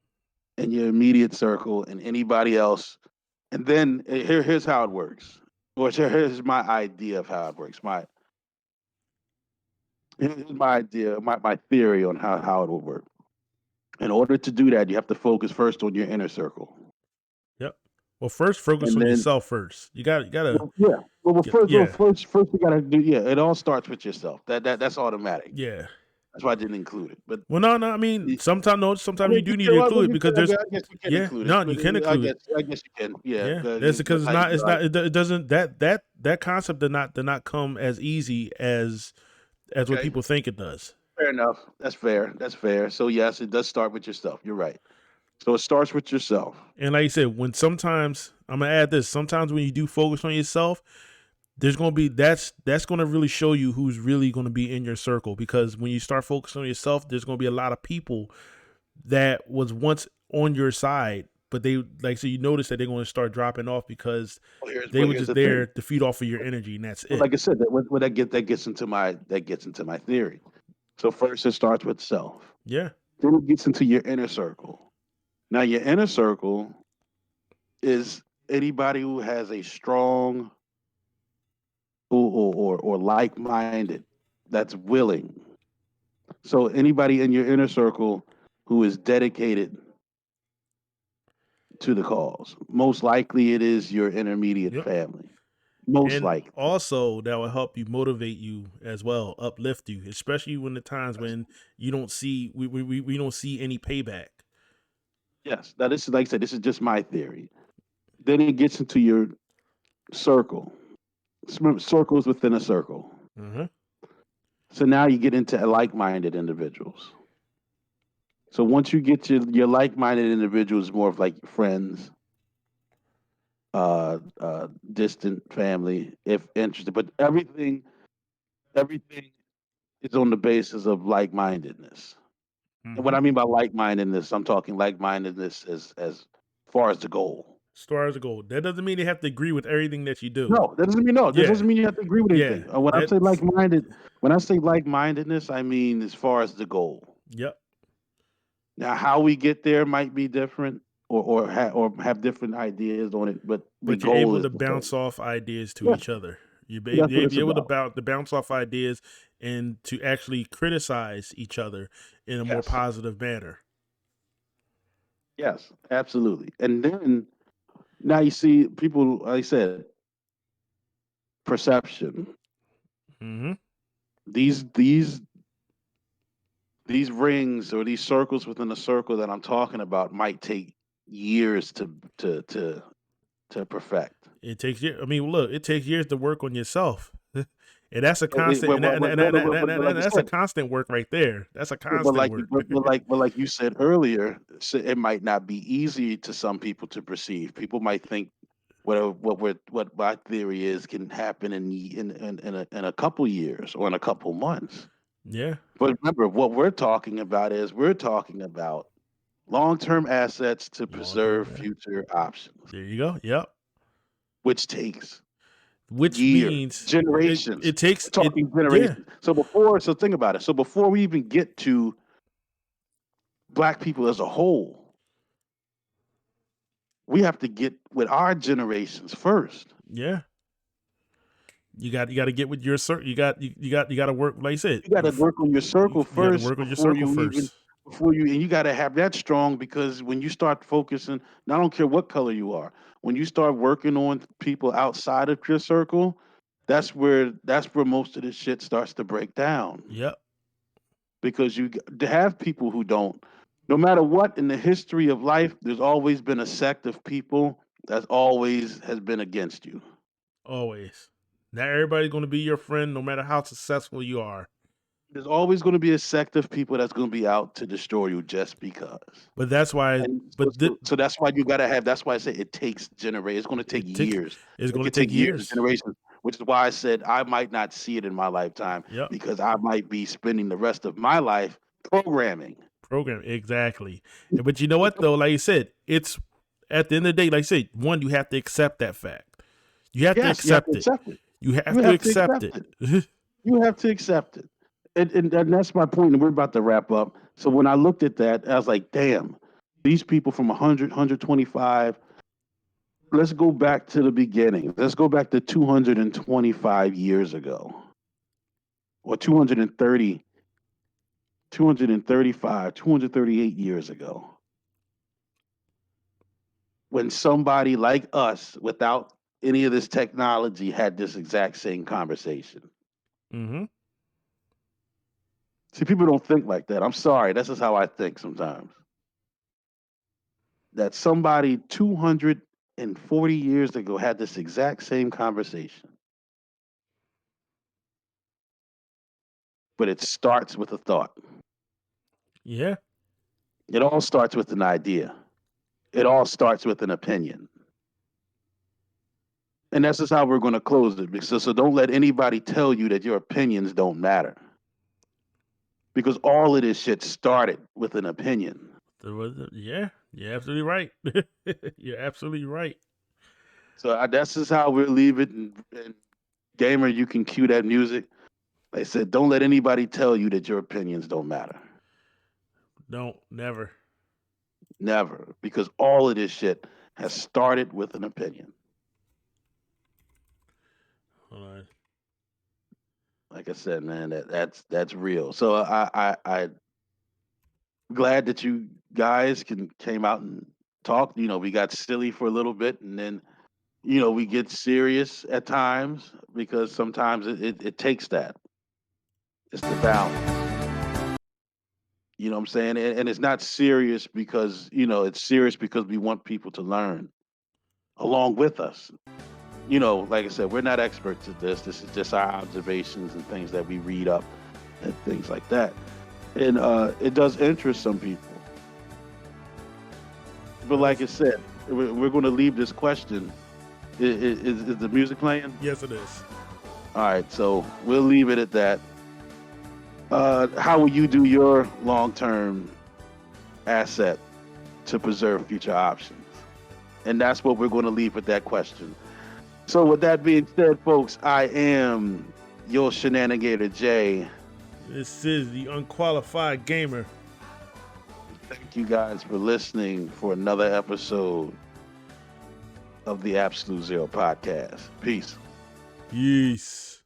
and your immediate circle and anybody else. And then here's how it works. Or here's my idea of how it works. Here's my idea, my theory on how it will work. In order to do that, you have to focus first on your inner circle. Yep. Well, first focus And on then, yourself first. You gotta well, yeah. Well, get yeah, first we gotta do. Yeah, it all starts with yourself. That's automatic. yeah. That's why I didn't include it. But Well, no. I mean, I sometimes you mean, do need to include it because I there's guess you can yeah, include it. no, But you can include it. I guess you can. Yeah, Yeah, that's because like, it doesn't that concept did not come as easy as what okay, people think it does. fair enough. That's fair. That's fair. So yes, it does start with yourself. You're right. So it starts with yourself. And like you said, when sometimes I'm gonna add this, sometimes when you do focus on yourself, there's gonna be that's gonna really show you who's really gonna be in your circle because when you start focusing on yourself, there's gonna be a lot of people that was once on your side, but they like so you notice that they're gonna start dropping off because they were Here's just the thing. there to feed off of your energy, and that's Well, it. like I said, that gets into my theory. So first it starts with self. Yeah. Then it gets into your inner circle. Now your inner circle is anybody who has a strong or like-minded that's willing. So anybody in your inner circle who is dedicated to the cause. Most likely it is your intermediate Yep. family. Most And likely. also that will help you motivate you as well, uplift you, especially when the times when you don't see we don't see any payback. Yes. Now this is like I said, this is just my theory. Then it gets into your circle. Remember, circles within a circle. Uh-huh. So now you get into like-minded individuals. So once you get your like-minded individuals, more of like friends, distant family, if interested, but everything is on the basis of like-mindedness. And what Mm-hmm. I mean by like-mindedness, I'm talking like-mindedness as far as the goal. Stars of gold. That doesn't mean they have to agree with everything that you do. No, that doesn't mean no. That Yeah. doesn't mean you have to agree with Yeah. anything. That's When I say like-mindedness, I mean as far as the goal. yep. Now, how we get there might be different, or have different ideas on it, but the But you're goal able is to the bounce same. off ideas to Yeah, each other. that's what it's You're able about. to bounce off ideas and to actually criticize each other in a more Yes, positive manner. yes, absolutely. And then now you see people, like I said, perception. Mm-hmm. These these these rings or these circles within a circle that I'm talking about might take years to perfect. It takes years. I mean, look, it takes years to work on yourself, and that's a But, constant. but like And I that's a said, constant work right there. That's a but constant work. like you said earlier, it might not be easy to some people to perceive. People might think what my theory is can happen in a couple years or in a couple months. Yeah, But remember, what we're talking about long-term assets to long term. preserve Yeah, future options, there you go. Yep. which takes Which years, means generations. it takes We're it. talking Yeah. generations. So think about it. So before we even get to black people as a whole, we have to get with our generations first. Yeah. You got to get with your circle. You got to work. Like I said, You got to work on your circle you got to first work on your circle first. and you got to have that strong, because when you start focusing, and I don't care what color you are, when you start working on people outside of your circle, that's where most of this shit starts to break down, Yep. because to have people who don't, no matter what in the history of life, there's always been a sect of people that always has been against you. Always. Not everybody's going to be your friend, no matter how successful you are. There's always going to be a sect of people that's going to be out to destroy you just because. But that's why. And But so that's why you got to have. That's why I say it takes generations. It's going to take it takes. years. It's It going to could take take years, years. generations. Which is why I said I might not see it in my lifetime, Yep. because I might be spending the rest of my life programming. Program exactly. But you know what though? Like you said, it's at the end of the day. Like I said, one, you have to accept that fact. You have to Yes, you have to accept it. accept it. You have You to have to accept accept it. it. You have to accept it. And that's my point, and we're about to wrap up. So when I looked at that, I was like, damn, these people from 100, 125, let's go back to the beginning. Let's go back to 225 years ago. or 230, 235, 238 years ago, when somebody like us, without any of this technology, had this exact same conversation. Mm-hmm. See, people don't think like that. I'm sorry. That's just how I think sometimes. That somebody 240 years ago had this exact same conversation. But it starts with a thought. Yeah. It all starts with an idea. It all starts with an opinion. And that's just how we're going to close it. So don't let anybody tell you that your opinions don't matter. Because all of this shit started with an opinion. Yeah, you're absolutely right. You're absolutely right. So that's just how we'll leave it. And Gamer, you can cue that music. Like I said, don't let anybody tell you that your opinions don't matter. Don't, never. Never. Because all of this shit has started with an opinion. Hold on. Like I said, man, that's real. So I glad that you guys came out and talked. We got silly for a little bit, and then we get serious at times because sometimes it takes that. It's the balance. You know what I'm saying? And it's not serious because it's serious because we want people to learn along with us. Like I said, we're not experts at this. This is just our observations and things that we read up and things like that. And it does interest some people. But like I said, we're going to leave this question. Is the music playing? Yes, it is. All right, so we'll leave it at that. How will you do your long-term asset to preserve future options? And that's what we're going to leave with that question. So with that being said, folks, I am your Shenanigator Jay. This is the Unqualified Gamer. Thank you guys for listening for another episode of the Absolute Zero Podcast. Peace. Peace.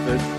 Good.